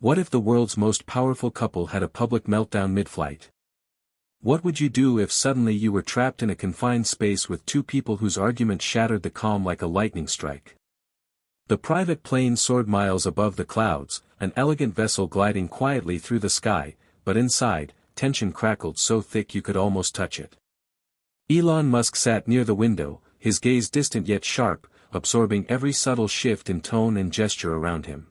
What if the world's most powerful couple had a public meltdown mid-flight? What would you do if suddenly you were trapped in a confined space with two people whose argument shattered the calm like a lightning strike? The private plane soared miles above the clouds, an elegant vessel gliding quietly through the sky, but inside, tension crackled so thick you could almost touch it. Elon Musk sat near the window, his gaze distant yet sharp, absorbing every subtle shift in tone and gesture around him.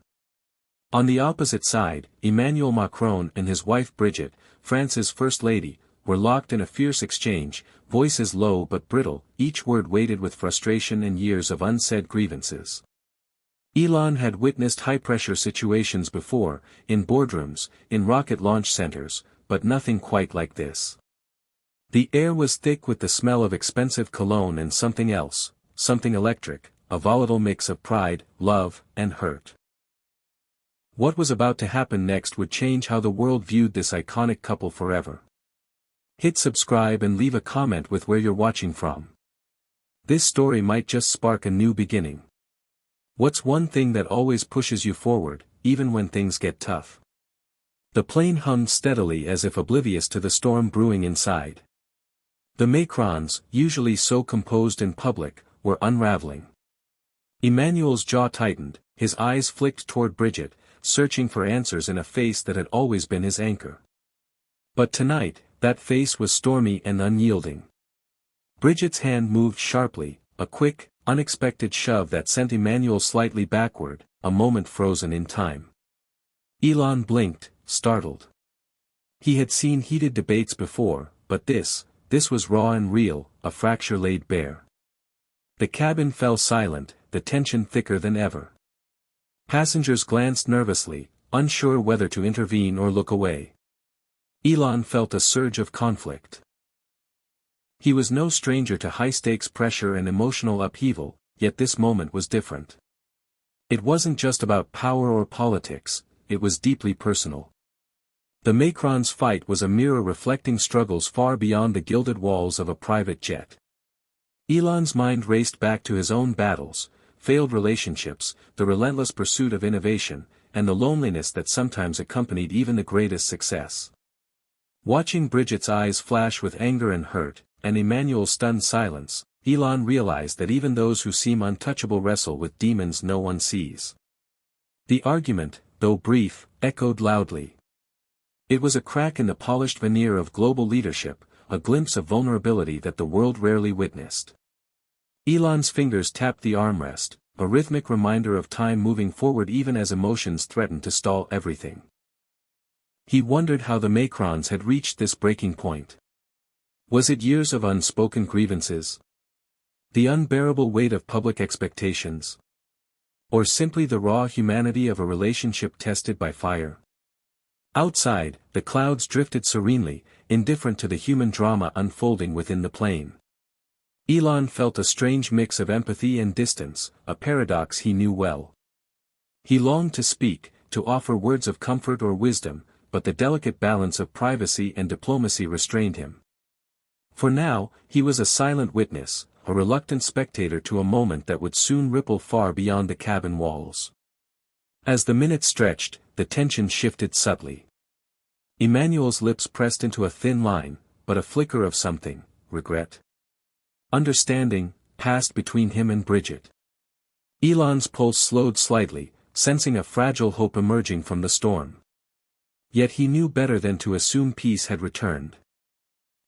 On the opposite side, Emmanuel Macron and his wife Brigitte, France's First Lady, were locked in a fierce exchange, voices low but brittle, each word weighted with frustration and years of unsaid grievances. Elon had witnessed high-pressure situations before, in boardrooms, in rocket launch centers, but nothing quite like this. The air was thick with the smell of expensive cologne and something else, something electric, a volatile mix of pride, love, and hurt. What was about to happen next would change how the world viewed this iconic couple forever. Hit subscribe and leave a comment with where you're watching from. This story might just spark a new beginning. What's one thing that always pushes you forward, even when things get tough? The plane hummed steadily as if oblivious to the storm brewing inside. The Macrons, usually so composed in public, were unraveling. Emmanuel's jaw tightened, his eyes flicked toward Brigitte, searching for answers in a face that had always been his anchor. But tonight, that face was stormy and unyielding. Brigitte's hand moved sharply, a quick, unexpected shove that sent Emmanuel slightly backward, a moment frozen in time. Elon blinked, startled. He had seen heated debates before, but this was raw and real, a fracture laid bare. The cabin fell silent, the tension thicker than ever. Passengers glanced nervously, unsure whether to intervene or look away. Elon felt a surge of conflict. He was no stranger to high-stakes pressure and emotional upheaval, yet this moment was different. It wasn't just about power or politics, it was deeply personal. The Macrons' fight was a mirror reflecting struggles far beyond the gilded walls of a private jet. Elon's mind raced back to his own battles, failed relationships, the relentless pursuit of innovation, and the loneliness that sometimes accompanied even the greatest success. Watching Brigitte's eyes flash with anger and hurt, and Emmanuel's stunned silence, Elon realized that even those who seem untouchable wrestle with demons no one sees. The argument, though brief, echoed loudly. It was a crack in the polished veneer of global leadership, a glimpse of vulnerability that the world rarely witnessed. Elon's fingers tapped the armrest, a rhythmic reminder of time moving forward even as emotions threatened to stall everything. He wondered how the Macrons had reached this breaking point. Was it years of unspoken grievances? The unbearable weight of public expectations? Or simply the raw humanity of a relationship tested by fire? Outside, the clouds drifted serenely, indifferent to the human drama unfolding within the plane. Elon felt a strange mix of empathy and distance, a paradox he knew well. He longed to speak, to offer words of comfort or wisdom, but the delicate balance of privacy and diplomacy restrained him. For now, he was a silent witness, a reluctant spectator to a moment that would soon ripple far beyond the cabin walls. As the minutes stretched, the tension shifted subtly. Emmanuel's lips pressed into a thin line, but a flicker of something, regret. Understanding, passed between him and Brigitte. Elon's pulse slowed slightly, sensing a fragile hope emerging from the storm. Yet he knew better than to assume peace had returned.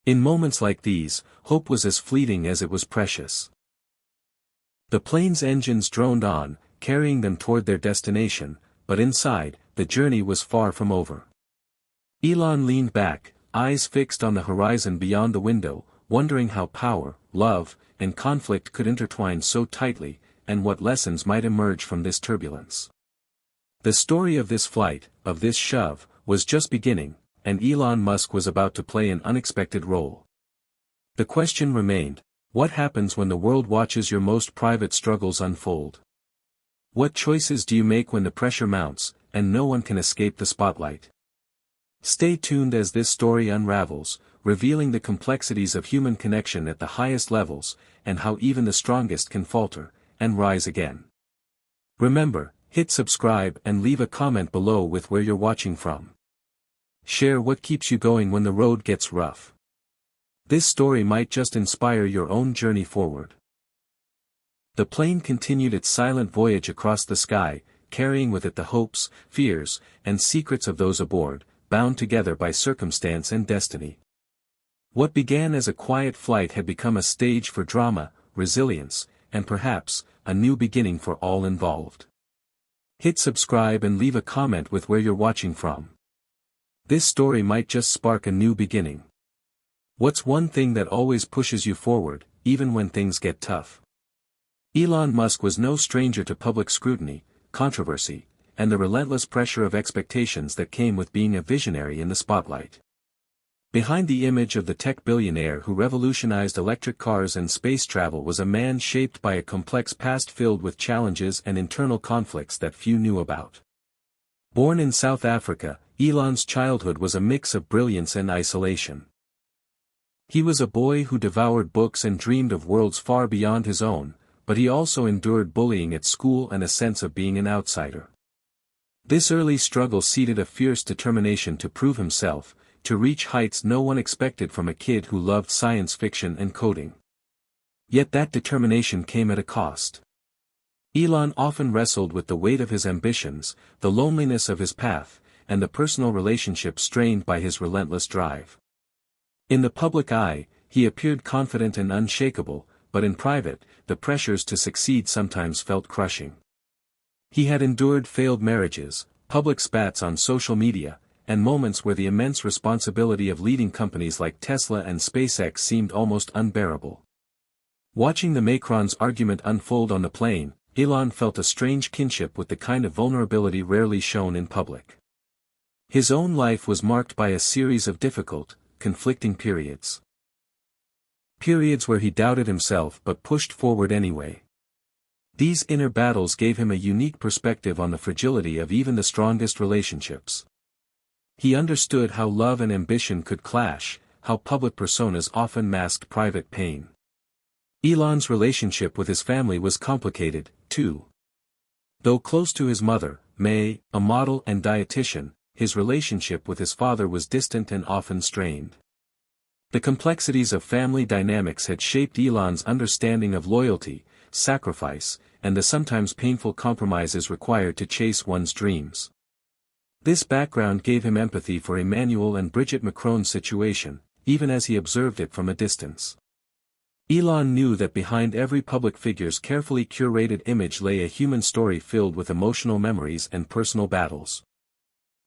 In moments like these, hope was as fleeting as it was precious. The plane's engines droned on, carrying them toward their destination, but inside, the journey was far from over. Elon leaned back, eyes fixed on the horizon beyond the window, wondering how power, love, and conflict could intertwine so tightly, and what lessons might emerge from this turbulence. The story of this flight, of this shove, was just beginning, and Elon Musk was about to play an unexpected role. The question remained, what happens when the world watches your most private struggles unfold? What choices do you make when the pressure mounts, and no one can escape the spotlight? Stay tuned as this story unravels, revealing the complexities of human connection at the highest levels, and how even the strongest can falter, and rise again. Remember, Hit subscribe and leave a comment below with where you're watching from. Share what keeps you going when the road gets rough. This story might just inspire your own journey forward. The plane continued its silent voyage across the sky, carrying with it the hopes, fears, and secrets of those aboard, bound together by circumstance and destiny. What began as a quiet flight had become a stage for drama, resilience, and perhaps, a new beginning for all involved. Hit subscribe and leave a comment with where you're watching from. This story might just spark a new beginning. What's one thing that always pushes you forward, even when things get tough? Elon Musk was no stranger to public scrutiny, controversy, and the relentless pressure of expectations that came with being a visionary in the spotlight. Behind the image of the tech billionaire who revolutionized electric cars and space travel was a man shaped by a complex past filled with challenges and internal conflicts that few knew about. Born in South Africa, Elon's childhood was a mix of brilliance and isolation. He was a boy who devoured books and dreamed of worlds far beyond his own, but he also endured bullying at school and a sense of being an outsider. This early struggle seeded a fierce determination to prove himself, to reach heights no one expected from a kid who loved science fiction and coding. Yet that determination came at a cost. Elon often wrestled with the weight of his ambitions, the loneliness of his path, and the personal relationships strained by his relentless drive. In the public eye, he appeared confident and unshakable, but in private, the pressures to succeed sometimes felt crushing. He had endured failed marriages, public spats on social media, and moments where the immense responsibility of leading companies like Tesla and SpaceX seemed almost unbearable. Watching the Macron's argument unfold on the plane, Elon felt a strange kinship with the kind of vulnerability rarely shown in public. His own life was marked by a series of difficult, conflicting periods. Periods where he doubted himself but pushed forward anyway. These inner battles gave him a unique perspective on the fragility of even the strongest relationships. He understood how love and ambition could clash, how public personas often masked private pain. Elon's relationship with his family was complicated, too. Though close to his mother, May, a model and dietitian, his relationship with his father was distant and often strained. The complexities of family dynamics had shaped Elon's understanding of loyalty, sacrifice, and the sometimes painful compromises required to chase one's dreams. This background gave him empathy for Emmanuel and Brigitte Macron's situation, even as he observed it from a distance. Elon knew that behind every public figure's carefully curated image lay a human story filled with emotional memories and personal battles.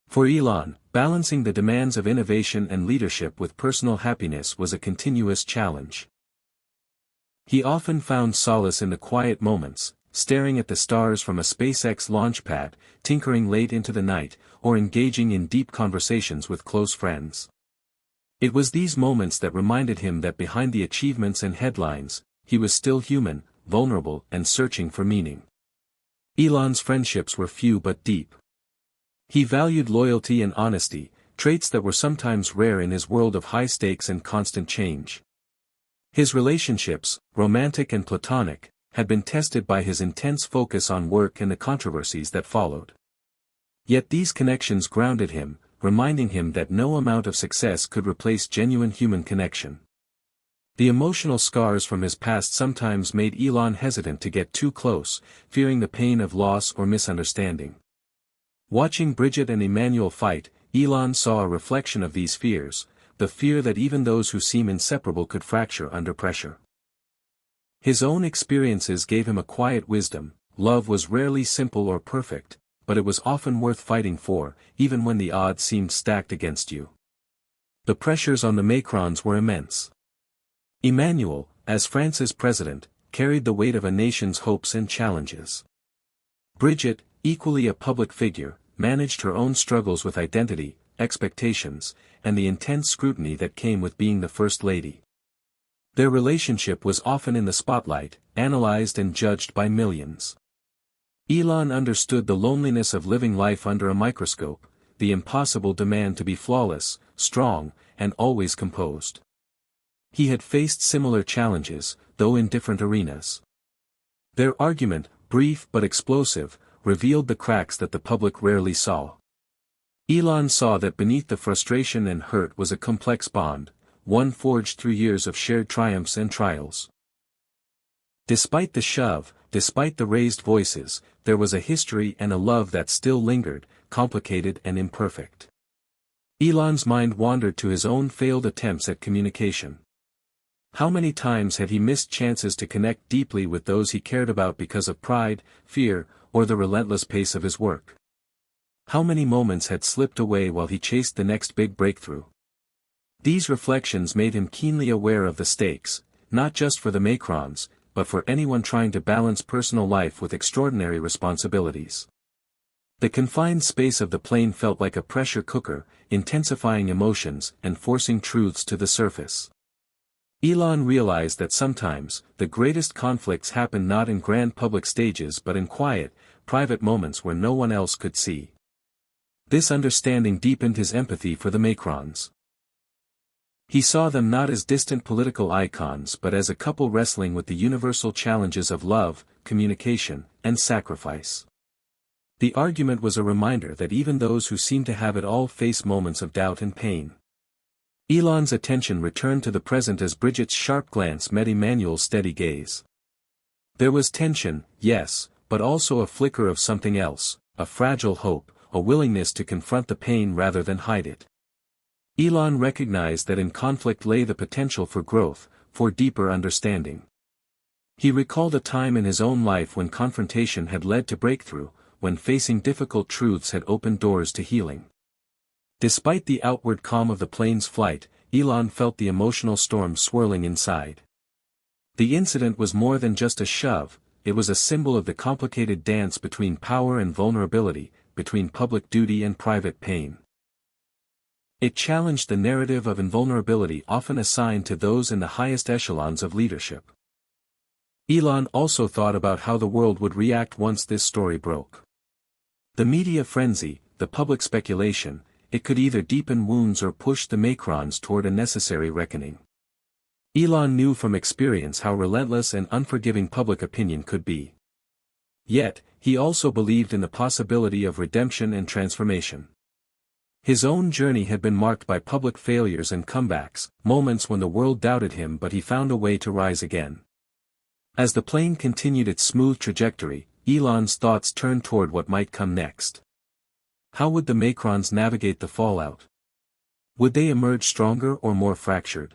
For Elon, balancing the demands of innovation and leadership with personal happiness was a continuous challenge. He often found solace in the quiet moments, staring at the stars from a SpaceX launch pad, tinkering late into the night, or engaging in deep conversations with close friends. It was these moments that reminded him that behind the achievements and headlines, he was still human, vulnerable and searching for meaning. Elon's friendships were few but deep. He valued loyalty and honesty, traits that were sometimes rare in his world of high stakes and constant change. His relationships, romantic and platonic, had been tested by his intense focus on work and the controversies that followed. Yet these connections grounded him, reminding him that no amount of success could replace genuine human connection. The emotional scars from his past sometimes made Elon hesitant to get too close, fearing the pain of loss or misunderstanding. Watching Brigitte and Emmanuel fight, Elon saw a reflection of these fears, the fear that even those who seem inseparable could fracture under pressure. His own experiences gave him a quiet wisdom. Love was rarely simple or perfect, but it was often worth fighting for, even when the odds seemed stacked against you. The pressures on the Macrons were immense. Emmanuel, as France's president, carried the weight of a nation's hopes and challenges. Brigitte, equally a public figure, managed her own struggles with identity, expectations, and the intense scrutiny that came with being the First Lady. Their relationship was often in the spotlight, analyzed and judged by millions. Elon understood the loneliness of living life under a microscope, the impossible demand to be flawless, strong, and always composed. He had faced similar challenges, though in different arenas. Their argument, brief but explosive, revealed the cracks that the public rarely saw. Elon saw that beneath the frustration and hurt was a complex bond, one forged through years of shared triumphs and trials. Despite the shove, despite the raised voices, there was a history and a love that still lingered, complicated and imperfect. Elon's mind wandered to his own failed attempts at communication. How many times had he missed chances to connect deeply with those he cared about because of pride, fear, or the relentless pace of his work? How many moments had slipped away while he chased the next big breakthrough? These reflections made him keenly aware of the stakes, not just for the Macrons, but for anyone trying to balance personal life with extraordinary responsibilities. The confined space of the plane felt like a pressure cooker, intensifying emotions and forcing truths to the surface. Elon realized that sometimes, the greatest conflicts happen not in grand public stages but in quiet, private moments where no one else could see. This understanding deepened his empathy for the Macrons. He saw them not as distant political icons but as a couple wrestling with the universal challenges of love, communication, and sacrifice. The argument was a reminder that even those who seem to have it all face moments of doubt and pain. Elon's attention returned to the present as Brigitte's sharp glance met Emmanuel's steady gaze. There was tension, yes, but also a flicker of something else, a fragile hope, a willingness to confront the pain rather than hide it. Elon recognized that in conflict lay the potential for growth, for deeper understanding. He recalled a time in his own life when confrontation had led to breakthrough, when facing difficult truths had opened doors to healing. Despite the outward calm of the plane's flight, Elon felt the emotional storm swirling inside. The incident was more than just a shove, it was a symbol of the complicated dance between power and vulnerability, between public duty and private pain. It challenged the narrative of invulnerability often assigned to those in the highest echelons of leadership. Elon also thought about how the world would react once this story broke. The media frenzy, the public speculation, it could either deepen wounds or push the Macrons toward a necessary reckoning. Elon knew from experience how relentless and unforgiving public opinion could be. Yet, he also believed in the possibility of redemption and transformation. His own journey had been marked by public failures and comebacks, moments when the world doubted him but he found a way to rise again. As the plane continued its smooth trajectory, Elon's thoughts turned toward what might come next. How would the Macrons navigate the fallout? Would they emerge stronger or more fractured?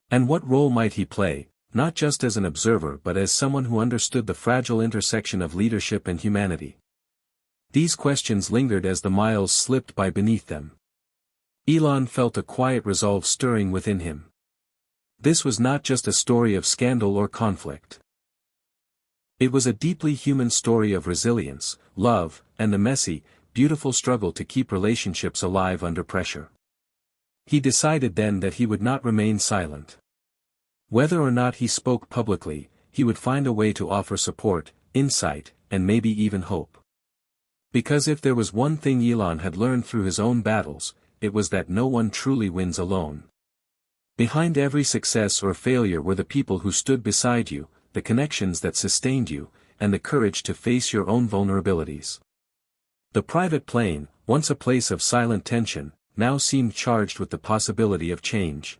And what role might he play, not just as an observer but as someone who understood the fragile intersection of leadership and humanity? These questions lingered as the miles slipped by beneath them. Elon felt a quiet resolve stirring within him. This was not just a story of scandal or conflict. It was a deeply human story of resilience, love, and the messy, beautiful struggle to keep relationships alive under pressure. He decided then that he would not remain silent. Whether or not he spoke publicly, he would find a way to offer support, insight, and maybe even hope. Because if there was one thing Elon had learned through his own battles, it was that no one truly wins alone. Behind every success or failure were the people who stood beside you, the connections that sustained you, and the courage to face your own vulnerabilities. The private plane, once a place of silent tension, now seemed charged with the possibility of change.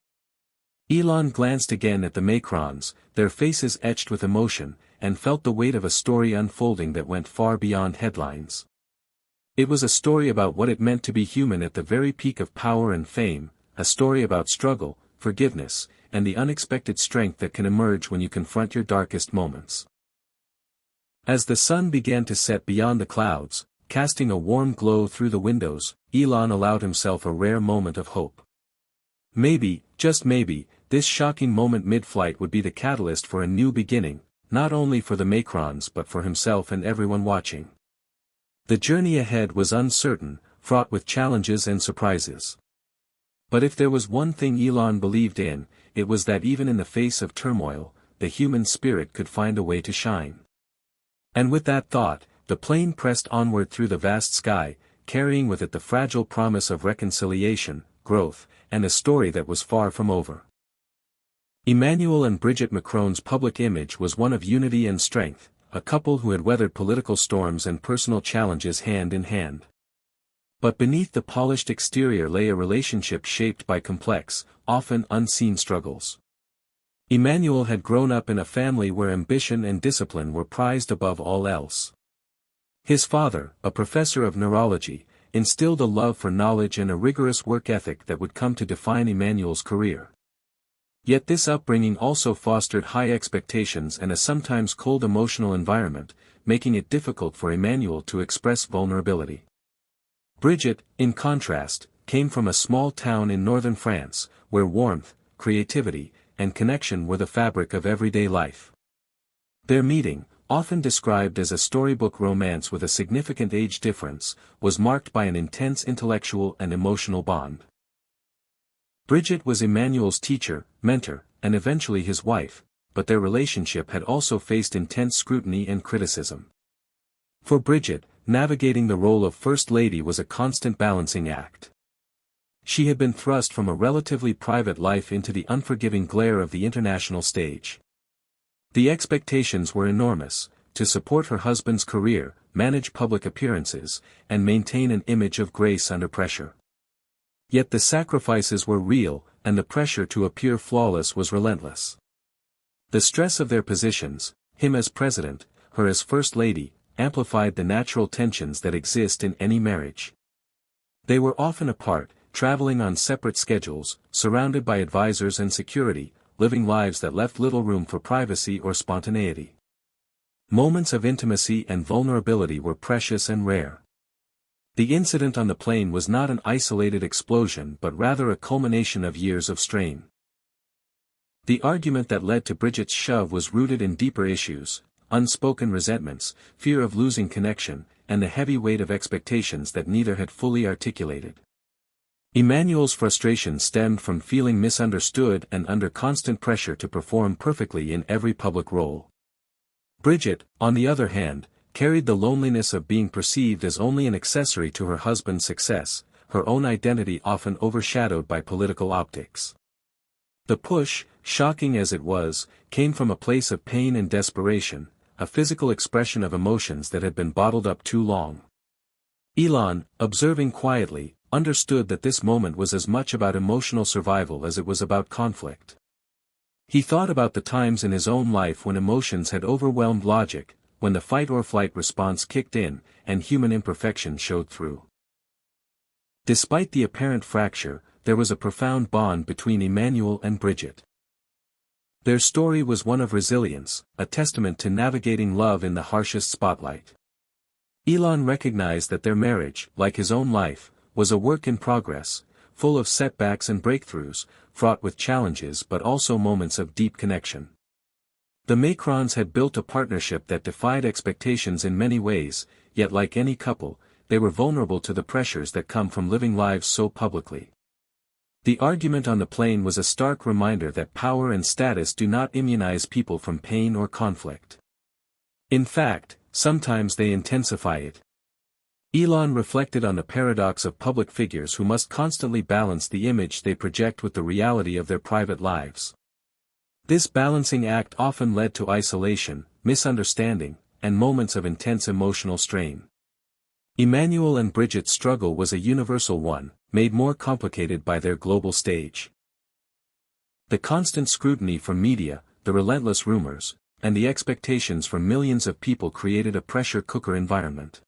Elon glanced again at the Macrons, their faces etched with emotion, and felt the weight of a story unfolding that went far beyond headlines. It was a story about what it meant to be human at the very peak of power and fame, a story about struggle, forgiveness, and the unexpected strength that can emerge when you confront your darkest moments. As the sun began to set beyond the clouds, casting a warm glow through the windows, Elon allowed himself a rare moment of hope. Maybe, just maybe, this shocking moment mid-flight would be the catalyst for a new beginning, not only for the Macrons but for himself and everyone watching. The journey ahead was uncertain, fraught with challenges and surprises. But if there was one thing Elon believed in, it was that even in the face of turmoil, the human spirit could find a way to shine. And with that thought, the plane pressed onward through the vast sky, carrying with it the fragile promise of reconciliation, growth, and a story that was far from over. Emmanuel and Brigitte Macron's public image was one of unity and strength, a couple who had weathered political storms and personal challenges hand in hand. But beneath the polished exterior lay a relationship shaped by complex, often unseen struggles. Emmanuel had grown up in a family where ambition and discipline were prized above all else. His father, a professor of neurology, instilled a love for knowledge and a rigorous work ethic that would come to define Emmanuel's career. Yet this upbringing also fostered high expectations and a sometimes cold emotional environment, making it difficult for Emmanuel to express vulnerability. Brigitte, in contrast, came from a small town in northern France, where warmth, creativity, and connection were the fabric of everyday life. Their meeting, often described as a storybook romance with a significant age difference, was marked by an intense intellectual and emotional bond. Brigitte was Emmanuel's teacher, mentor, and eventually his wife, but their relationship had also faced intense scrutiny and criticism. For Brigitte, navigating the role of First Lady was a constant balancing act. She had been thrust from a relatively private life into the unforgiving glare of the international stage. The expectations were enormous: to support her husband's career, manage public appearances, and maintain an image of grace under pressure. Yet the sacrifices were real, and the pressure to appear flawless was relentless. The stress of their positions, him as president, her as first lady, amplified the natural tensions that exist in any marriage. They were often apart, traveling on separate schedules, surrounded by advisors and security, living lives that left little room for privacy or spontaneity. Moments of intimacy and vulnerability were precious and rare. The incident on the plane was not an isolated explosion but rather a culmination of years of strain. The argument that led to Brigitte's shove was rooted in deeper issues: unspoken resentments, fear of losing connection, and the heavy weight of expectations that neither had fully articulated. Emmanuel's frustration stemmed from feeling misunderstood and under constant pressure to perform perfectly in every public role. Brigitte, on the other hand, carried the loneliness of being perceived as only an accessory to her husband's success, her own identity often overshadowed by political optics. The push, shocking as it was, came from a place of pain and desperation, a physical expression of emotions that had been bottled up too long. Elon, observing quietly, understood that this moment was as much about emotional survival as it was about conflict. He thought about the times in his own life when emotions had overwhelmed logic, when the fight-or-flight response kicked in, and human imperfection showed through. Despite the apparent fracture, there was a profound bond between Emmanuel and Brigitte. Their story was one of resilience, a testament to navigating love in the harshest spotlight. Elon recognized that their marriage, like his own life, was a work in progress, full of setbacks and breakthroughs, fraught with challenges but also moments of deep connection. The Macrons had built a partnership that defied expectations in many ways, yet like any couple, they were vulnerable to the pressures that come from living lives so publicly. The argument on the plane was a stark reminder that power and status do not immunize people from pain or conflict. In fact, sometimes they intensify it. Elon reflected on the paradox of public figures who must constantly balance the image they project with the reality of their private lives. This balancing act often led to isolation, misunderstanding, and moments of intense emotional strain. Emmanuel and Brigitte's struggle was a universal one, made more complicated by their global stage. The constant scrutiny from media, the relentless rumors, and the expectations from millions of people created a pressure cooker environment.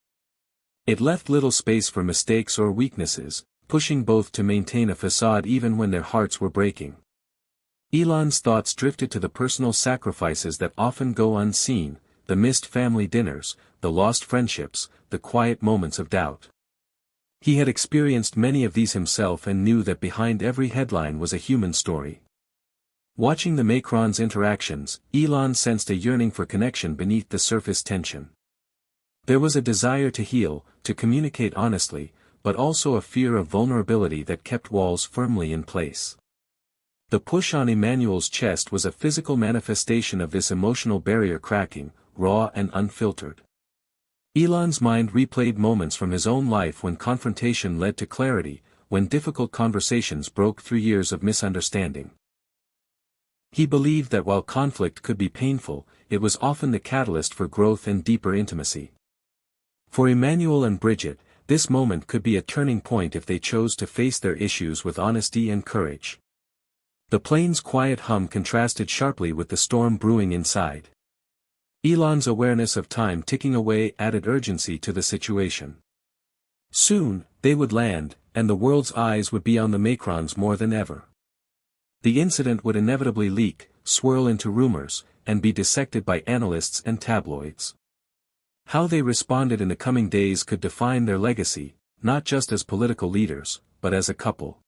It left little space for mistakes or weaknesses, pushing both to maintain a facade even when their hearts were breaking. Elon's thoughts drifted to the personal sacrifices that often go unseen, the missed family dinners, the lost friendships, the quiet moments of doubt. He had experienced many of these himself and knew that behind every headline was a human story. Watching the Macrons' interactions, Elon sensed a yearning for connection beneath the surface tension. There was a desire to heal, to communicate honestly, but also a fear of vulnerability that kept walls firmly in place. The push on Emmanuel's chest was a physical manifestation of this emotional barrier cracking, raw and unfiltered. Elon's mind replayed moments from his own life when confrontation led to clarity, when difficult conversations broke through years of misunderstanding. He believed that while conflict could be painful, it was often the catalyst for growth and deeper intimacy. For Emmanuel and Brigitte, this moment could be a turning point if they chose to face their issues with honesty and courage. The plane's quiet hum contrasted sharply with the storm brewing inside. Elon's awareness of time ticking away added urgency to the situation. Soon, they would land, and the world's eyes would be on the Macrons more than ever. The incident would inevitably leak, swirl into rumors, and be dissected by analysts and tabloids. How they responded in the coming days could define their legacy, not just as political leaders, but as a couple.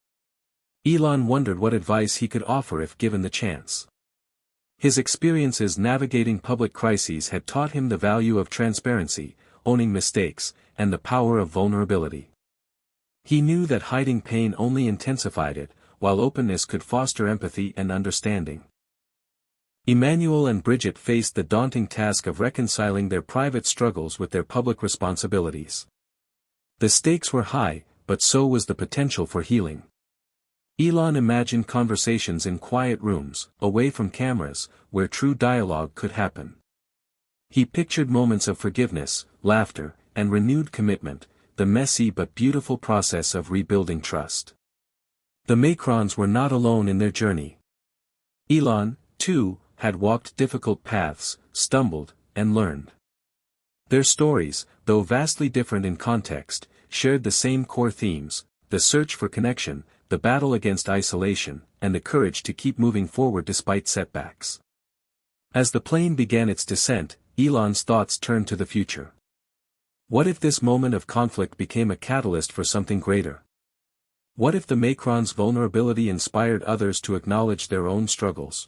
Elon wondered what advice he could offer if given the chance. His experiences navigating public crises had taught him the value of transparency, owning mistakes, and the power of vulnerability. He knew that hiding pain only intensified it, while openness could foster empathy and understanding. Emmanuel and Brigitte faced the daunting task of reconciling their private struggles with their public responsibilities. The stakes were high, but so was the potential for healing. Elon imagined conversations in quiet rooms, away from cameras, where true dialogue could happen. He pictured moments of forgiveness, laughter, and renewed commitment, the messy but beautiful process of rebuilding trust. The Macrons were not alone in their journey. Elon, too, had walked difficult paths, stumbled, and learned. Their stories, though vastly different in context, shared the same core themes: the search for connection, the battle against isolation, and the courage to keep moving forward despite setbacks. As the plane began its descent, Elon's thoughts turned to the future. What if this moment of conflict became a catalyst for something greater? What if the Macrons' vulnerability inspired others to acknowledge their own struggles?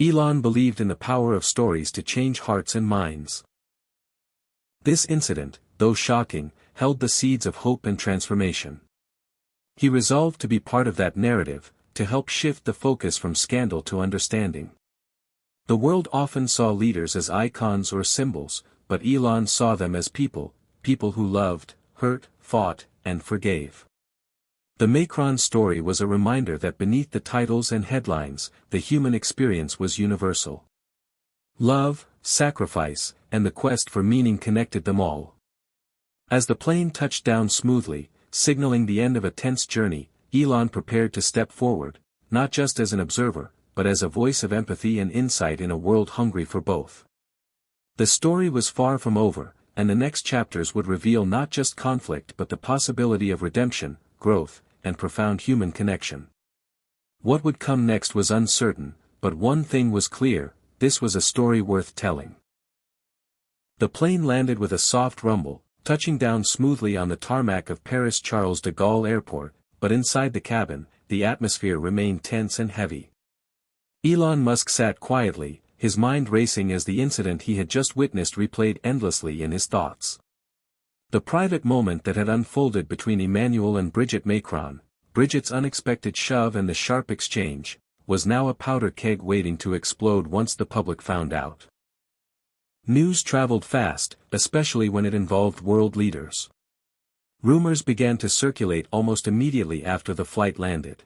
Elon believed in the power of stories to change hearts and minds. This incident, though shocking, held the seeds of hope and transformation. He resolved to be part of that narrative, to help shift the focus from scandal to understanding. The world often saw leaders as icons or symbols, but Elon saw them as people who loved, hurt, fought, and forgave. The Macron story was a reminder that beneath the titles and headlines, the human experience was universal. Love, sacrifice, and the quest for meaning connected them all. As the plane touched down smoothly, signaling the end of a tense journey, Elon prepared to step forward, not just as an observer, but as a voice of empathy and insight in a world hungry for both. The story was far from over, and the next chapters would reveal not just conflict but the possibility of redemption, growth, and profound human connection. What would come next was uncertain, but one thing was clear: this was a story worth telling. The plane landed with a soft rumble, touching down smoothly on the tarmac of Paris Charles de Gaulle Airport, but inside the cabin, the atmosphere remained tense and heavy. Elon Musk sat quietly, his mind racing as the incident he had just witnessed replayed endlessly in his thoughts. The private moment that had unfolded between Emmanuel and Brigitte Macron, Brigitte's unexpected shove and the sharp exchange, was now a powder keg waiting to explode once the public found out. News traveled fast, especially when it involved world leaders. Rumors began to circulate almost immediately after the flight landed.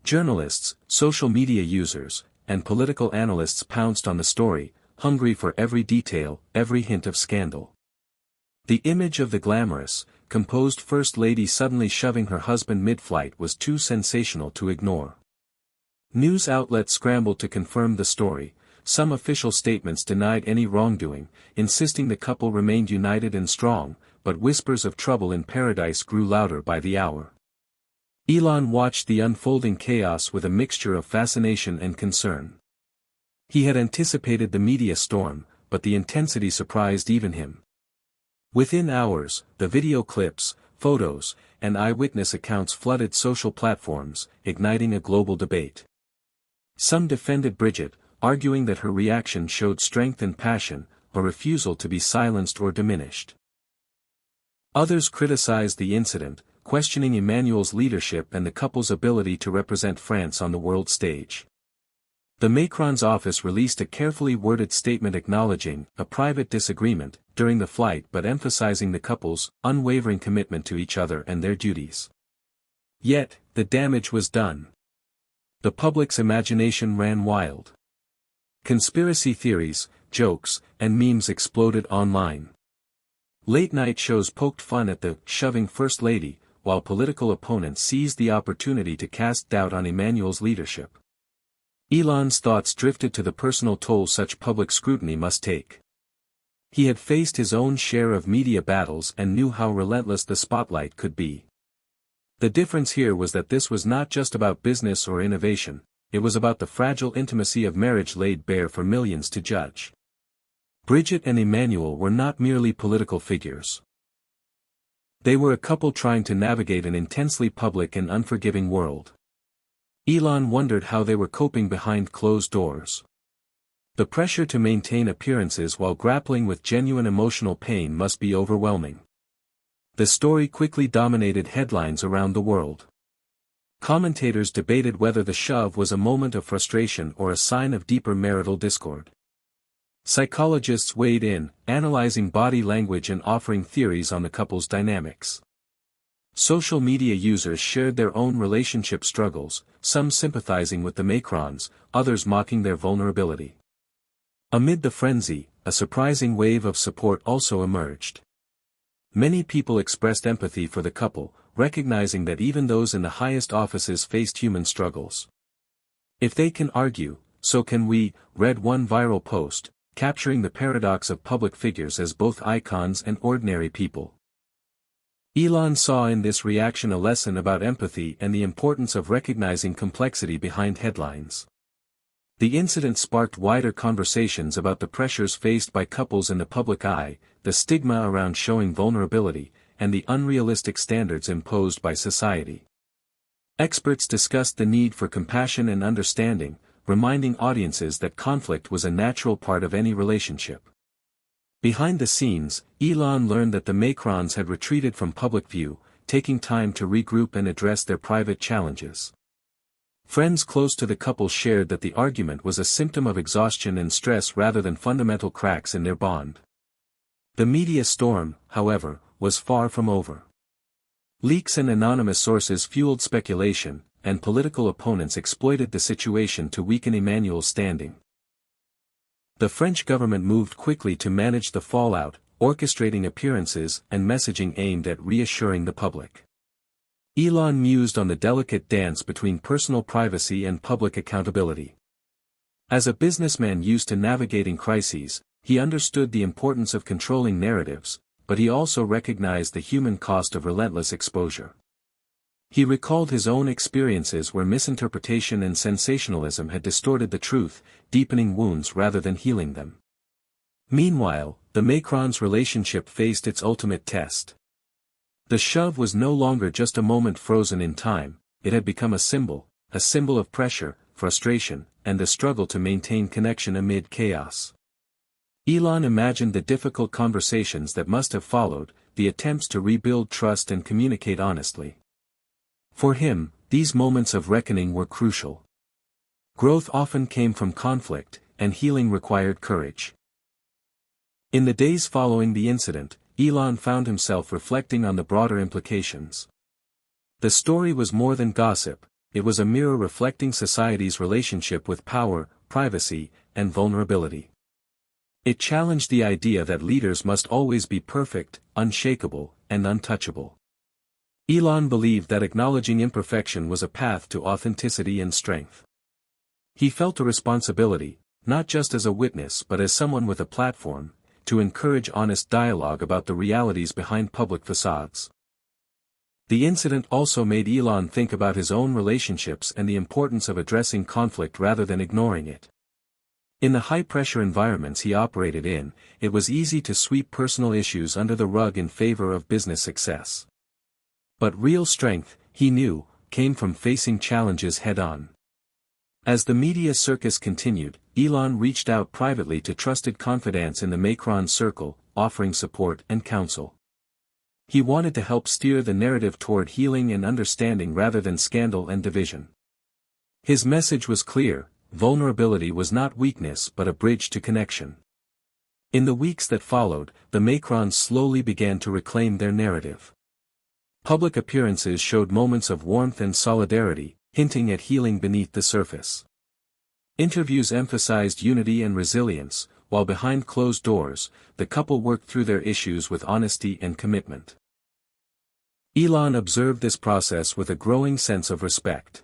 Journalists, social media users, and political analysts pounced on the story, hungry for every detail, every hint of scandal. The image of the glamorous, composed First Lady suddenly shoving her husband mid-flight was too sensational to ignore. News outlets scrambled to confirm the story. Some official statements denied any wrongdoing, insisting the couple remained united and strong, but whispers of trouble in paradise grew louder by the hour. Elon watched the unfolding chaos with a mixture of fascination and concern. He had anticipated the media storm, but the intensity surprised even him. Within hours, the video clips, photos, and eyewitness accounts flooded social platforms, igniting a global debate. Some defended Brigitte, arguing that her reaction showed strength and passion, a refusal to be silenced or diminished. Others criticized the incident, questioning Emmanuel's leadership and the couple's ability to represent France on the world stage. The Macron's office released a carefully worded statement acknowledging a private disagreement during the flight but emphasizing the couple's unwavering commitment to each other and their duties. Yet, the damage was done. The public's imagination ran wild. Conspiracy theories, jokes, and memes exploded online. Late-night shows poked fun at the shoving First Lady, while political opponents seized the opportunity to cast doubt on Emmanuel's leadership. Elon's thoughts drifted to the personal toll such public scrutiny must take. He had faced his own share of media battles and knew how relentless the spotlight could be. The difference here was that this was not just about business or innovation, it was about the fragile intimacy of marriage laid bare for millions to judge. Brigitte and Emmanuel were not merely political figures. They were a couple trying to navigate an intensely public and unforgiving world. Elon wondered how they were coping behind closed doors. The pressure to maintain appearances while grappling with genuine emotional pain must be overwhelming. The story quickly dominated headlines around the world. Commentators debated whether the shove was a moment of frustration or a sign of deeper marital discord. Psychologists weighed in, analyzing body language and offering theories on the couple's dynamics. Social media users shared their own relationship struggles, some sympathizing with the Macrons, others mocking their vulnerability. Amid the frenzy, a surprising wave of support also emerged. Many people expressed empathy for the couple, recognizing that even those in the highest offices faced human struggles. "If they can argue, so can we," read one viral post, capturing the paradox of public figures as both icons and ordinary people. Elon saw in this reaction a lesson about empathy and the importance of recognizing complexity behind headlines. The incident sparked wider conversations about the pressures faced by couples in the public eye, the stigma around showing vulnerability, and the unrealistic standards imposed by society. Experts discussed the need for compassion and understanding, reminding audiences that conflict was a natural part of any relationship. Behind the scenes, Elon learned that the Macrons had retreated from public view, taking time to regroup and address their private challenges. Friends close to the couple shared that the argument was a symptom of exhaustion and stress rather than fundamental cracks in their bond. The media storm, however, was far from over. Leaks and anonymous sources fueled speculation, and political opponents exploited the situation to weaken Emmanuel's standing. The French government moved quickly to manage the fallout, orchestrating appearances and messaging aimed at reassuring the public. Elon mused on the delicate dance between personal privacy and public accountability. As a businessman used to navigating crises, he understood the importance of controlling narratives, but he also recognized the human cost of relentless exposure. He recalled his own experiences where misinterpretation and sensationalism had distorted the truth, deepening wounds rather than healing them. Meanwhile, the Macrons' relationship faced its ultimate test. The shove was no longer just a moment frozen in time, it had become a symbol of pressure, frustration, and the struggle to maintain connection amid chaos. Elon imagined the difficult conversations that must have followed, the attempts to rebuild trust and communicate honestly. For him, these moments of reckoning were crucial. Growth often came from conflict, and healing required courage. In the days following the incident, Elon found himself reflecting on the broader implications. The story was more than gossip, it was a mirror reflecting society's relationship with power, privacy, and vulnerability. It challenged the idea that leaders must always be perfect, unshakable, and untouchable. Elon believed that acknowledging imperfection was a path to authenticity and strength. He felt a responsibility, not just as a witness but as someone with a platform, to encourage honest dialogue about the realities behind public facades. The incident also made Elon think about his own relationships and the importance of addressing conflict rather than ignoring it. In the high-pressure environments he operated in, it was easy to sweep personal issues under the rug in favor of business success. But real strength, he knew, came from facing challenges head-on. As the media circus continued, Elon reached out privately to trusted confidants in the Macron circle, offering support and counsel. He wanted to help steer the narrative toward healing and understanding rather than scandal and division. His message was clear: vulnerability was not weakness but a bridge to connection. In the weeks that followed, the Macrons slowly began to reclaim their narrative. Public appearances showed moments of warmth and solidarity, hinting at healing beneath the surface. Interviews emphasized unity and resilience, while behind closed doors, the couple worked through their issues with honesty and commitment. Elon observed this process with a growing sense of respect.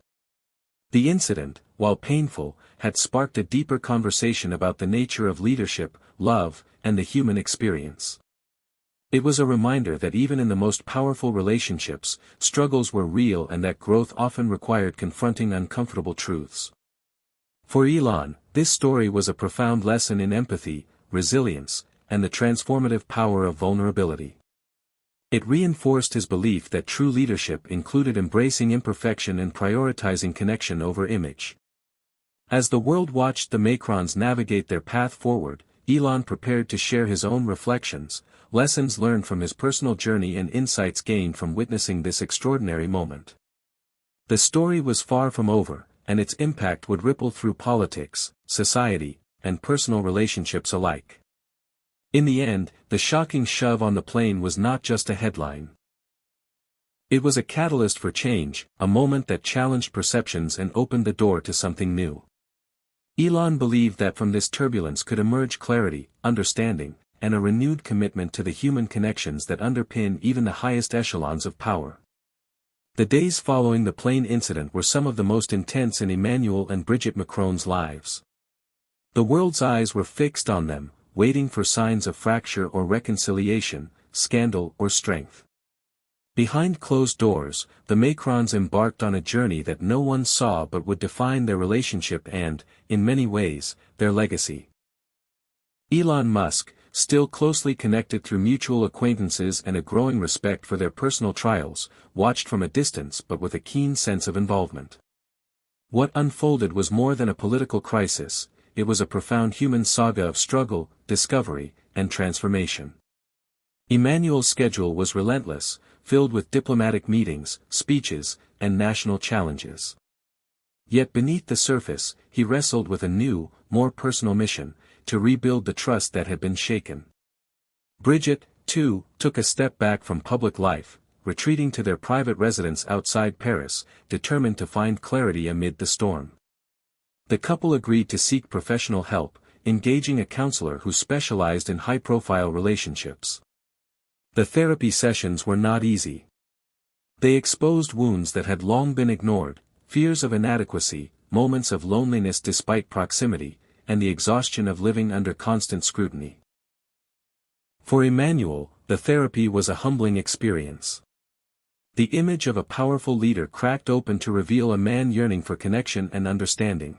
The incident, while painful, had sparked a deeper conversation about the nature of leadership, love, and the human experience. It was a reminder that even in the most powerful relationships, struggles were real and that growth often required confronting uncomfortable truths. For Elon, this story was a profound lesson in empathy, resilience, and the transformative power of vulnerability. It reinforced his belief that true leadership included embracing imperfection and prioritizing connection over image. As the world watched the Macrons navigate their path forward, Elon prepared to share his own reflections, lessons learned from his personal journey and insights gained from witnessing this extraordinary moment. The story was far from over, and its impact would ripple through politics, society, and personal relationships alike. In the end, the shocking shove on the plane was not just a headline. It was a catalyst for change, a moment that challenged perceptions and opened the door to something new. Elon believed that from this turbulence could emerge clarity, understanding, and a renewed commitment to the human connections that underpin even the highest echelons of power. The days following the plane incident were some of the most intense in Emmanuel and Brigitte Macron's lives. The world's eyes were fixed on them, waiting for signs of fracture or reconciliation, scandal or strength. Behind closed doors, the Macrons embarked on a journey that no one saw but would define their relationship and, in many ways, their legacy. Elon Musk, still closely connected through mutual acquaintances and a growing respect for their personal trials, watched from a distance but with a keen sense of involvement. What unfolded was more than a political crisis, it was a profound human saga of struggle, discovery, and transformation. Emmanuel's schedule was relentless, filled with diplomatic meetings, speeches, and national challenges. Yet beneath the surface, he wrestled with a new, more personal mission, to rebuild the trust that had been shaken. Brigitte, too, took a step back from public life, retreating to their private residence outside Paris, determined to find clarity amid the storm. The couple agreed to seek professional help, engaging a counselor who specialized in high-profile relationships. The therapy sessions were not easy. They exposed wounds that had long been ignored, fears of inadequacy, moments of loneliness despite proximity, and the exhaustion of living under constant scrutiny. For Emmanuel, the therapy was a humbling experience. The image of a powerful leader cracked open to reveal a man yearning for connection and understanding.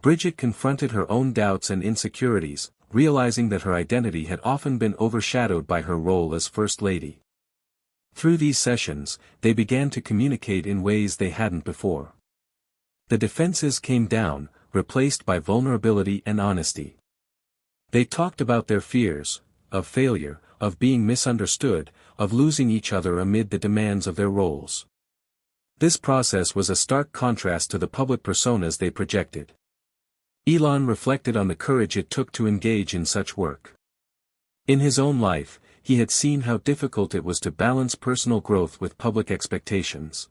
Brigitte confronted her own doubts and insecurities, realizing that her identity had often been overshadowed by her role as First Lady. Through these sessions, they began to communicate in ways they hadn't before. The defenses came down, replaced by vulnerability and honesty. They talked about their fears, of failure, of being misunderstood, of losing each other amid the demands of their roles. This process was a stark contrast to the public personas they projected. Elon reflected on the courage it took to engage in such work. In his own life, he had seen how difficult it was to balance personal growth with public expectations.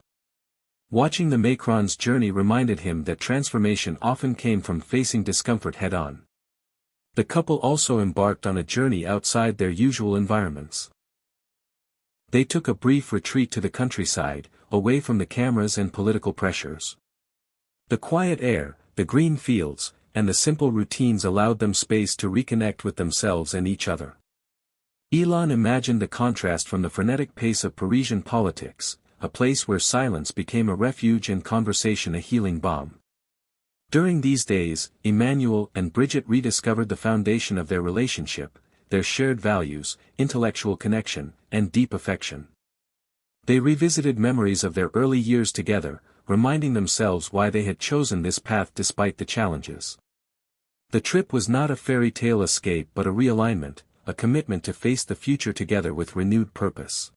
Watching the Macrons' journey reminded him that transformation often came from facing discomfort head-on. The couple also embarked on a journey outside their usual environments. They took a brief retreat to the countryside, away from the cameras and political pressures. The quiet air, the green fields, and the simple routines allowed them space to reconnect with themselves and each other. Elon imagined the contrast from the frenetic pace of Parisian politics, a place where silence became a refuge and conversation a healing balm. During these days, Emmanuel and Brigitte rediscovered the foundation of their relationship, their shared values, intellectual connection, and deep affection. They revisited memories of their early years together, reminding themselves why they had chosen this path despite the challenges. The trip was not a fairy tale escape but a realignment, a commitment to face the future together with renewed purpose.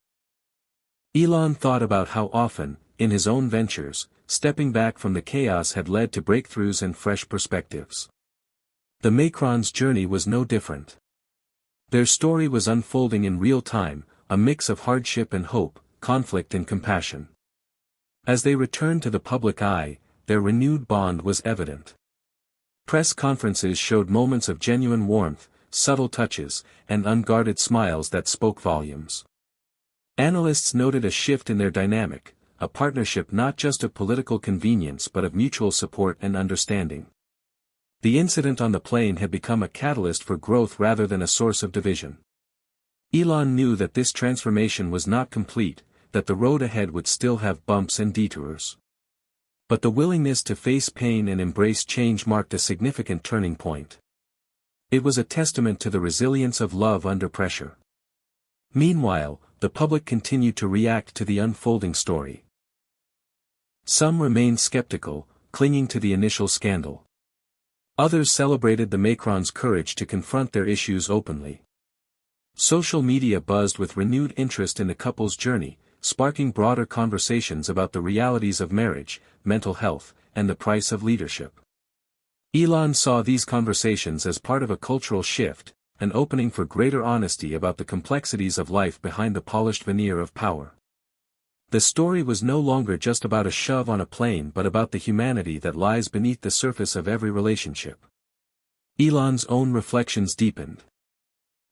Elon thought about how often, in his own ventures, stepping back from the chaos had led to breakthroughs and fresh perspectives. The Macrons' journey was no different. Their story was unfolding in real time, a mix of hardship and hope, conflict and compassion. As they returned to the public eye, their renewed bond was evident. Press conferences showed moments of genuine warmth, subtle touches, and unguarded smiles that spoke volumes. Analysts noted a shift in their dynamic, a partnership not just of political convenience but of mutual support and understanding. The incident on the plane had become a catalyst for growth rather than a source of division. Elon knew that this transformation was not complete, that the road ahead would still have bumps and detours. But the willingness to face pain and embrace change marked a significant turning point. It was a testament to the resilience of love under pressure. Meanwhile, the public continued to react to the unfolding story. Some remained skeptical, clinging to the initial scandal. Others celebrated the Macrons' courage to confront their issues openly. Social media buzzed with renewed interest in the couple's journey, sparking broader conversations about the realities of marriage, mental health, and the price of leadership. Elon saw these conversations as part of a cultural shift, an opening for greater honesty about the complexities of life behind the polished veneer of power. The story was no longer just about a shove on a plane but about the humanity that lies beneath the surface of every relationship. Elon's own reflections deepened.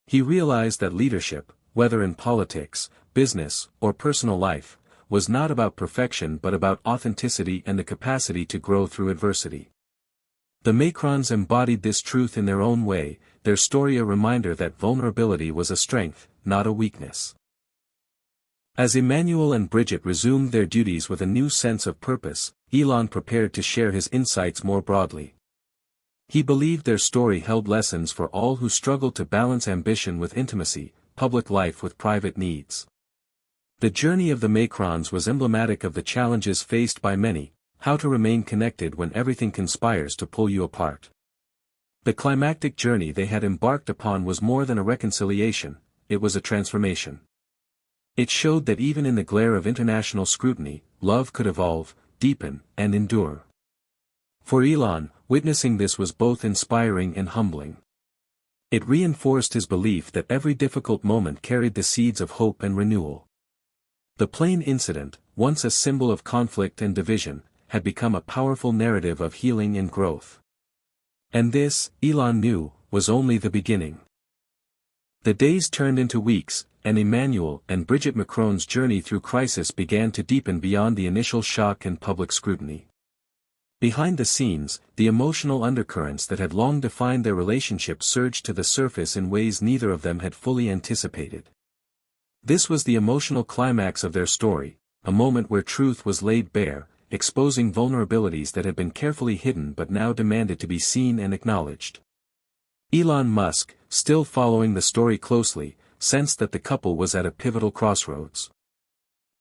He realized that leadership, whether in politics, business, or personal life, was not about perfection but about authenticity and the capacity to grow through adversity. The Macrons embodied this truth in their own way, their story a reminder that vulnerability was a strength, not a weakness. As Emmanuel and Brigitte resumed their duties with a new sense of purpose, Elon prepared to share his insights more broadly. He believed their story held lessons for all who struggled to balance ambition with intimacy, public life with private needs. The journey of the Macrons was emblematic of the challenges faced by many: how to remain connected when everything conspires to pull you apart. The climactic journey they had embarked upon was more than a reconciliation, it was a transformation. It showed that even in the glare of international scrutiny, love could evolve, deepen, and endure. For Elon, witnessing this was both inspiring and humbling. It reinforced his belief that every difficult moment carried the seeds of hope and renewal. The plane incident, once a symbol of conflict and division, had become a powerful narrative of healing and growth. And this, Elon knew, was only the beginning. The days turned into weeks, and Emmanuel and Brigitte Macron's journey through crisis began to deepen beyond the initial shock and public scrutiny. Behind the scenes, the emotional undercurrents that had long defined their relationship surged to the surface in ways neither of them had fully anticipated. This was the emotional climax of their story, a moment where truth was laid bare, exposing vulnerabilities that had been carefully hidden but now demanded to be seen and acknowledged. Elon Musk, still following the story closely, sensed that the couple was at a pivotal crossroads.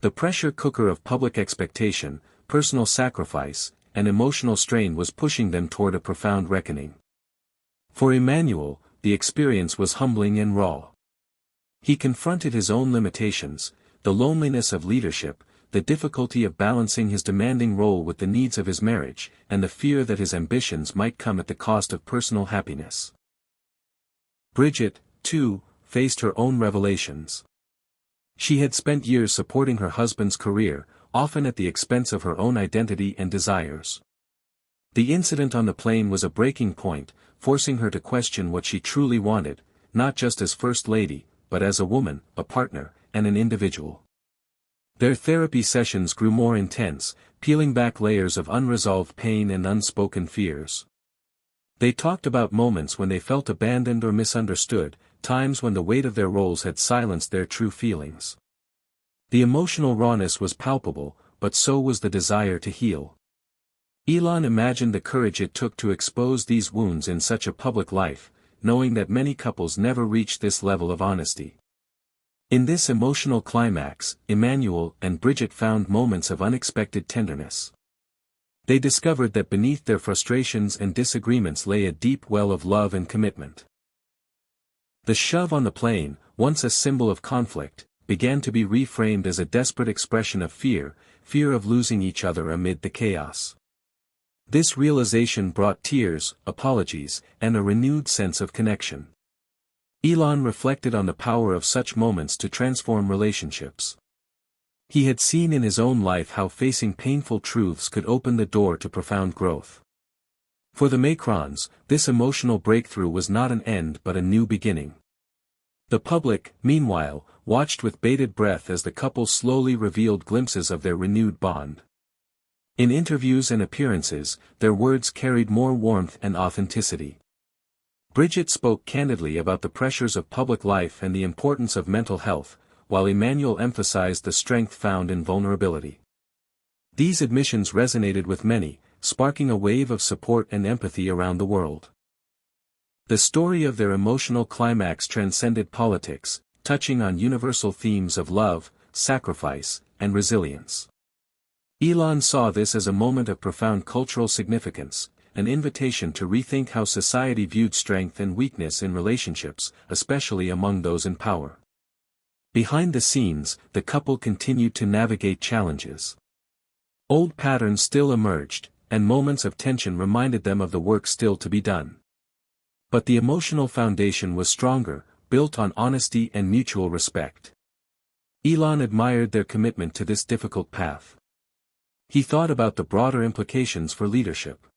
The pressure cooker of public expectation, personal sacrifice, and emotional strain was pushing them toward a profound reckoning. For Emmanuel, the experience was humbling and raw. He confronted his own limitations, the loneliness of leadership, the difficulty of balancing his demanding role with the needs of his marriage, and the fear that his ambitions might come at the cost of personal happiness. Brigitte, too, faced her own revelations. She had spent years supporting her husband's career, often at the expense of her own identity and desires. The incident on the plane was a breaking point, forcing her to question what she truly wanted, not just as First Lady, but as a woman, a partner, and an individual. Their therapy sessions grew more intense, peeling back layers of unresolved pain and unspoken fears. They talked about moments when they felt abandoned or misunderstood, times when the weight of their roles had silenced their true feelings. The emotional rawness was palpable, but so was the desire to heal. Elon imagined the courage it took to expose these wounds in such a public life, knowing that many couples never reach this level of honesty. In this emotional climax, Emmanuel and Brigitte found moments of unexpected tenderness. They discovered that beneath their frustrations and disagreements lay a deep well of love and commitment. The shove on the plane, once a symbol of conflict, began to be reframed as a desperate expression of fear of losing each other amid the chaos. This realization brought tears, apologies, and a renewed sense of connection. Elon reflected on the power of such moments to transform relationships. He had seen in his own life how facing painful truths could open the door to profound growth. For the Macrons, this emotional breakthrough was not an end but a new beginning. The public, meanwhile, watched with bated breath as the couple slowly revealed glimpses of their renewed bond. In interviews and appearances, their words carried more warmth and authenticity. Brigitte spoke candidly about the pressures of public life and the importance of mental health, while Emmanuel emphasized the strength found in vulnerability. These admissions resonated with many, sparking a wave of support and empathy around the world. The story of their emotional climax transcended politics, touching on universal themes of love, sacrifice, and resilience. Elon saw this as a moment of profound cultural significance, an invitation to rethink how society viewed strength and weakness in relationships, especially among those in power. Behind the scenes, the couple continued to navigate challenges. Old patterns still emerged, and moments of tension reminded them of the work still to be done. But the emotional foundation was stronger, built on honesty and mutual respect. Elon admired their commitment to this difficult path. He thought about the broader implications for leadership.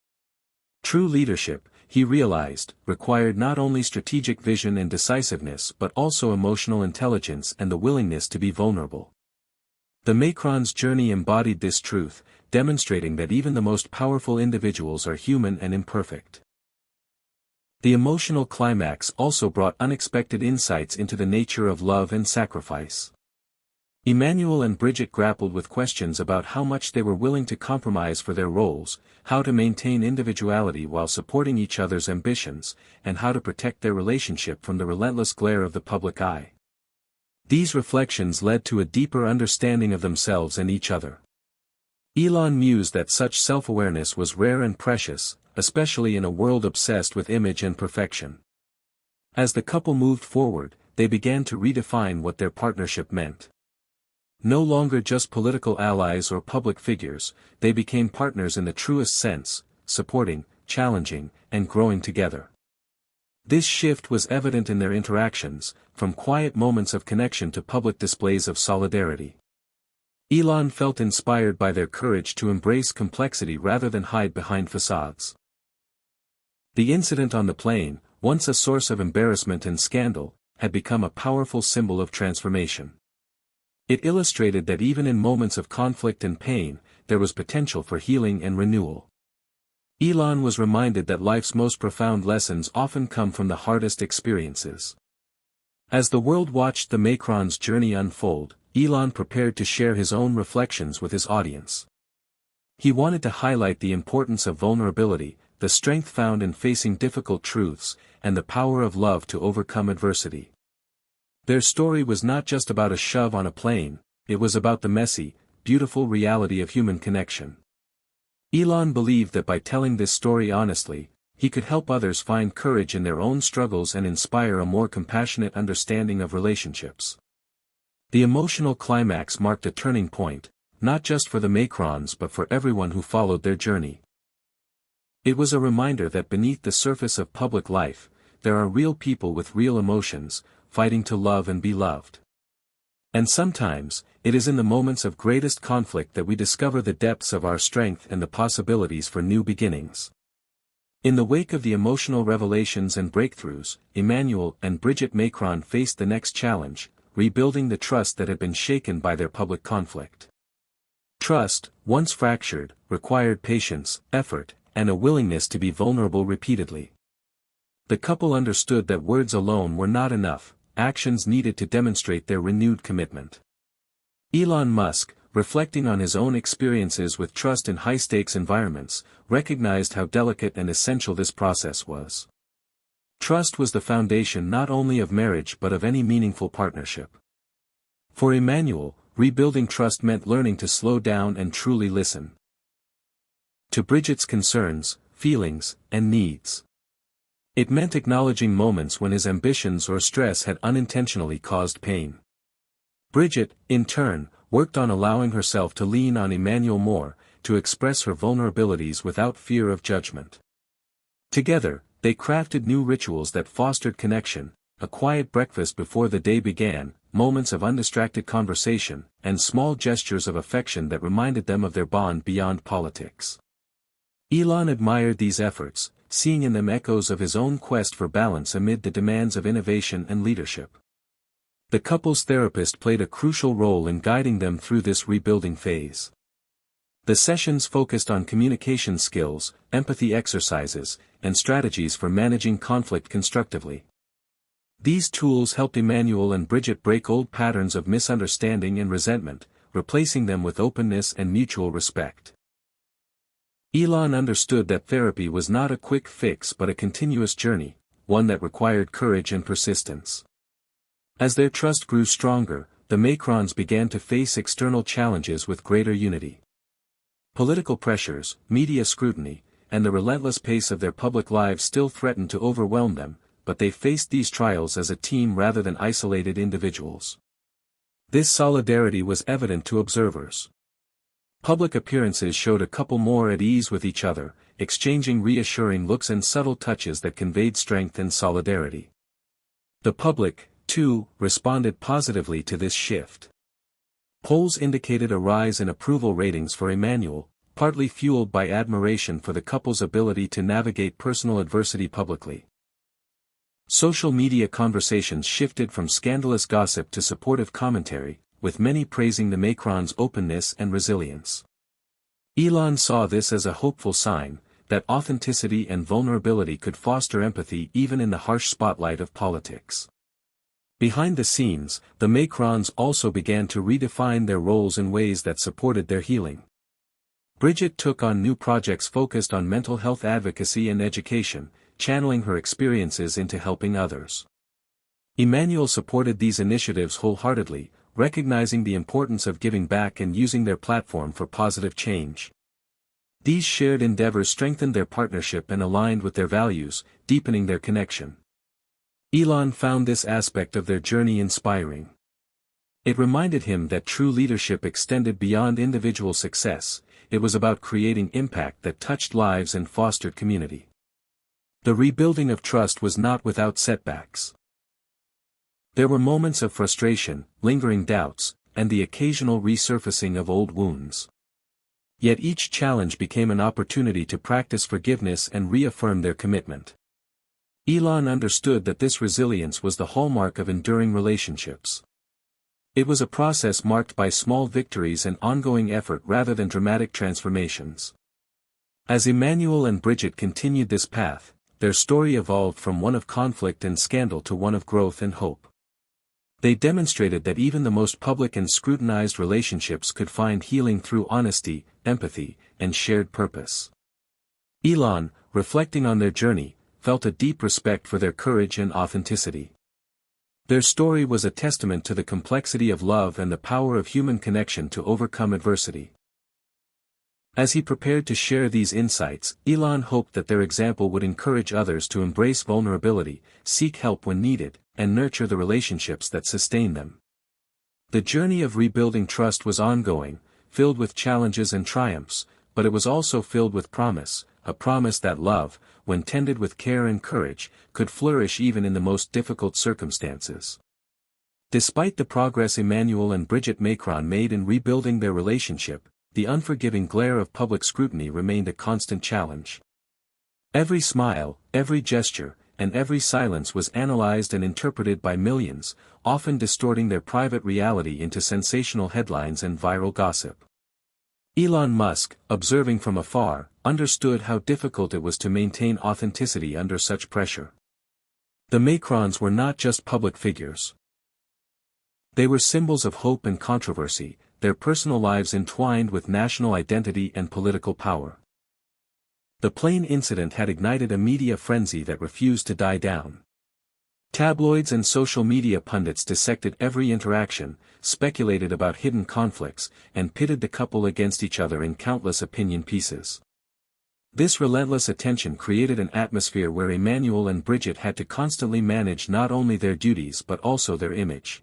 True leadership, he realized, required not only strategic vision and decisiveness but also emotional intelligence and the willingness to be vulnerable. The Macrons' journey embodied this truth, demonstrating that even the most powerful individuals are human and imperfect. The emotional climax also brought unexpected insights into the nature of love and sacrifice. Emmanuel and Brigitte grappled with questions about how much they were willing to compromise for their roles, how to maintain individuality while supporting each other's ambitions, and how to protect their relationship from the relentless glare of the public eye. These reflections led to a deeper understanding of themselves and each other. Elon mused that such self-awareness was rare and precious, especially in a world obsessed with image and perfection. As the couple moved forward, they began to redefine what their partnership meant. No longer just political allies or public figures, they became partners in the truest sense, supporting, challenging, and growing together. This shift was evident in their interactions, from quiet moments of connection to public displays of solidarity. Elon felt inspired by their courage to embrace complexity rather than hide behind facades. The incident on the plane, once a source of embarrassment and scandal, had become a powerful symbol of transformation. It illustrated that even in moments of conflict and pain, there was potential for healing and renewal. Elon was reminded that life's most profound lessons often come from the hardest experiences. As the world watched the Macrons' journey unfold, Elon prepared to share his own reflections with his audience. He wanted to highlight the importance of vulnerability, the strength found in facing difficult truths, and the power of love to overcome adversity. Their story was not just about a shove on a plane, it was about the messy, beautiful reality of human connection. Elon believed that by telling this story honestly, he could help others find courage in their own struggles and inspire a more compassionate understanding of relationships. The emotional climax marked a turning point, not just for the Macrons but for everyone who followed their journey. It was a reminder that beneath the surface of public life, there are real people with real emotions, fighting to love and be loved. And sometimes, it is in the moments of greatest conflict that we discover the depths of our strength and the possibilities for new beginnings. In the wake of the emotional revelations and breakthroughs, Emmanuel and Brigitte Macron faced the next challenge, rebuilding the trust that had been shaken by their public conflict. Trust, once fractured, required patience, effort, and a willingness to be vulnerable repeatedly. The couple understood that words alone were not enough, actions needed to demonstrate their renewed commitment. Elon Musk, reflecting on his own experiences with trust in high-stakes environments, recognized how delicate and essential this process was. Trust was the foundation not only of marriage but of any meaningful partnership. For Emmanuel, rebuilding trust meant learning to slow down and truly listen to Brigitte's concerns, feelings, and needs. It meant acknowledging moments when his ambitions or stress had unintentionally caused pain. Brigitte, in turn, worked on allowing herself to lean on Emmanuel more, to express her vulnerabilities without fear of judgment. Together, they crafted new rituals that fostered connection, a quiet breakfast before the day began, moments of undistracted conversation, and small gestures of affection that reminded them of their bond beyond politics. Elon admired these efforts, seeing in them echoes of his own quest for balance amid the demands of innovation and leadership. The couple's therapist played a crucial role in guiding them through this rebuilding phase. The sessions focused on communication skills, empathy exercises, and strategies for managing conflict constructively. These tools helped Emmanuel and Brigitte break old patterns of misunderstanding and resentment, replacing them with openness and mutual respect. Elon understood that therapy was not a quick fix but a continuous journey, one that required courage and persistence. As their trust grew stronger, the Macrons began to face external challenges with greater unity. Political pressures, media scrutiny, and the relentless pace of their public lives still threatened to overwhelm them, but they faced these trials as a team rather than isolated individuals. This solidarity was evident to observers. Public appearances showed a couple more at ease with each other, exchanging reassuring looks and subtle touches that conveyed strength and solidarity. The public, too, responded positively to this shift. Polls indicated a rise in approval ratings for Emmanuel, partly fueled by admiration for the couple's ability to navigate personal adversity publicly. Social media conversations shifted from scandalous gossip to supportive commentary, with many praising the Macrons' openness and resilience. Elon saw this as a hopeful sign, that authenticity and vulnerability could foster empathy even in the harsh spotlight of politics. Behind the scenes, the Macrons also began to redefine their roles in ways that supported their healing. Brigitte took on new projects focused on mental health advocacy and education, channeling her experiences into helping others. Emmanuel supported these initiatives wholeheartedly, recognizing the importance of giving back and using their platform for positive change. These shared endeavors strengthened their partnership and aligned with their values, deepening their connection. Elon found this aspect of their journey inspiring. It reminded him that true leadership extended beyond individual success, it was about creating impact that touched lives and fostered community. The rebuilding of trust was not without setbacks. There were moments of frustration, lingering doubts, and the occasional resurfacing of old wounds. Yet each challenge became an opportunity to practice forgiveness and reaffirm their commitment. Elon understood that this resilience was the hallmark of enduring relationships. It was a process marked by small victories and ongoing effort rather than dramatic transformations. As Emmanuel and Brigitte continued this path, their story evolved from one of conflict and scandal to one of growth and hope. They demonstrated that even the most public and scrutinized relationships could find healing through honesty, empathy, and shared purpose. Elon, reflecting on their journey, felt a deep respect for their courage and authenticity. Their story was a testament to the complexity of love and the power of human connection to overcome adversity. As he prepared to share these insights, Elon hoped that their example would encourage others to embrace vulnerability, seek help when needed, and nurture the relationships that sustain them. The journey of rebuilding trust was ongoing, filled with challenges and triumphs, but it was also filled with promise, a promise that love, when tended with care and courage, could flourish even in the most difficult circumstances. Despite the progress Emmanuel and Brigitte Macron made in rebuilding their relationship, the unforgiving glare of public scrutiny remained a constant challenge. Every smile, every gesture, and every silence was analyzed and interpreted by millions, often distorting their private reality into sensational headlines and viral gossip. Elon Musk, observing from afar, understood how difficult it was to maintain authenticity under such pressure. The Macrons were not just public figures. They were symbols of hope and controversy, their personal lives entwined with national identity and political power. The plane incident had ignited a media frenzy that refused to die down. Tabloids and social media pundits dissected every interaction, speculated about hidden conflicts, and pitted the couple against each other in countless opinion pieces. This relentless attention created an atmosphere where Emmanuel and Brigitte had to constantly manage not only their duties but also their image.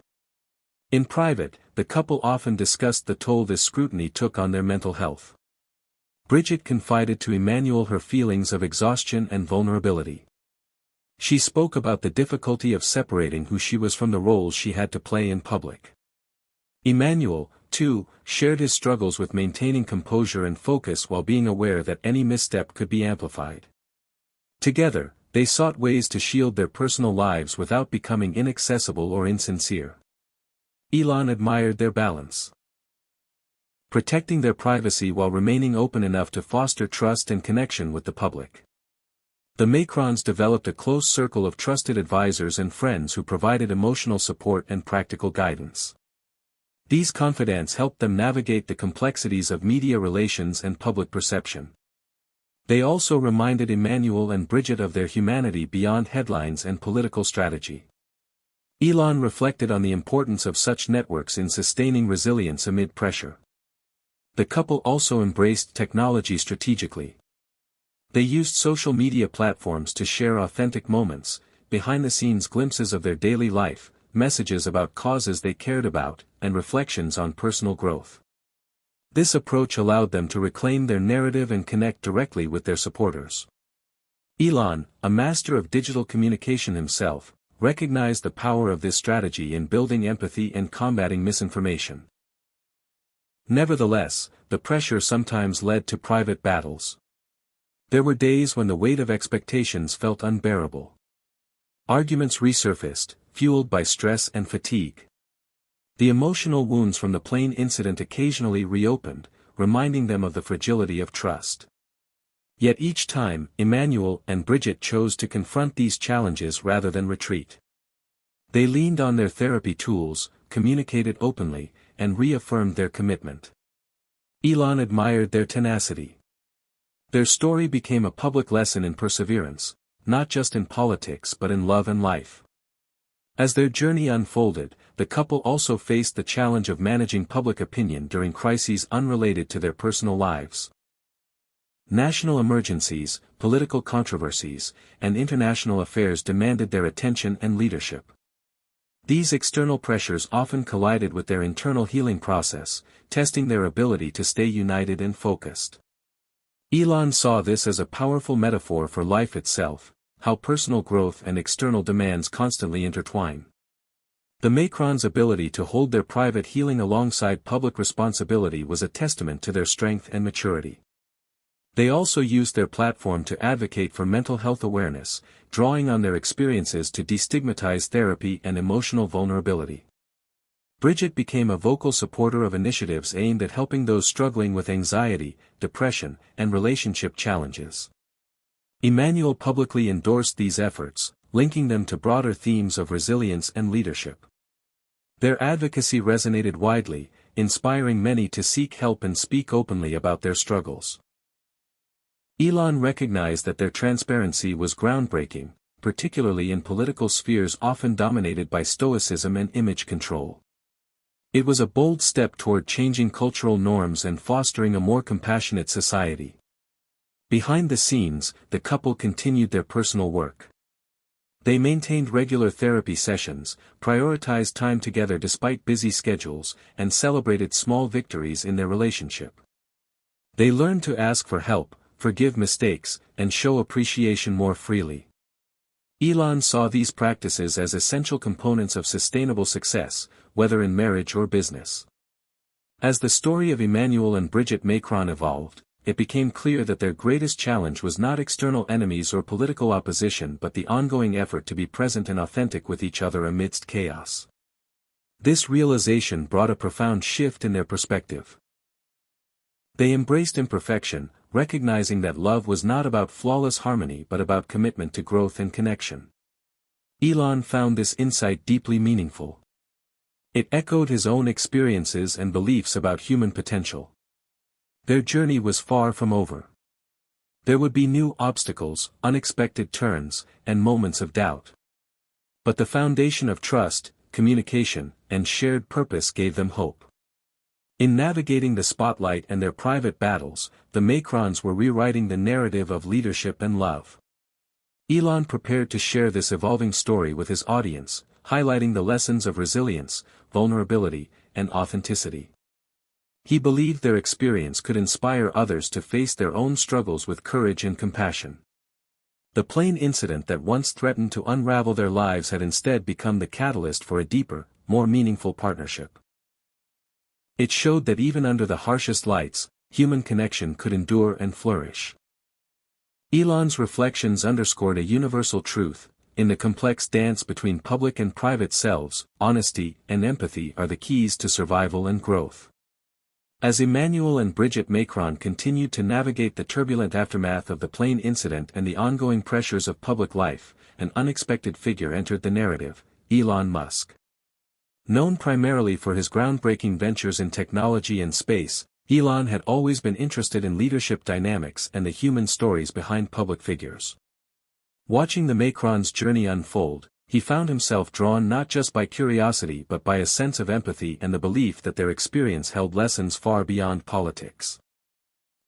In private, the couple often discussed the toll this scrutiny took on their mental health. Brigitte confided to Emmanuel her feelings of exhaustion and vulnerability. She spoke about the difficulty of separating who she was from the roles she had to play in public. Emmanuel, too, shared his struggles with maintaining composure and focus while being aware that any misstep could be amplified. Together, they sought ways to shield their personal lives without becoming inaccessible or insincere. Elon admired their balance, protecting their privacy while remaining open enough to foster trust and connection with the public. The Macrons developed a close circle of trusted advisors and friends who provided emotional support and practical guidance. These confidants helped them navigate the complexities of media relations and public perception. They also reminded Emmanuel and Brigitte of their humanity beyond headlines and political strategy. Elon reflected on the importance of such networks in sustaining resilience amid pressure. The couple also embraced technology strategically. They used social media platforms to share authentic moments, behind-the-scenes glimpses of their daily life, messages about causes they cared about, and reflections on personal growth. This approach allowed them to reclaim their narrative and connect directly with their supporters. Elon, a master of digital communication himself, recognized the power of this strategy in building empathy and combating misinformation. Nevertheless, the pressure sometimes led to private battles. There were days when the weight of expectations felt unbearable. Arguments resurfaced, fueled by stress and fatigue. The emotional wounds from the plane incident occasionally reopened, reminding them of the fragility of trust. Yet each time, Emmanuel and Brigitte chose to confront these challenges rather than retreat. They leaned on their therapy tools, communicated openly, and reaffirmed their commitment. Elon admired their tenacity. Their story became a public lesson in perseverance, not just in politics but in love and life. As their journey unfolded, the couple also faced the challenge of managing public opinion during crises unrelated to their personal lives. National emergencies, political controversies, and international affairs demanded their attention and leadership. These external pressures often collided with their internal healing process, testing their ability to stay united and focused. Elon saw this as a powerful metaphor for life itself, how personal growth and external demands constantly intertwine. The Macrons' ability to hold their private healing alongside public responsibility was a testament to their strength and maturity. They also used their platform to advocate for mental health awareness, drawing on their experiences to destigmatize therapy and emotional vulnerability. Brigitte became a vocal supporter of initiatives aimed at helping those struggling with anxiety, depression, and relationship challenges. Emmanuel publicly endorsed these efforts, linking them to broader themes of resilience and leadership. Their advocacy resonated widely, inspiring many to seek help and speak openly about their struggles. Elon recognized that their transparency was groundbreaking, particularly in political spheres often dominated by stoicism and image control. It was a bold step toward changing cultural norms and fostering a more compassionate society. Behind the scenes, the couple continued their personal work. They maintained regular therapy sessions, prioritized time together despite busy schedules, and celebrated small victories in their relationship. They learned to ask for help, forgive mistakes, and show appreciation more freely. Elon saw these practices as essential components of sustainable success, whether in marriage or business. As the story of Emmanuel and Brigitte Macron evolved, it became clear that their greatest challenge was not external enemies or political opposition but the ongoing effort to be present and authentic with each other amidst chaos. This realization brought a profound shift in their perspective. They embraced imperfection, recognizing that love was not about flawless harmony but about commitment to growth and connection. Elon found this insight deeply meaningful. It echoed his own experiences and beliefs about human potential. Their journey was far from over. There would be new obstacles, unexpected turns, and moments of doubt. But the foundation of trust, communication, and shared purpose gave them hope. In navigating the spotlight and their private battles, the Macrons were rewriting the narrative of leadership and love. Elon prepared to share this evolving story with his audience, highlighting the lessons of resilience, vulnerability, and authenticity. He believed their experience could inspire others to face their own struggles with courage and compassion. The plane incident that once threatened to unravel their lives had instead become the catalyst for a deeper, more meaningful partnership. It showed that even under the harshest lights, human connection could endure and flourish. Elon's reflections underscored a universal truth: in the complex dance between public and private selves, honesty and empathy are the keys to survival and growth. As Emmanuel and Brigitte Macron continued to navigate the turbulent aftermath of the plane incident and the ongoing pressures of public life, an unexpected figure entered the narrative: Elon Musk. Known primarily for his groundbreaking ventures in technology and space, Elon had always been interested in leadership dynamics and the human stories behind public figures. Watching the Macrons' journey unfold, he found himself drawn not just by curiosity but by a sense of empathy and the belief that their experience held lessons far beyond politics.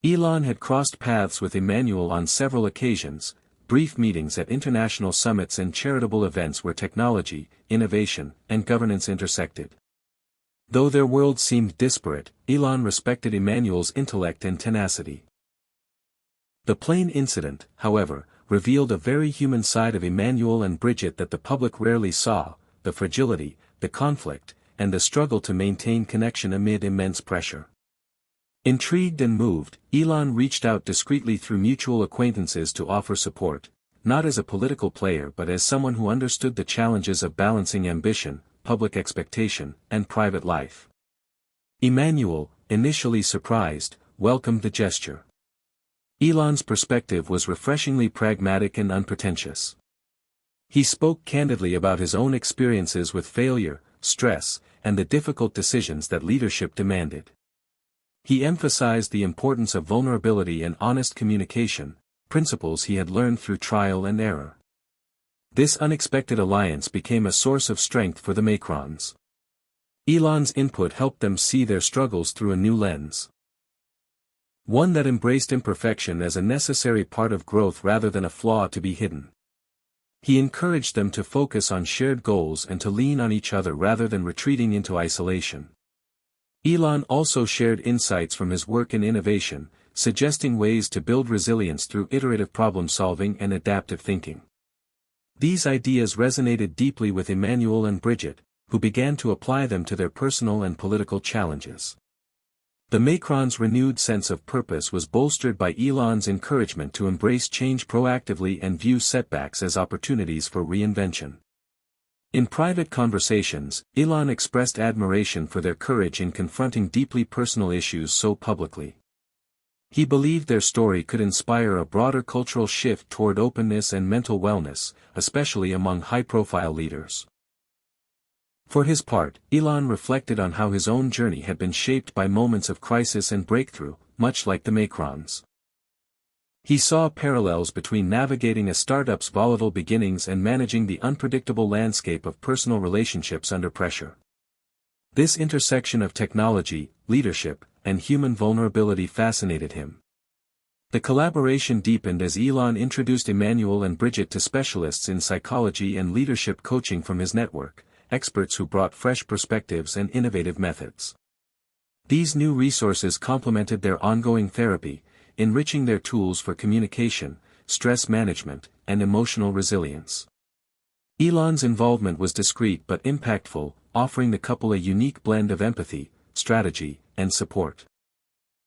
Elon had crossed paths with Emmanuel on several occasions, brief meetings at international summits and charitable events where technology, innovation, and governance intersected. Though their worlds seemed disparate, Elon respected Emmanuel's intellect and tenacity. The plane incident, however, revealed a very human side of Emmanuel and Brigitte that the public rarely saw: the fragility, the conflict, and the struggle to maintain connection amid immense pressure. Intrigued and moved, Elon reached out discreetly through mutual acquaintances to offer support, not as a political player but as someone who understood the challenges of balancing ambition, public expectation, and private life. Emmanuel, initially surprised, welcomed the gesture. Elon's perspective was refreshingly pragmatic and unpretentious. He spoke candidly about his own experiences with failure, stress, and the difficult decisions that leadership demanded. He emphasized the importance of vulnerability and honest communication, principles he had learned through trial and error. This unexpected alliance became a source of strength for the Macrons. Elon's input helped them see their struggles through a new lens. One that embraced imperfection as a necessary part of growth rather than a flaw to be hidden. He encouraged them to focus on shared goals and to lean on each other rather than retreating into isolation. Elon also shared insights from his work in innovation, suggesting ways to build resilience through iterative problem-solving and adaptive thinking. These ideas resonated deeply with Emmanuel and Brigitte, who began to apply them to their personal and political challenges. The Macrons' renewed sense of purpose was bolstered by Elon's encouragement to embrace change proactively and view setbacks as opportunities for reinvention. In private conversations, Elon expressed admiration for their courage in confronting deeply personal issues so publicly. He believed their story could inspire a broader cultural shift toward openness and mental wellness, especially among high-profile leaders. For his part, Elon reflected on how his own journey had been shaped by moments of crisis and breakthrough, much like the Macrons. He saw parallels between navigating a startup's volatile beginnings and managing the unpredictable landscape of personal relationships under pressure. This intersection of technology, leadership, and human vulnerability fascinated him. The collaboration deepened as Elon introduced Emmanuel and Brigitte to specialists in psychology and leadership coaching from his network, experts who brought fresh perspectives and innovative methods. These new resources complemented their ongoing therapy, enriching their tools for communication, stress management, and emotional resilience. Elon's involvement was discreet but impactful, offering the couple a unique blend of empathy, strategy, and support.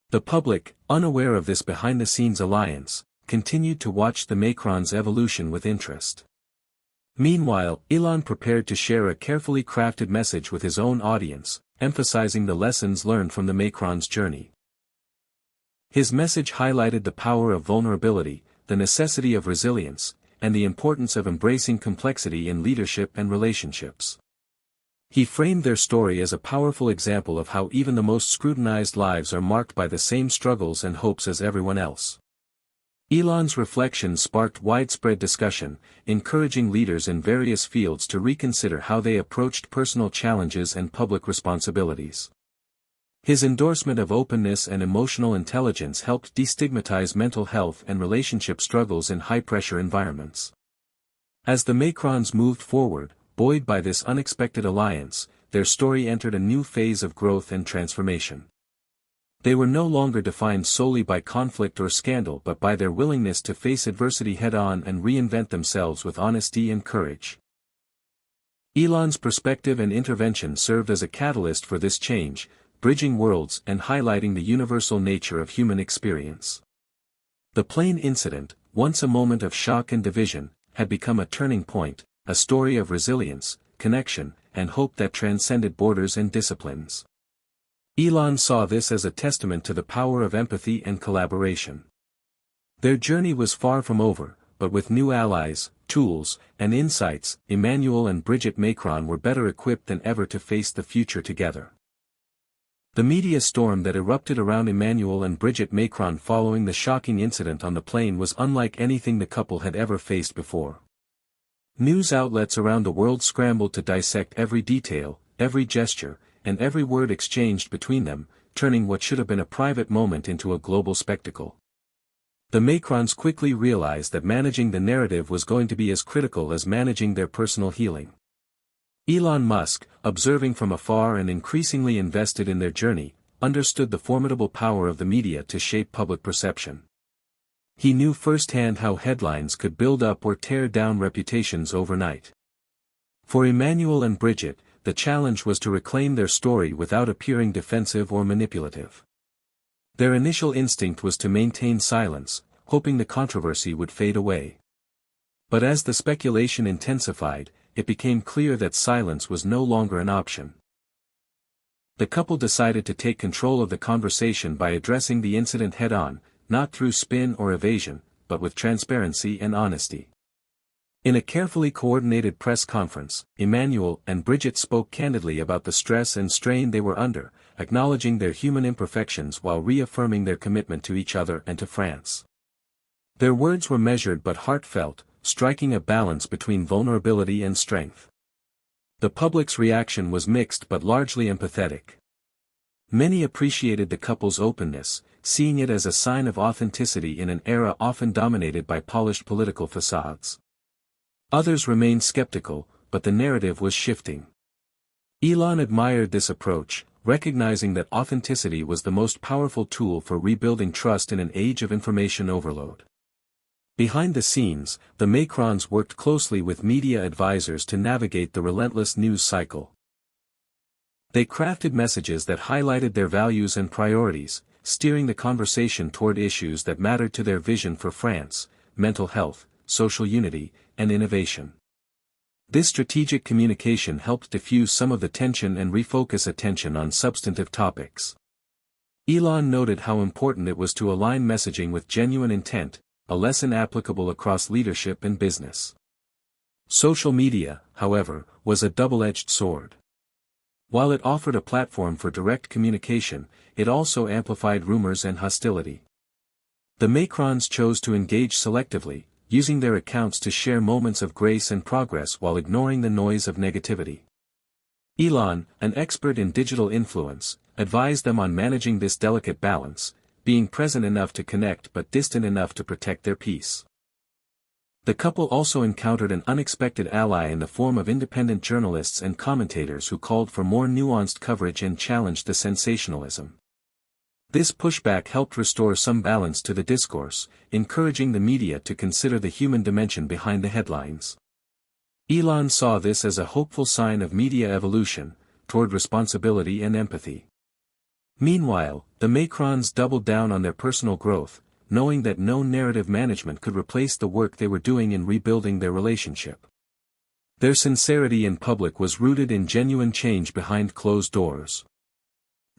The public, unaware of this behind-the-scenes alliance, continued to watch the Macrons' evolution with interest. Meanwhile, Elon prepared to share a carefully crafted message with his own audience, emphasizing the lessons learned from the Macrons' journey. His message highlighted the power of vulnerability, the necessity of resilience, and the importance of embracing complexity in leadership and relationships. He framed their story as a powerful example of how even the most scrutinized lives are marked by the same struggles and hopes as everyone else. Elon's reflections sparked widespread discussion, encouraging leaders in various fields to reconsider how they approached personal challenges and public responsibilities. His endorsement of openness and emotional intelligence helped destigmatize mental health and relationship struggles in high-pressure environments. As the Macrons moved forward, buoyed by this unexpected alliance, their story entered a new phase of growth and transformation. They were no longer defined solely by conflict or scandal but by their willingness to face adversity head-on and reinvent themselves with honesty and courage. Elon's perspective and intervention served as a catalyst for this change, bridging worlds and highlighting the universal nature of human experience. The plane incident, once a moment of shock and division, had become a turning point, a story of resilience, connection, and hope that transcended borders and disciplines. Elon saw this as a testament to the power of empathy and collaboration. Their journey was far from over, but with new allies, tools, and insights, Emmanuel and Brigitte Macron were better equipped than ever to face the future together. The media storm that erupted around Emmanuel and Brigitte Macron following the shocking incident on the plane was unlike anything the couple had ever faced before. News outlets around the world scrambled to dissect every detail, every gesture, and every word exchanged between them, turning what should have been a private moment into a global spectacle. The Macrons quickly realized that managing the narrative was going to be as critical as managing their personal healing. Elon Musk, observing from afar and increasingly invested in their journey, understood the formidable power of the media to shape public perception. He knew firsthand how headlines could build up or tear down reputations overnight. For Emmanuel and Brigitte, the challenge was to reclaim their story without appearing defensive or manipulative. Their initial instinct was to maintain silence, hoping the controversy would fade away. But as the speculation intensified, it became clear that silence was no longer an option. The couple decided to take control of the conversation by addressing the incident head-on, not through spin or evasion, but with transparency and honesty. In a carefully coordinated press conference, Emmanuel and Brigitte spoke candidly about the stress and strain they were under, acknowledging their human imperfections while reaffirming their commitment to each other and to France. Their words were measured but heartfelt, striking a balance between vulnerability and strength. The public's reaction was mixed but largely empathetic. Many appreciated the couple's openness, seeing it as a sign of authenticity in an era often dominated by polished political facades. Others remained skeptical, but the narrative was shifting. Elon admired this approach, recognizing that authenticity was the most powerful tool for rebuilding trust in an age of information overload. Behind the scenes, the Macrons worked closely with media advisors to navigate the relentless news cycle. They crafted messages that highlighted their values and priorities, steering the conversation toward issues that mattered to their vision for France: mental health, social unity, and innovation. This strategic communication helped diffuse some of the tension and refocus attention on substantive topics. Elon noted how important it was to align messaging with genuine intent, a lesson applicable across leadership and business. Social media, however, was a double-edged sword. While it offered a platform for direct communication, it also amplified rumors and hostility. The Macrons chose to engage selectively, using their accounts to share moments of grace and progress while ignoring the noise of negativity. Elon, an expert in digital influence, advised them on managing this delicate balance, being present enough to connect but distant enough to protect their peace. The couple also encountered an unexpected ally in the form of independent journalists and commentators who called for more nuanced coverage and challenged the sensationalism. This pushback helped restore some balance to the discourse, encouraging the media to consider the human dimension behind the headlines. Elon saw this as a hopeful sign of media evolution, toward responsibility and empathy. Meanwhile, the Macrons doubled down on their personal growth, knowing that no narrative management could replace the work they were doing in rebuilding their relationship. Their sincerity in public was rooted in genuine change behind closed doors.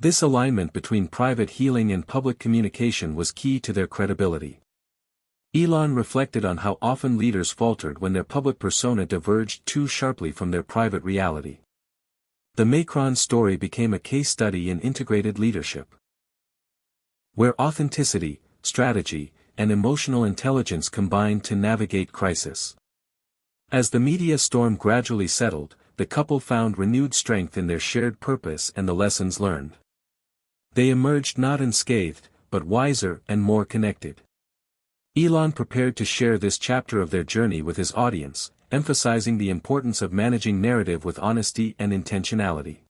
This alignment between private healing and public communication was key to their credibility. Elon reflected on how often leaders faltered when their public persona diverged too sharply from their private reality. The Macron story became a case study in integrated leadership, where authenticity, strategy, and emotional intelligence combined to navigate crisis. As the media storm gradually settled, the couple found renewed strength in their shared purpose and the lessons learned. They emerged not unscathed, but wiser and more connected. Elon prepared to share this chapter of their journey with his audience, emphasizing the importance of managing narrative with honesty and intentionality.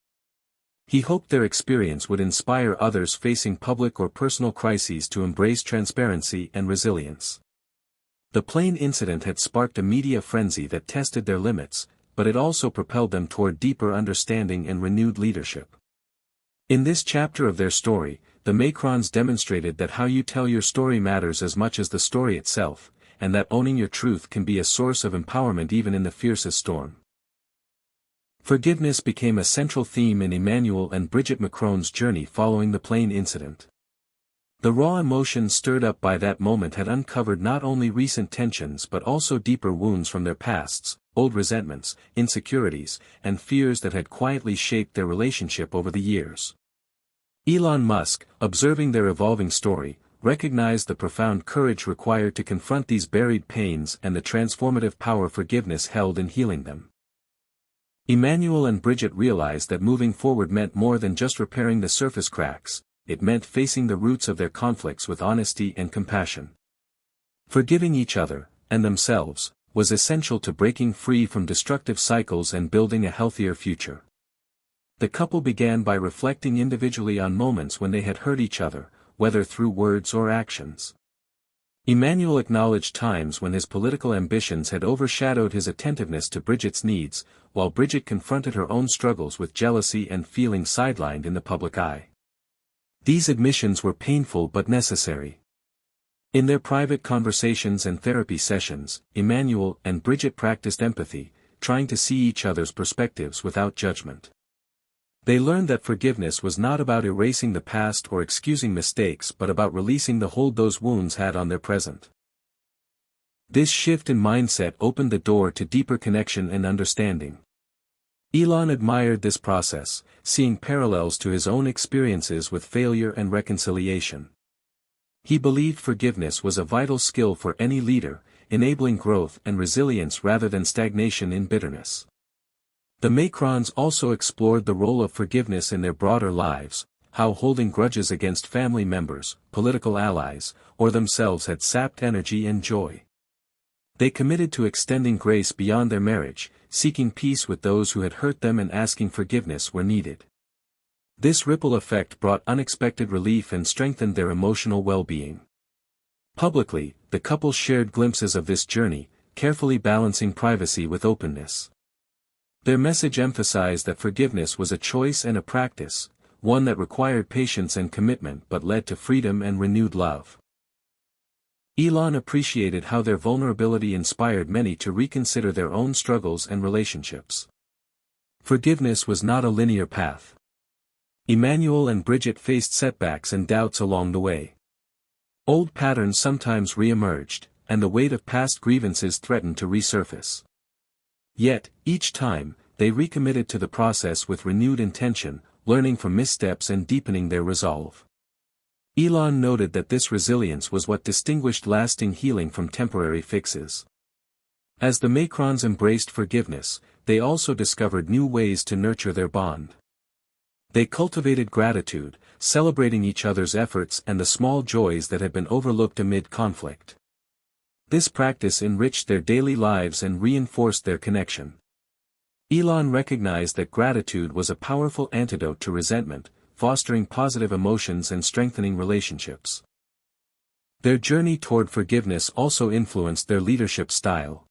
He hoped their experience would inspire others facing public or personal crises to embrace transparency and resilience. The plane incident had sparked a media frenzy that tested their limits, but it also propelled them toward deeper understanding and renewed leadership. In this chapter of their story, the Macrons demonstrated that how you tell your story matters as much as the story itself, and that owning your truth can be a source of empowerment even in the fiercest storm. Forgiveness became a central theme in Emmanuel and Brigitte Macron's journey following the plane incident. The raw emotions stirred up by that moment had uncovered not only recent tensions but also deeper wounds from their pasts, old resentments, insecurities, and fears that had quietly shaped their relationship over the years. Elon Musk, observing their evolving story, recognized the profound courage required to confront these buried pains and the transformative power forgiveness held in healing them. Emmanuel and Brigitte realized that moving forward meant more than just repairing the surface cracks. It meant facing the roots of their conflicts with honesty and compassion. Forgiving each other, and themselves, was essential to breaking free from destructive cycles and building a healthier future. The couple began by reflecting individually on moments when they had hurt each other, whether through words or actions. Emmanuel acknowledged times when his political ambitions had overshadowed his attentiveness to Brigitte's needs, while Brigitte confronted her own struggles with jealousy and feeling sidelined in the public eye. These admissions were painful but necessary. In their private conversations and therapy sessions, Emmanuel and Brigitte practiced empathy, trying to see each other's perspectives without judgment. They learned that forgiveness was not about erasing the past or excusing mistakes but about releasing the hold those wounds had on their present. This shift in mindset opened the door to deeper connection and understanding. Elon admired this process, seeing parallels to his own experiences with failure and reconciliation. He believed forgiveness was a vital skill for any leader, enabling growth and resilience rather than stagnation in bitterness. The Macrons also explored the role of forgiveness in their broader lives, how holding grudges against family members, political allies, or themselves had sapped energy and joy. They committed to extending grace beyond their marriage, seeking peace with those who had hurt them and asking forgiveness where needed. This ripple effect brought unexpected relief and strengthened their emotional well-being. Publicly, the couple shared glimpses of this journey, carefully balancing privacy with openness. Their message emphasized that forgiveness was a choice and a practice, one that required patience and commitment but led to freedom and renewed love. Elon appreciated how their vulnerability inspired many to reconsider their own struggles and relationships. Forgiveness was not a linear path. Emmanuel and Brigitte faced setbacks and doubts along the way. Old patterns sometimes re-emerged, and the weight of past grievances threatened to resurface. Yet, each time, they recommitted to the process with renewed intention, learning from missteps and deepening their resolve. Elon noted that this resilience was what distinguished lasting healing from temporary fixes. As the Macrons embraced forgiveness, they also discovered new ways to nurture their bond. They cultivated gratitude, celebrating each other's efforts and the small joys that had been overlooked amid conflict. This practice enriched their daily lives and reinforced their connection. Elon recognized that gratitude was a powerful antidote to resentment, fostering positive emotions and strengthening relationships. Their journey toward forgiveness also influenced their leadership style.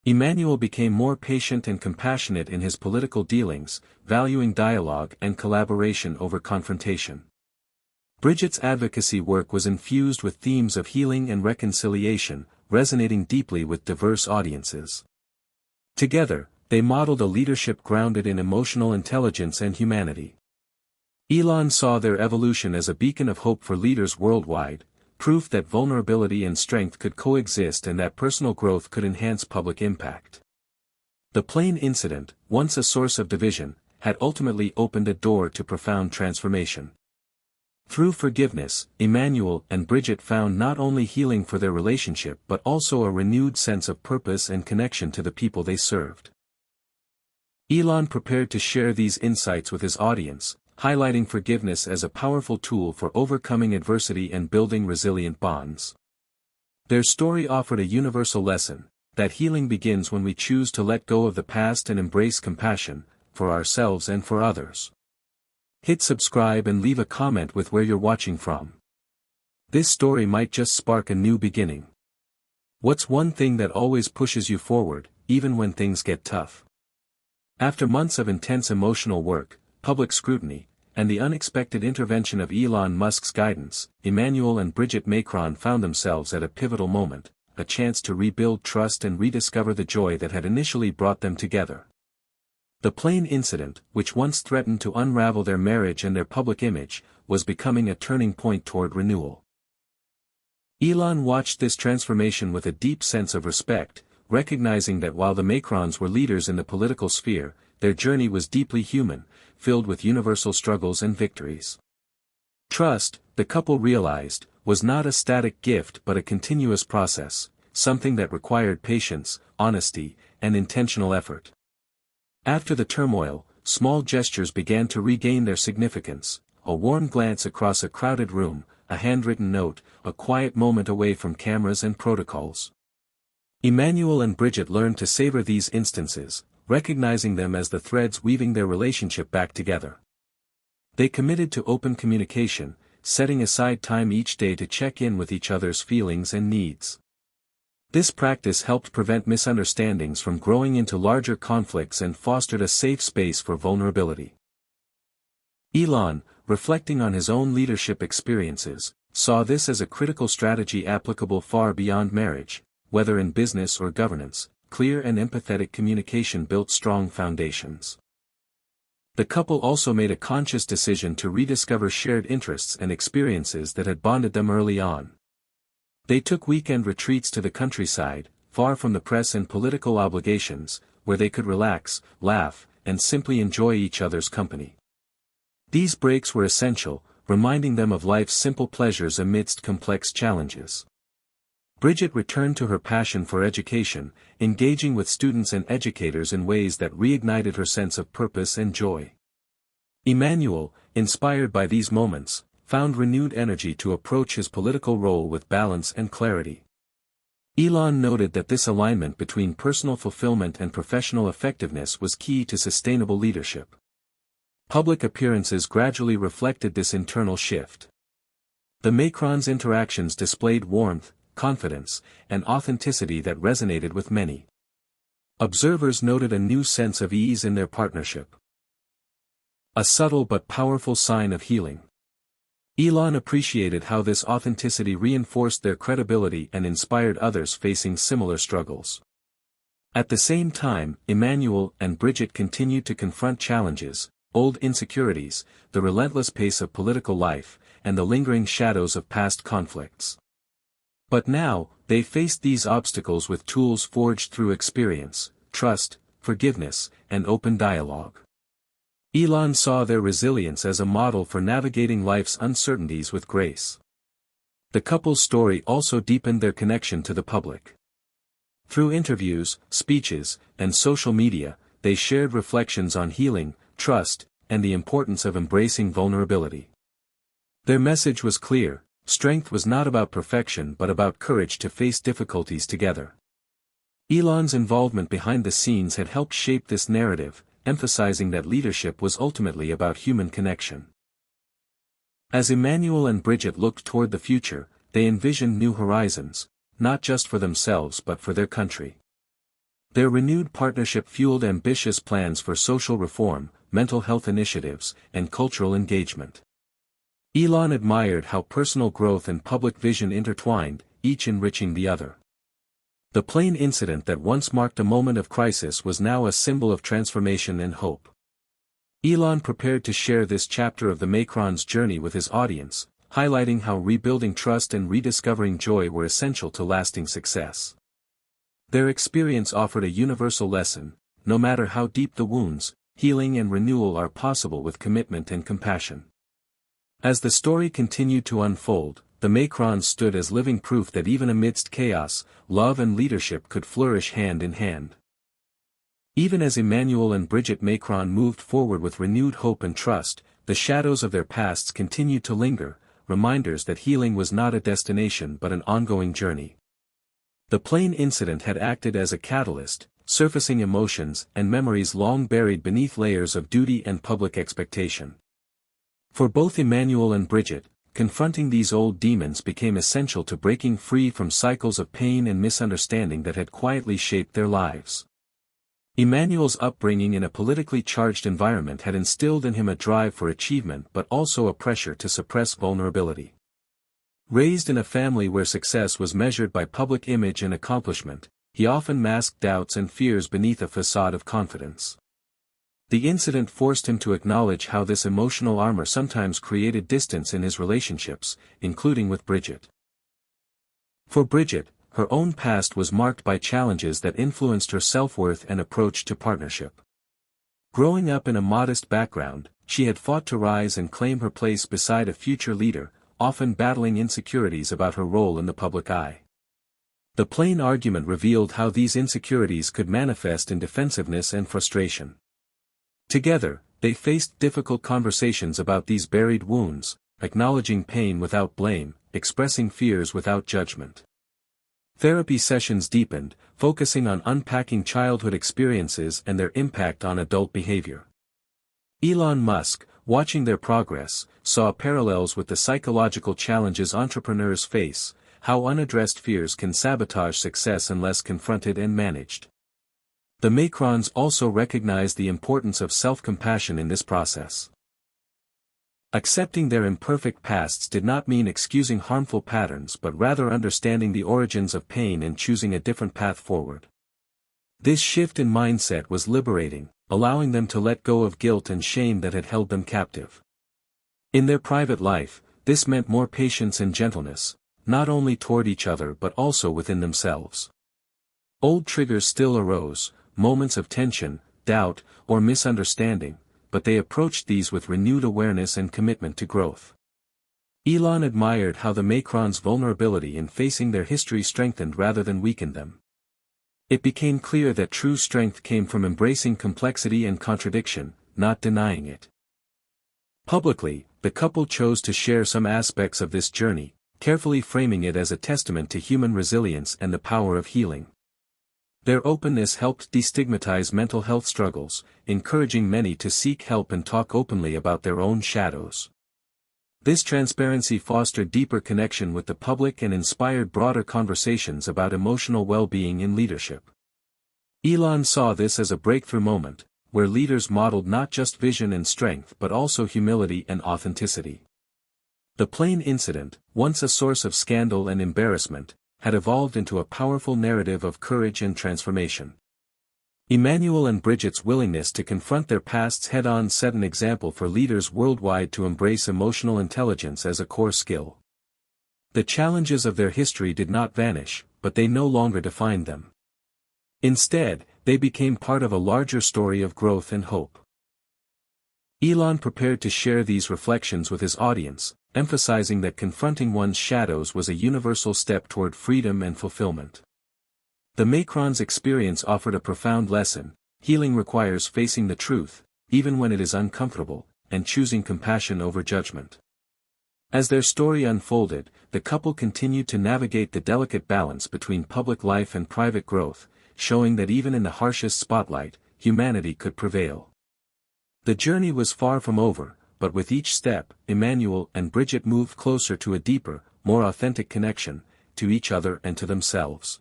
Emmanuel became more patient and compassionate in his political dealings, valuing dialogue and collaboration over confrontation. Brigitte's advocacy work was infused with themes of healing and reconciliation, resonating deeply with diverse audiences. Together, they modeled a leadership grounded in emotional intelligence and humanity. Elon saw their evolution as a beacon of hope for leaders worldwide, proof that vulnerability and strength could coexist and that personal growth could enhance public impact. The plane incident, once a source of division, had ultimately opened a door to profound transformation. Through forgiveness, Emmanuel and Brigitte found not only healing for their relationship but also a renewed sense of purpose and connection to the people they served. Elon prepared to share these insights with his audience, highlighting forgiveness as a powerful tool for overcoming adversity and building resilient bonds. Their story offered a universal lesson, that healing begins when we choose to let go of the past and embrace compassion, for ourselves and for others. Hit subscribe and leave a comment with where you're watching from. This story might just spark a new beginning. What's one thing that always pushes you forward, even when things get tough? After months of intense emotional work, public scrutiny, and the unexpected intervention of Elon Musk's guidance, Emmanuel and Brigitte Macron found themselves at a pivotal moment, a chance to rebuild trust and rediscover the joy that had initially brought them together. The plane incident, which once threatened to unravel their marriage and their public image, was becoming a turning point toward renewal. Elon watched this transformation with a deep sense of respect, recognizing that while the Macrons were leaders in the political sphere, their journey was deeply human, filled with universal struggles and victories. Trust, the couple realized, was not a static gift but a continuous process, something that required patience, honesty, and intentional effort. After the turmoil, small gestures began to regain their significance: a warm glance across a crowded room, a handwritten note, a quiet moment away from cameras and protocols. Emmanuel and Brigitte learned to savor these instances, recognizing them as the threads weaving their relationship back together. They committed to open communication, setting aside time each day to check in with each other's feelings and needs. This practice helped prevent misunderstandings from growing into larger conflicts and fostered a safe space for vulnerability. Elon, reflecting on his own leadership experiences, saw this as a critical strategy applicable far beyond marriage. Whether in business or governance, clear and empathetic communication built strong foundations. The couple also made a conscious decision to rediscover shared interests and experiences that had bonded them early on. They took weekend retreats to the countryside, far from the press and political obligations, where they could relax, laugh, and simply enjoy each other's company. These breaks were essential, reminding them of life's simple pleasures amidst complex challenges. Brigitte returned to her passion for education, engaging with students and educators in ways that reignited her sense of purpose and joy. Emmanuel, inspired by these moments, found renewed energy to approach his political role with balance and clarity. Elon noted that this alignment between personal fulfillment and professional effectiveness was key to sustainable leadership. Public appearances gradually reflected this internal shift. The Macrons' interactions displayed warmth, confidence, and authenticity that resonated with many. Observers noted a new sense of ease in their partnership. A subtle but powerful sign of healing. Elon appreciated how this authenticity reinforced their credibility and inspired others facing similar struggles. At the same time, Emmanuel and Brigitte continued to confront challenges, old insecurities, the relentless pace of political life, and the lingering shadows of past conflicts. But now, they faced these obstacles with tools forged through experience, trust, forgiveness, and open dialogue. Elon saw their resilience as a model for navigating life's uncertainties with grace. The couple's story also deepened their connection to the public. Through interviews, speeches, and social media, they shared reflections on healing, trust, and the importance of embracing vulnerability. Their message was clear: strength was not about perfection but about courage to face difficulties together. Elon's involvement behind the scenes had helped shape this narrative, emphasizing that leadership was ultimately about human connection. As Emmanuel and Brigitte looked toward the future, they envisioned new horizons, not just for themselves but for their country. Their renewed partnership fueled ambitious plans for social reform, mental health initiatives, and cultural engagement. Elon admired how personal growth and public vision intertwined, each enriching the other. The plane incident that once marked a moment of crisis was now a symbol of transformation and hope. Elon prepared to share this chapter of the Macrons' journey with his audience, highlighting how rebuilding trust and rediscovering joy were essential to lasting success. Their experience offered a universal lesson: no matter how deep the wounds, healing and renewal are possible with commitment and compassion. As the story continued to unfold, the Macrons stood as living proof that even amidst chaos, love and leadership could flourish hand in hand. Even as Emmanuel and Brigitte Macron moved forward with renewed hope and trust, the shadows of their pasts continued to linger, reminders that healing was not a destination but an ongoing journey. The plane incident had acted as a catalyst, surfacing emotions and memories long buried beneath layers of duty and public expectation. For both Emmanuel and Brigitte, confronting these old demons became essential to breaking free from cycles of pain and misunderstanding that had quietly shaped their lives. Emmanuel's upbringing in a politically charged environment had instilled in him a drive for achievement but also a pressure to suppress vulnerability. Raised in a family where success was measured by public image and accomplishment, he often masked doubts and fears beneath a facade of confidence. The incident forced him to acknowledge how this emotional armor sometimes created distance in his relationships, including with Brigitte. For Brigitte, her own past was marked by challenges that influenced her self-worth and approach to partnership. Growing up in a modest background, she had fought to rise and claim her place beside a future leader, often battling insecurities about her role in the public eye. The plain argument revealed how these insecurities could manifest in defensiveness and frustration. Together, they faced difficult conversations about these buried wounds, acknowledging pain without blame, expressing fears without judgment. Therapy sessions deepened, focusing on unpacking childhood experiences and their impact on adult behavior. Elon Musk, watching their progress, saw parallels with the psychological challenges entrepreneurs face, how unaddressed fears can sabotage success unless confronted and managed. The Macrons also recognized the importance of self-compassion in this process. Accepting their imperfect pasts did not mean excusing harmful patterns but rather understanding the origins of pain and choosing a different path forward. This shift in mindset was liberating, allowing them to let go of guilt and shame that had held them captive. In their private life, this meant more patience and gentleness, not only toward each other but also within themselves. Old triggers still arose, moments of tension, doubt, or misunderstanding, but they approached these with renewed awareness and commitment to growth. Elon admired how the Macrons' vulnerability in facing their history strengthened rather than weakened them. It became clear that true strength came from embracing complexity and contradiction, not denying it. Publicly, the couple chose to share some aspects of this journey, carefully framing it as a testament to human resilience and the power of healing. Their openness helped destigmatize mental health struggles, encouraging many to seek help and talk openly about their own shadows. This transparency fostered deeper connection with the public and inspired broader conversations about emotional well-being in leadership. Elon saw this as a breakthrough moment, where leaders modeled not just vision and strength but also humility and authenticity. The plain incident, once a source of scandal and embarrassment, had evolved into a powerful narrative of courage and transformation. Emmanuel and Brigitte's willingness to confront their pasts head-on set an example for leaders worldwide to embrace emotional intelligence as a core skill. The challenges of their history did not vanish, but they no longer defined them. Instead, they became part of a larger story of growth and hope. Elon prepared to share these reflections with his audience, emphasizing that confronting one's shadows was a universal step toward freedom and fulfillment. The Macrons' experience offered a profound lesson: healing requires facing the truth, even when it is uncomfortable, and choosing compassion over judgment. As their story unfolded, the couple continued to navigate the delicate balance between public life and private growth, showing that even in the harshest spotlight, humanity could prevail. The journey was far from over, but with each step, Emmanuel and Brigitte moved closer to a deeper, more authentic connection, to each other and to themselves.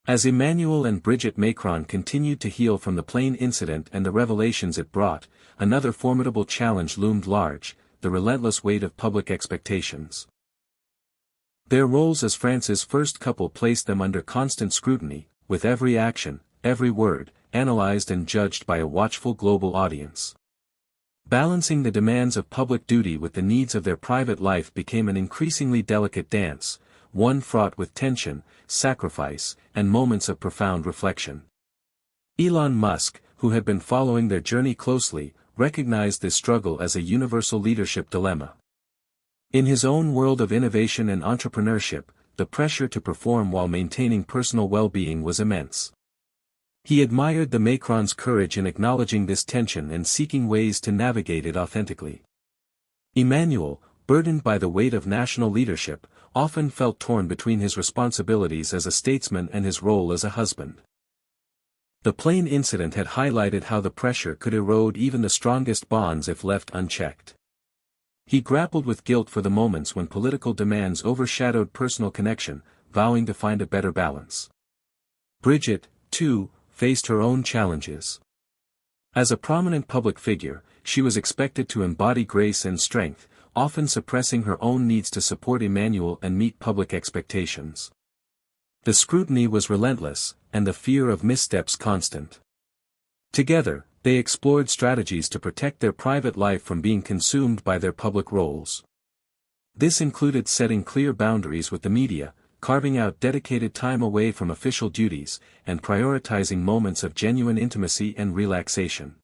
As Emmanuel and Brigitte Macron continued to heal from the plain incident and the revelations it brought, another formidable challenge loomed large: the relentless weight of public expectations. Their roles as France's first couple placed them under constant scrutiny, with every action, every word, analyzed and judged by a watchful global audience. Balancing the demands of public duty with the needs of their private life became an increasingly delicate dance, one fraught with tension, sacrifice, and moments of profound reflection. Elon Musk, who had been following their journey closely, recognized this struggle as a universal leadership dilemma. In his own world of innovation and entrepreneurship, the pressure to perform while maintaining personal well-being was immense. He admired the Macrons' courage in acknowledging this tension and seeking ways to navigate it authentically. Emmanuel, burdened by the weight of national leadership, often felt torn between his responsibilities as a statesman and his role as a husband. The plain incident had highlighted how the pressure could erode even the strongest bonds if left unchecked. He grappled with guilt for the moments when political demands overshadowed personal connection, vowing to find a better balance. Brigitte, too, faced her own challenges. As a prominent public figure, she was expected to embody grace and strength, often suppressing her own needs to support Emmanuel and meet public expectations. The scrutiny was relentless, and the fear of missteps constant. Together, they explored strategies to protect their private life from being consumed by their public roles. This included setting clear boundaries with the media, carving out dedicated time away from official duties, and prioritizing moments of genuine intimacy and relaxation.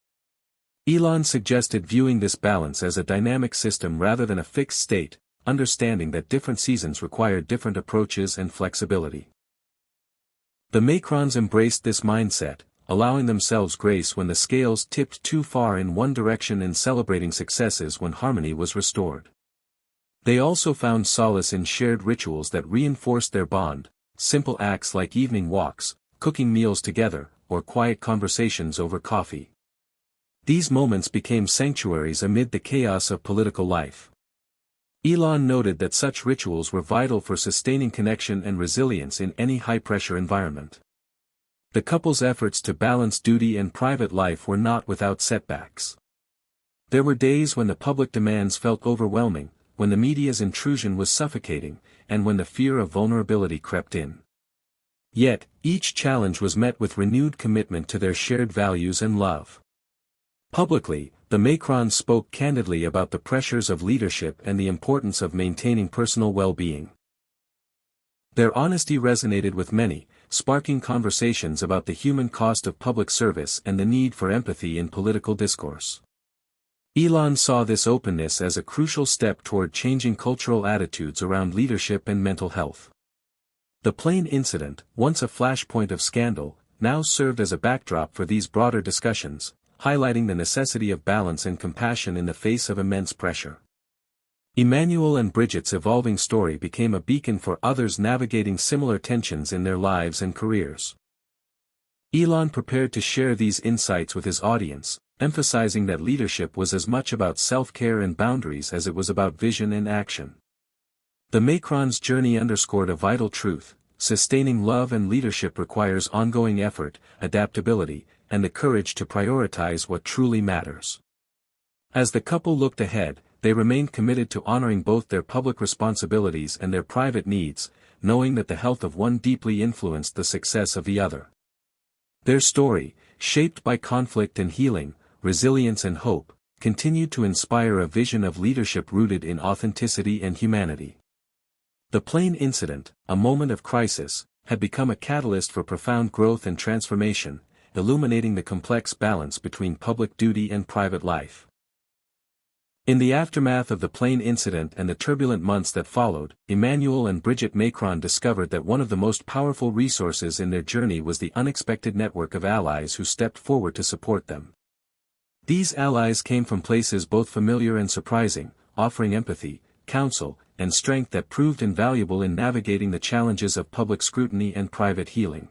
Elon suggested viewing this balance as a dynamic system rather than a fixed state, understanding that different seasons required different approaches and flexibility. The Macrons embraced this mindset, allowing themselves grace when the scales tipped too far in one direction and celebrating successes when harmony was restored. They also found solace in shared rituals that reinforced their bond, simple acts like evening walks, cooking meals together, or quiet conversations over coffee. These moments became sanctuaries amid the chaos of political life. Elon noted that such rituals were vital for sustaining connection and resilience in any high-pressure environment. The couple's efforts to balance duty and private life were not without setbacks. There were days when the public demands felt overwhelming, when the media's intrusion was suffocating, and when the fear of vulnerability crept in. Yet, each challenge was met with renewed commitment to their shared values and love. Publicly, the Macrons spoke candidly about the pressures of leadership and the importance of maintaining personal well-being. Their honesty resonated with many, sparking conversations about the human cost of public service and the need for empathy in political discourse. Elon saw this openness as a crucial step toward changing cultural attitudes around leadership and mental health. The plane incident, once a flashpoint of scandal, now served as a backdrop for these broader discussions, highlighting the necessity of balance and compassion in the face of immense pressure. Emmanuel and Brigitte's evolving story became a beacon for others navigating similar tensions in their lives and careers. Elon prepared to share these insights with his audience, emphasizing that leadership was as much about self-care and boundaries as it was about vision and action. The Macrons' journey underscored a vital truth: sustaining love and leadership requires ongoing effort, adaptability, and the courage to prioritize what truly matters. As the couple looked ahead, they remained committed to honoring both their public responsibilities and their private needs, knowing that the health of one deeply influenced the success of the other. Their story, shaped by conflict and healing, resilience and hope, continued to inspire a vision of leadership rooted in authenticity and humanity. The plane incident, a moment of crisis, had become a catalyst for profound growth and transformation, illuminating the complex balance between public duty and private life. In the aftermath of the plane incident and the turbulent months that followed, Emmanuel and Brigitte Macron discovered that one of the most powerful resources in their journey was the unexpected network of allies who stepped forward to support them. These allies came from places both familiar and surprising, offering empathy, counsel, and strength that proved invaluable in navigating the challenges of public scrutiny and private healing.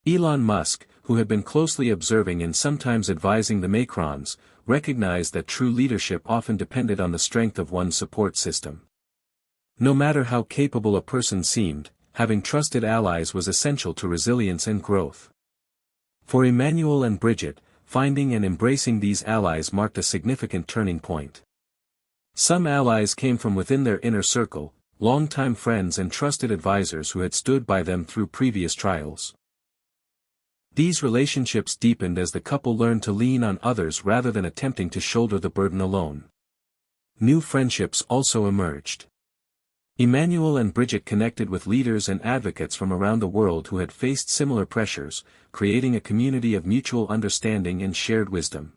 Elon Musk, who had been closely observing and sometimes advising the Macrons, recognized that true leadership often depended on the strength of one's support system. No matter how capable a person seemed, having trusted allies was essential to resilience and growth. For Emmanuel and Brigitte, finding and embracing these allies marked a significant turning point. Some allies came from within their inner circle, longtime friends and trusted advisors who had stood by them through previous trials. These relationships deepened as the couple learned to lean on others rather than attempting to shoulder the burden alone. New friendships also emerged. Emmanuel and Brigitte connected with leaders and advocates from around the world who had faced similar pressures, creating a community of mutual understanding and shared wisdom.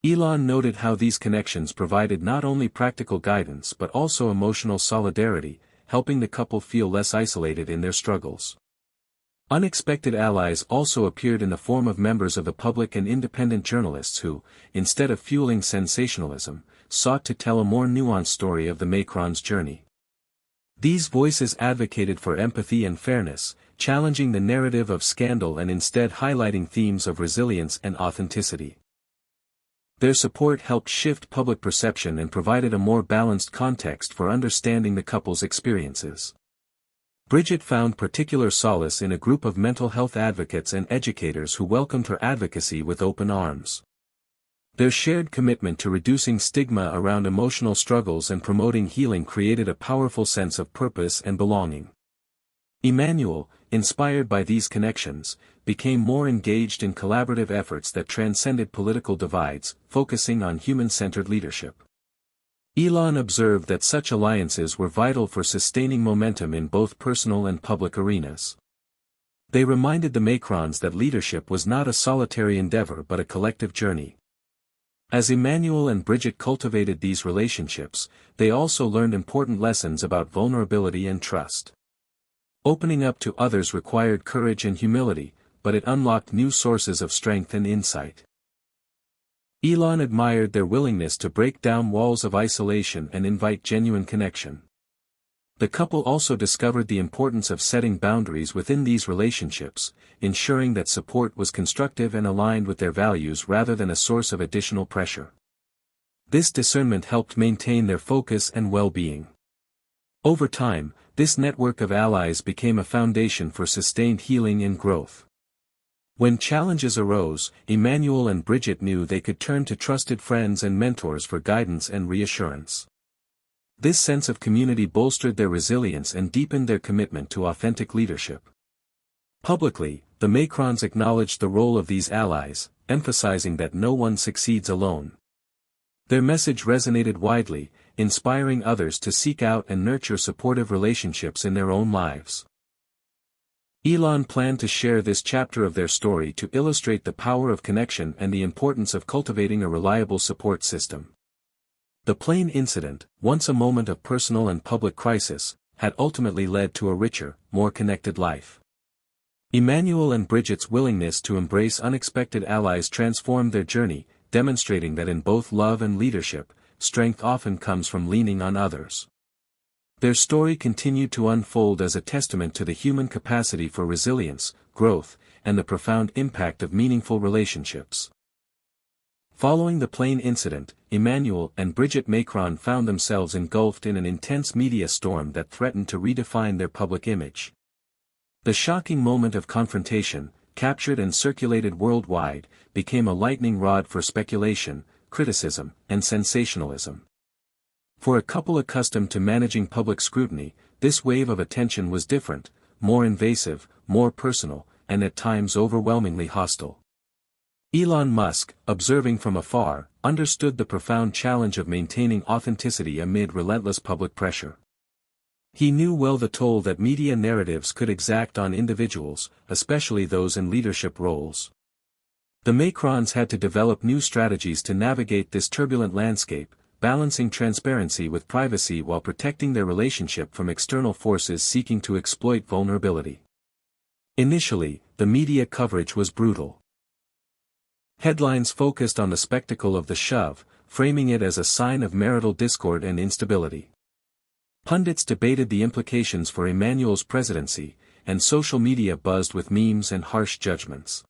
Elon noted how these connections provided not only practical guidance but also emotional solidarity, helping the couple feel less isolated in their struggles. Unexpected allies also appeared in the form of members of the public and independent journalists who, instead of fueling sensationalism, sought to tell a more nuanced story of the Macrons' journey. These voices advocated for empathy and fairness, challenging the narrative of scandal and instead highlighting themes of resilience and authenticity. Their support helped shift public perception and provided a more balanced context for understanding the couple's experiences. Brigitte found particular solace in a group of mental health advocates and educators who welcomed her advocacy with open arms. Their shared commitment to reducing stigma around emotional struggles and promoting healing created a powerful sense of purpose and belonging. Emmanuel, inspired by these connections, became more engaged in collaborative efforts that transcended political divides, focusing on human-centered leadership. Elon observed that such alliances were vital for sustaining momentum in both personal and public arenas. They reminded the Macrons that leadership was not a solitary endeavor but a collective journey. As Emmanuel and Brigitte cultivated these relationships, they also learned important lessons about vulnerability and trust. Opening up to others required courage and humility, but it unlocked new sources of strength and insight. Elon admired their willingness to break down walls of isolation and invite genuine connection. The couple also discovered the importance of setting boundaries within these relationships, ensuring that support was constructive and aligned with their values rather than a source of additional pressure. This discernment helped maintain their focus and well-being. Over time, this network of allies became a foundation for sustained healing and growth. When challenges arose, Emmanuel and Brigitte knew they could turn to trusted friends and mentors for guidance and reassurance. This sense of community bolstered their resilience and deepened their commitment to authentic leadership. Publicly, the Macrons acknowledged the role of these allies, emphasizing that no one succeeds alone. Their message resonated widely, inspiring others to seek out and nurture supportive relationships in their own lives. Elon planned to share this chapter of their story to illustrate the power of connection and the importance of cultivating a reliable support system. The plane incident, once a moment of personal and public crisis, had ultimately led to a richer, more connected life. Emmanuel and Brigitte's willingness to embrace unexpected allies transformed their journey, demonstrating that in both love and leadership, strength often comes from leaning on others. Their story continued to unfold as a testament to the human capacity for resilience, growth, and the profound impact of meaningful relationships. Following the plane incident, Emmanuel and Brigitte Macron found themselves engulfed in an intense media storm that threatened to redefine their public image. The shocking moment of confrontation, captured and circulated worldwide, became a lightning rod for speculation, criticism, and sensationalism. For a couple accustomed to managing public scrutiny, this wave of attention was different, more invasive, more personal, and at times overwhelmingly hostile. Elon Musk, observing from afar, understood the profound challenge of maintaining authenticity amid relentless public pressure. He knew well the toll that media narratives could exact on individuals, especially those in leadership roles. The Macrons had to develop new strategies to navigate this turbulent landscape, balancing transparency with privacy while protecting their relationship from external forces seeking to exploit vulnerability. Initially, the media coverage was brutal. Headlines focused on the spectacle of the shove, framing it as a sign of marital discord and instability. Pundits debated the implications for Emmanuel's presidency, and social media buzzed with memes and harsh judgments.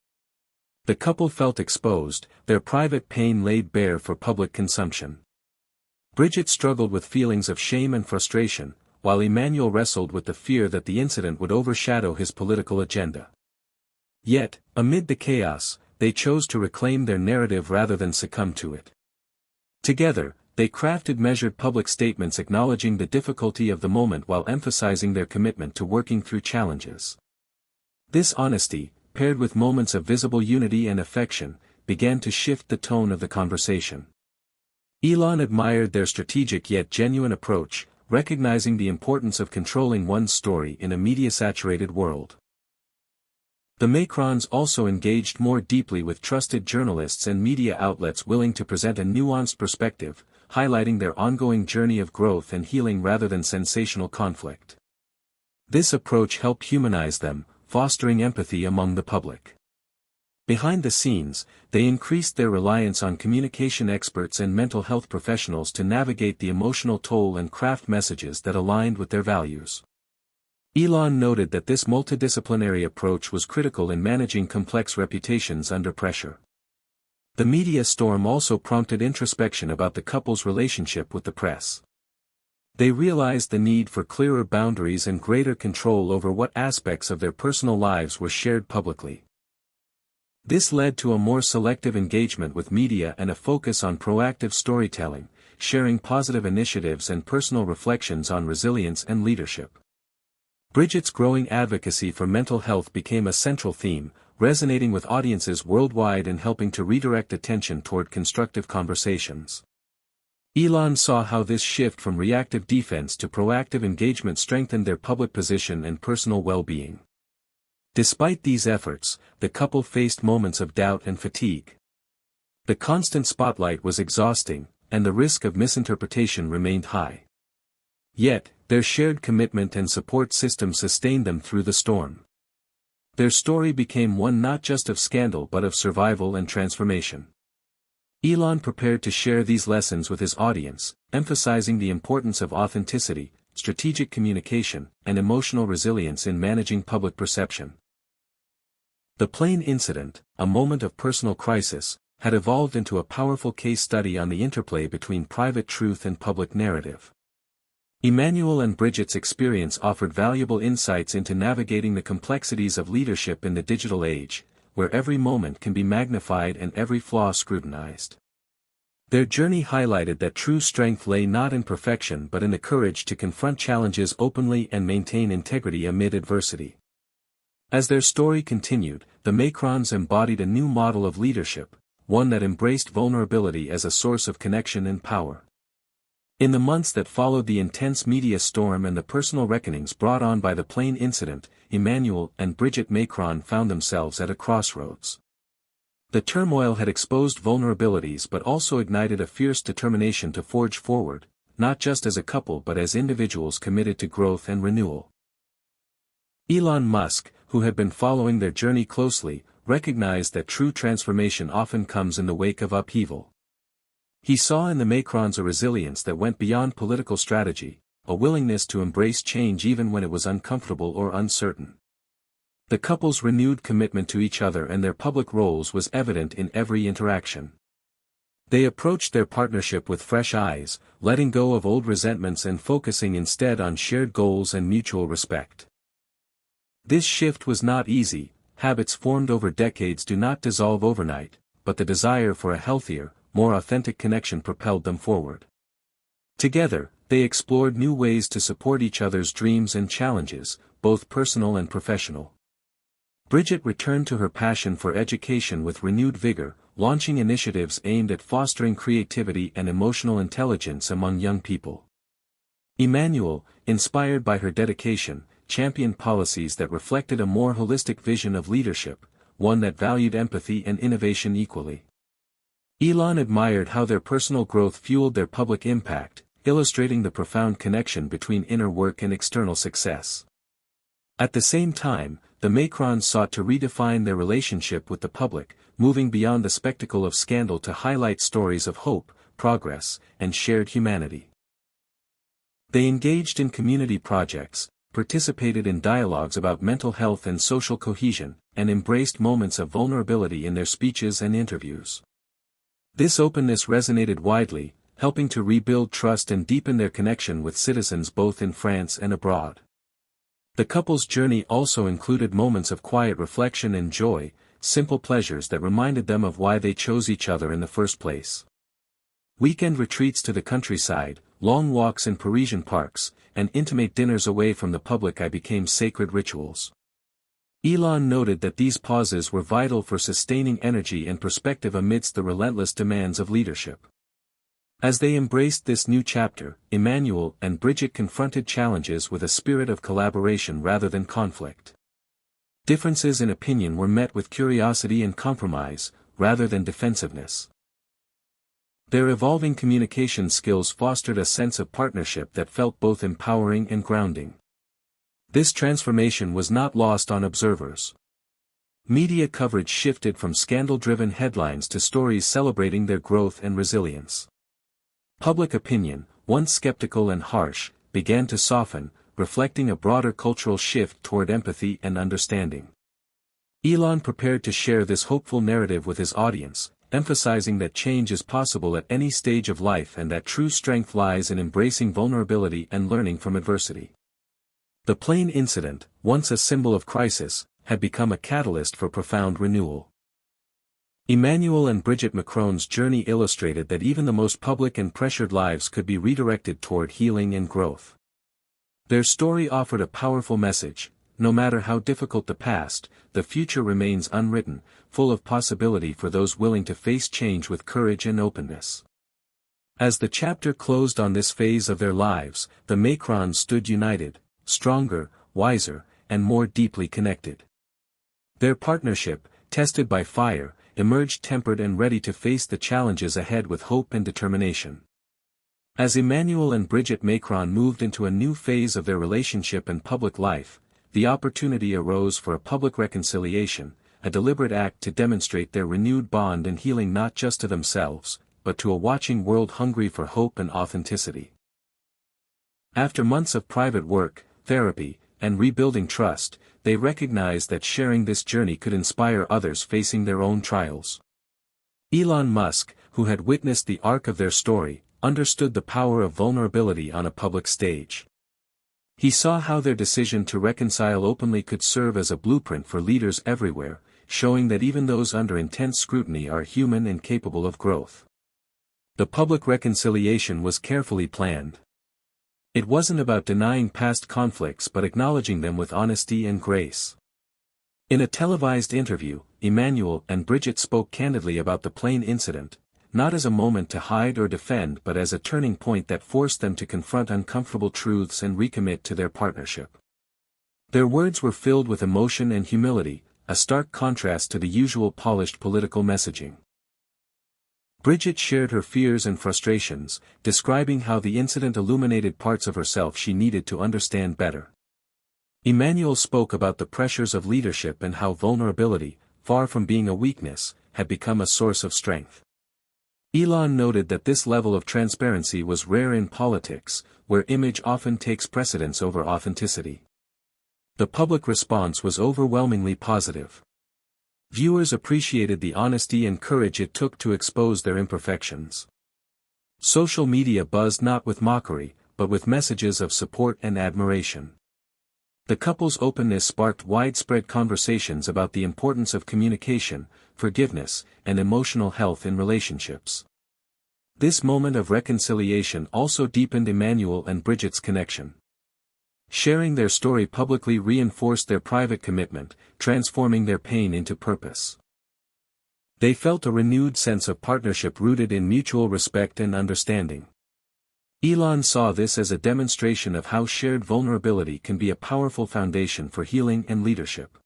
The couple felt exposed, their private pain laid bare for public consumption. Brigitte struggled with feelings of shame and frustration, while Emmanuel wrestled with the fear that the incident would overshadow his political agenda. Yet, amid the chaos, they chose to reclaim their narrative rather than succumb to it. Together, they crafted measured public statements acknowledging the difficulty of the moment while emphasizing their commitment to working through challenges. This honesty, paired with moments of visible unity and affection, began to shift the tone of the conversation. Elon admired their strategic yet genuine approach, recognizing the importance of controlling one's story in a media-saturated world. The Macrons also engaged more deeply with trusted journalists and media outlets willing to present a nuanced perspective, highlighting their ongoing journey of growth and healing rather than sensational conflict. This approach helped humanize them, fostering empathy among the public. Behind the scenes, they increased their reliance on communication experts and mental health professionals to navigate the emotional toll and craft messages that aligned with their values. Elon noted that this multidisciplinary approach was critical in managing complex reputations under pressure. The media storm also prompted introspection about the couple's relationship with the press. They realized the need for clearer boundaries and greater control over what aspects of their personal lives were shared publicly. This led to a more selective engagement with media and a focus on proactive storytelling, sharing positive initiatives and personal reflections on resilience and leadership. Brigitte's growing advocacy for mental health became a central theme, resonating with audiences worldwide and helping to redirect attention toward constructive conversations. Elon saw how this shift from reactive defense to proactive engagement strengthened their public position and personal well-being. Despite these efforts, the couple faced moments of doubt and fatigue. The constant spotlight was exhausting, and the risk of misinterpretation remained high. Yet, their shared commitment and support system sustained them through the storm. Their story became one not just of scandal but of survival and transformation. Elon prepared to share these lessons with his audience, emphasizing the importance of authenticity, strategic communication, and emotional resilience in managing public perception. The plane incident, a moment of personal crisis, had evolved into a powerful case study on the interplay between private truth and public narrative. Emmanuel and Brigitte's experience offered valuable insights into navigating the complexities of leadership in the digital age, where every moment can be magnified and every flaw scrutinized. Their journey highlighted that true strength lay not in perfection but in the courage to confront challenges openly and maintain integrity amid adversity. As their story continued, the Macrons embodied a new model of leadership, one that embraced vulnerability as a source of connection and power. In the months that followed the intense media storm and the personal reckonings brought on by the plane incident, Emmanuel and Brigitte Macron found themselves at a crossroads. The turmoil had exposed vulnerabilities but also ignited a fierce determination to forge forward, not just as a couple but as individuals committed to growth and renewal. Elon Musk, who had been following their journey closely, recognized that true transformation often comes in the wake of upheaval. He saw in the Macrons a resilience that went beyond political strategy, a willingness to embrace change even when it was uncomfortable or uncertain. The couple's renewed commitment to each other and their public roles was evident in every interaction. They approached their partnership with fresh eyes, letting go of old resentments and focusing instead on shared goals and mutual respect. This shift was not easy. Habits formed over decades do not dissolve overnight, but the desire for a healthier, more authentic connection propelled them forward. Together, they explored new ways to support each other's dreams and challenges, both personal and professional. Brigitte returned to her passion for education with renewed vigor, launching initiatives aimed at fostering creativity and emotional intelligence among young people. Emmanuel, inspired by her dedication, championed policies that reflected a more holistic vision of leadership, one that valued empathy and innovation equally. Elon admired how their personal growth fueled their public impact, illustrating the profound connection between inner work and external success. At the same time, the Macrons sought to redefine their relationship with the public, moving beyond the spectacle of scandal to highlight stories of hope, progress, and shared humanity. They engaged in community projects, participated in dialogues about mental health and social cohesion, and embraced moments of vulnerability in their speeches and interviews. This openness resonated widely, helping to rebuild trust and deepen their connection with citizens both in France and abroad. The couple's journey also included moments of quiet reflection and joy, simple pleasures that reminded them of why they chose each other in the first place. Weekend retreats to the countryside, long walks in Parisian parks, and intimate dinners away from the public became sacred rituals. Elon noted that these pauses were vital for sustaining energy and perspective amidst the relentless demands of leadership. As they embraced this new chapter, Emmanuel and Brigitte confronted challenges with a spirit of collaboration rather than conflict. Differences in opinion were met with curiosity and compromise, rather than defensiveness. Their evolving communication skills fostered a sense of partnership that felt both empowering and grounding. This transformation was not lost on observers. Media coverage shifted from scandal-driven headlines to stories celebrating their growth and resilience. Public opinion, once skeptical and harsh, began to soften, reflecting a broader cultural shift toward empathy and understanding. Elon prepared to share this hopeful narrative with his audience, emphasizing that change is possible at any stage of life and that true strength lies in embracing vulnerability and learning from adversity. The plane incident, once a symbol of crisis, had become a catalyst for profound renewal. Emmanuel and Brigitte Macron's journey illustrated that even the most public and pressured lives could be redirected toward healing and growth. Their story offered a powerful message: no matter how difficult the past, the future remains unwritten, full of possibility for those willing to face change with courage and openness. As the chapter closed on this phase of their lives, the Macrons stood united, stronger, wiser, and more deeply connected. Their partnership, tested by fire, emerged tempered and ready to face the challenges ahead with hope and determination. As Emmanuel and Brigitte Macron moved into a new phase of their relationship and public life, the opportunity arose for a public reconciliation, a deliberate act to demonstrate their renewed bond and healing not just to themselves, but to a watching world hungry for hope and authenticity. After months of private work, therapy, and rebuilding trust, they recognized that sharing this journey could inspire others facing their own trials. Elon Musk, who had witnessed the arc of their story, understood the power of vulnerability on a public stage. He saw how their decision to reconcile openly could serve as a blueprint for leaders everywhere, showing that even those under intense scrutiny are human and capable of growth. The public reconciliation was carefully planned. It wasn't about denying past conflicts but acknowledging them with honesty and grace. In a televised interview, Emmanuel and Brigitte spoke candidly about the plane incident, not as a moment to hide or defend but as a turning point that forced them to confront uncomfortable truths and recommit to their partnership. Their words were filled with emotion and humility, a stark contrast to the usual polished political messaging. Brigitte shared her fears and frustrations, describing how the incident illuminated parts of herself she needed to understand better. Emmanuel spoke about the pressures of leadership and how vulnerability, far from being a weakness, had become a source of strength. Elon noted that this level of transparency was rare in politics, where image often takes precedence over authenticity. The public response was overwhelmingly positive. Viewers appreciated the honesty and courage it took to expose their imperfections. Social media buzzed not with mockery, but with messages of support and admiration. The couple's openness sparked widespread conversations about the importance of communication, forgiveness, and emotional health in relationships. This moment of reconciliation also deepened Emmanuel and Brigitte's connection. Sharing their story publicly reinforced their private commitment, transforming their pain into purpose. They felt a renewed sense of partnership rooted in mutual respect and understanding. Elon saw this as a demonstration of how shared vulnerability can be a powerful foundation for healing and leadership.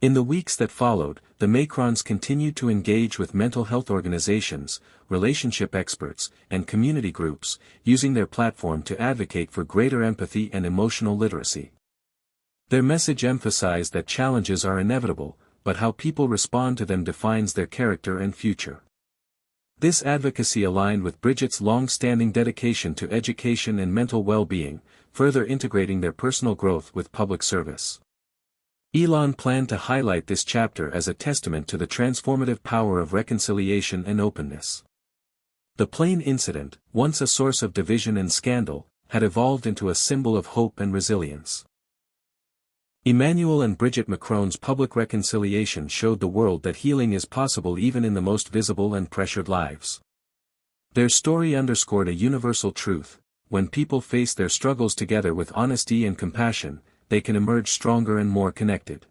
In the weeks that followed, the Macrons continued to engage with mental health organizations, relationship experts, and community groups, using their platform to advocate for greater empathy and emotional literacy. Their message emphasized that challenges are inevitable, but how people respond to them defines their character and future. This advocacy aligned with Brigitte's long-standing dedication to education and mental well-being, further integrating their personal growth with public service. Elon planned to highlight this chapter as a testament to the transformative power of reconciliation and openness. The plane incident, once a source of division and scandal, had evolved into a symbol of hope and resilience. Emmanuel and Brigitte Macron's public reconciliation showed the world that healing is possible even in the most visible and pressured lives. Their story underscored a universal truth: when people face their struggles together with honesty and compassion, they can emerge stronger and more connected.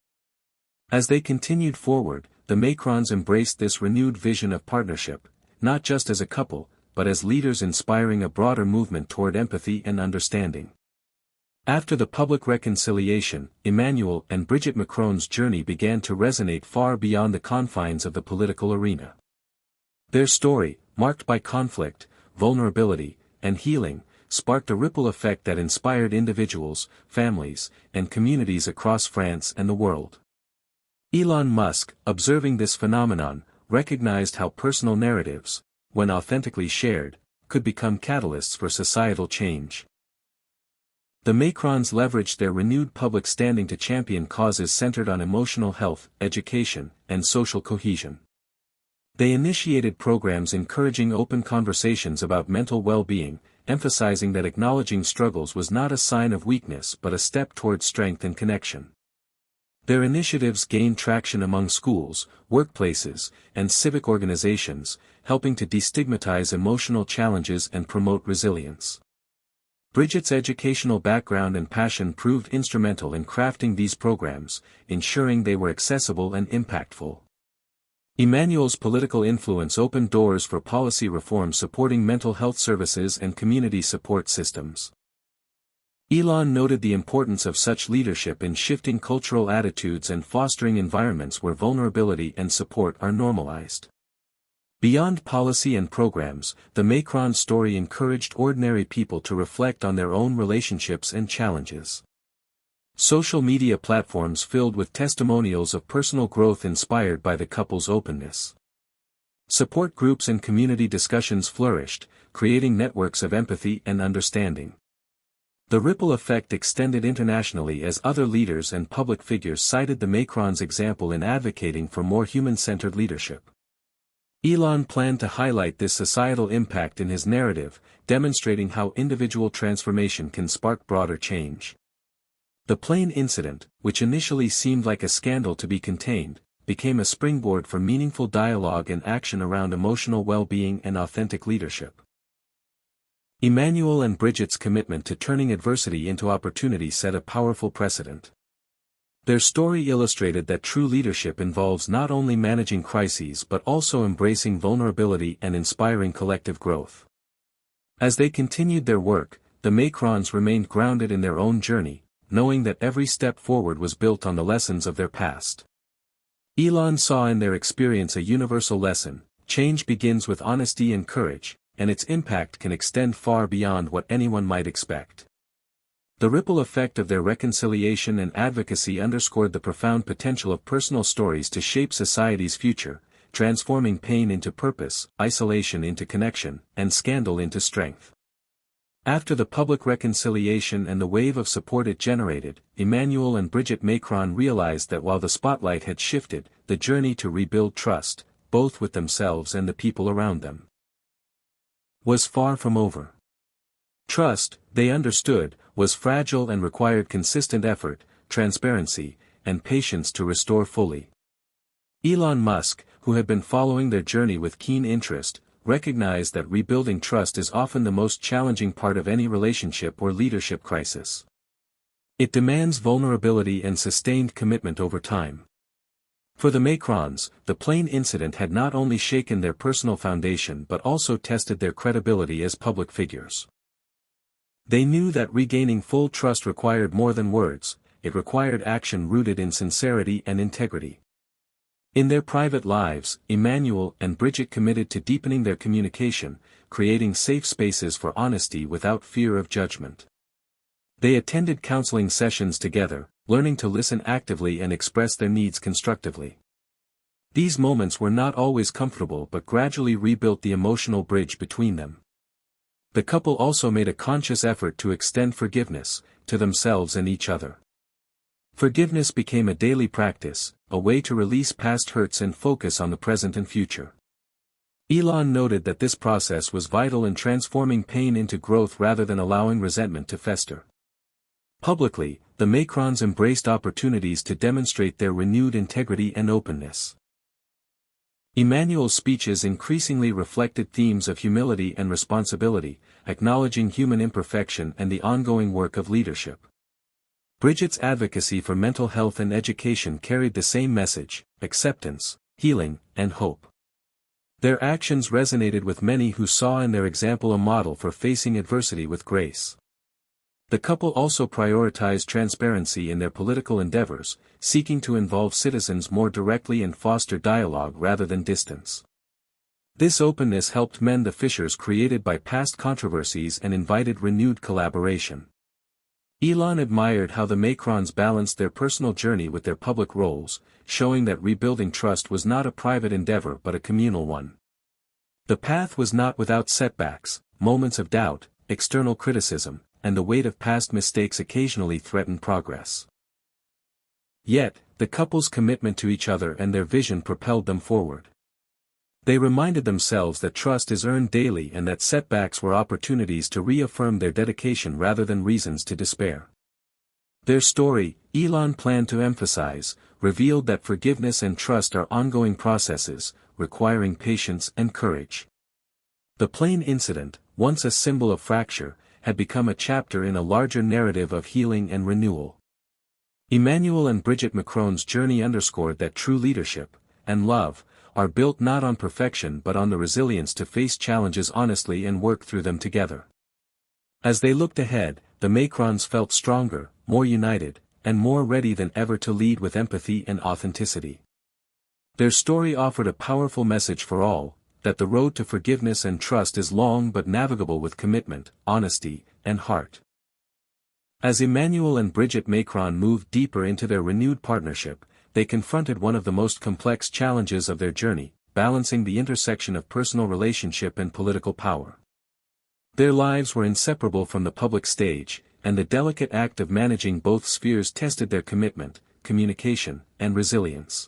As they continued forward, the Macrons embraced this renewed vision of partnership, not just as a couple, but as leaders inspiring a broader movement toward empathy and understanding. After the public reconciliation, Emmanuel and Brigitte Macron's journey began to resonate far beyond the confines of the political arena. Their story, marked by conflict, vulnerability, and healing, sparked a ripple effect that inspired individuals, families, and communities across France and the world. Elon Musk, observing this phenomenon, recognized how personal narratives, when authentically shared, could become catalysts for societal change. The Macrons leveraged their renewed public standing to champion causes centered on emotional health, education, and social cohesion. They initiated programs encouraging open conversations about mental well-being, emphasizing that acknowledging struggles was not a sign of weakness but a step toward strength and connection. Their initiatives gained traction among schools, workplaces, and civic organizations, helping to destigmatize emotional challenges and promote resilience. Brigitte's educational background and passion proved instrumental in crafting these programs, ensuring they were accessible and impactful. Emmanuel's political influence opened doors for policy reform supporting mental health services and community support systems. Elon noted the importance of such leadership in shifting cultural attitudes and fostering environments where vulnerability and support are normalized. Beyond policy and programs, the Macron story encouraged ordinary people to reflect on their own relationships and challenges. Social media platforms filled with testimonials of personal growth inspired by the couple's openness. Support groups and community discussions flourished, creating networks of empathy and understanding. The ripple effect extended internationally as other leaders and public figures cited the Macron's example in advocating for more human-centered leadership. Elon planned to highlight this societal impact in his narrative, demonstrating how individual transformation can spark broader change. The plane incident, which initially seemed like a scandal to be contained, became a springboard for meaningful dialogue and action around emotional well-being and authentic leadership. Emmanuel and Brigitte's commitment to turning adversity into opportunity set a powerful precedent. Their story illustrated that true leadership involves not only managing crises but also embracing vulnerability and inspiring collective growth. As they continued their work, the Macrons remained grounded in their own journey, knowing that every step forward was built on the lessons of their past. Elon saw in their experience a universal lesson: change begins with honesty and courage, and its impact can extend far beyond what anyone might expect. The ripple effect of their reconciliation and advocacy underscored the profound potential of personal stories to shape society's future, transforming pain into purpose, isolation into connection, and scandal into strength. After the public reconciliation and the wave of support it generated, Emmanuel and Brigitte Macron realized that while the spotlight had shifted, the journey to rebuild trust, both with themselves and the people around them, was far from over. Trust, they understood, was fragile and required consistent effort, transparency, and patience to restore fully. Elon Musk, who had been following their journey with keen interest, recognized that rebuilding trust is often the most challenging part of any relationship or leadership crisis. It demands vulnerability and sustained commitment over time. For the Macrons, the plane incident had not only shaken their personal foundation but also tested their credibility as public figures. They knew that regaining full trust required more than words, it required action rooted in sincerity and integrity. In their private lives, Emmanuel and Brigitte committed to deepening their communication, creating safe spaces for honesty without fear of judgment. They attended counseling sessions together, learning to listen actively and express their needs constructively. These moments were not always comfortable but gradually rebuilt the emotional bridge between them. The couple also made a conscious effort to extend forgiveness, to themselves and each other. Forgiveness became a daily practice, a way to release past hurts and focus on the present and future. Elon noted that this process was vital in transforming pain into growth rather than allowing resentment to fester. Publicly, the Macrons embraced opportunities to demonstrate their renewed integrity and openness. Emmanuel's speeches increasingly reflected themes of humility and responsibility, acknowledging human imperfection and the ongoing work of leadership. Brigitte's advocacy for mental health and education carried the same message: acceptance, healing, and hope. Their actions resonated with many who saw in their example a model for facing adversity with grace. The couple also prioritized transparency in their political endeavors, seeking to involve citizens more directly and foster dialogue rather than distance. This openness helped mend the fissures created by past controversies and invited renewed collaboration. Elon admired how the Macrons balanced their personal journey with their public roles, showing that rebuilding trust was not a private endeavor but a communal one. The path was not without setbacks, moments of doubt, external criticism, and the weight of past mistakes occasionally threatened progress. Yet, the couple's commitment to each other and their vision propelled them forward. They reminded themselves that trust is earned daily and that setbacks were opportunities to reaffirm their dedication rather than reasons to despair. Their story, Elon planned to emphasize, revealed that forgiveness and trust are ongoing processes, requiring patience and courage. The plane incident, once a symbol of fracture, had become a chapter in a larger narrative of healing and renewal. Emmanuel and Brigitte Macron's journey underscored that true leadership, and love, are built not on perfection but on the resilience to face challenges honestly and work through them together. As they looked ahead, the Macrons felt stronger, more united, and more ready than ever to lead with empathy and authenticity. Their story offered a powerful message for all, that the road to forgiveness and trust is long but navigable with commitment, honesty, and heart. As Emmanuel and Brigitte Macron moved deeper into their renewed partnership, they confronted one of the most complex challenges of their journey, balancing the intersection of personal relationship and political power. Their lives were inseparable from the public stage, and the delicate act of managing both spheres tested their commitment, communication, and resilience.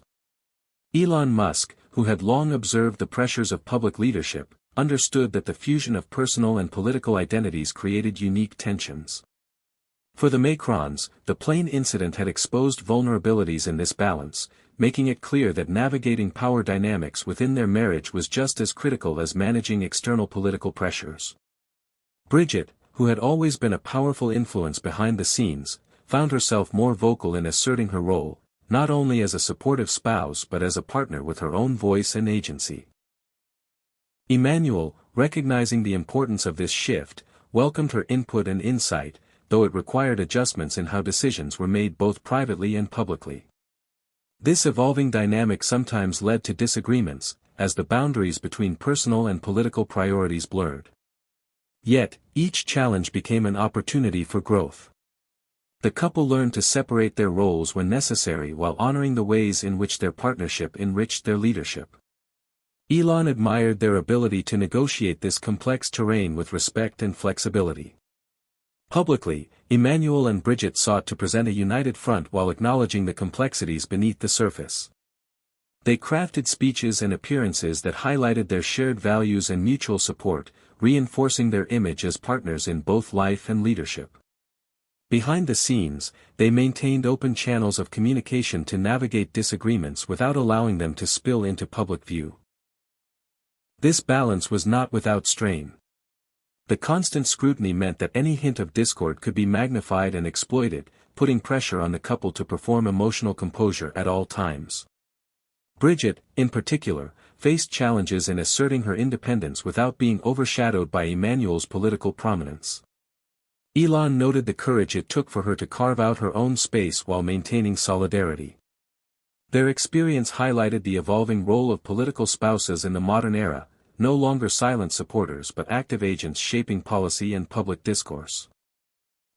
Elon Musk, who had long observed the pressures of public leadership, understood that the fusion of personal and political identities created unique tensions. For the Macrons, the plane incident had exposed vulnerabilities in this balance, making it clear that navigating power dynamics within their marriage was just as critical as managing external political pressures. Brigitte, who had always been a powerful influence behind the scenes, found herself more vocal in asserting her role, not only as a supportive spouse but as a partner with her own voice and agency. Emmanuel, recognizing the importance of this shift, welcomed her input and insight, though it required adjustments in how decisions were made both privately and publicly. This evolving dynamic sometimes led to disagreements, as the boundaries between personal and political priorities blurred. Yet, each challenge became an opportunity for growth. The couple learned to separate their roles when necessary while honoring the ways in which their partnership enriched their leadership. Elon admired their ability to negotiate this complex terrain with respect and flexibility. Publicly, Emmanuel and Brigitte sought to present a united front while acknowledging the complexities beneath the surface. They crafted speeches and appearances that highlighted their shared values and mutual support, reinforcing their image as partners in both life and leadership. Behind the scenes, they maintained open channels of communication to navigate disagreements without allowing them to spill into public view. This balance was not without strain. The constant scrutiny meant that any hint of discord could be magnified and exploited, putting pressure on the couple to perform emotional composure at all times. Brigitte, in particular, faced challenges in asserting her independence without being overshadowed by Emmanuel's political prominence. Elon noted the courage it took for her to carve out her own space while maintaining solidarity. Their experience highlighted the evolving role of political spouses in the modern era, no longer silent supporters but active agents shaping policy and public discourse.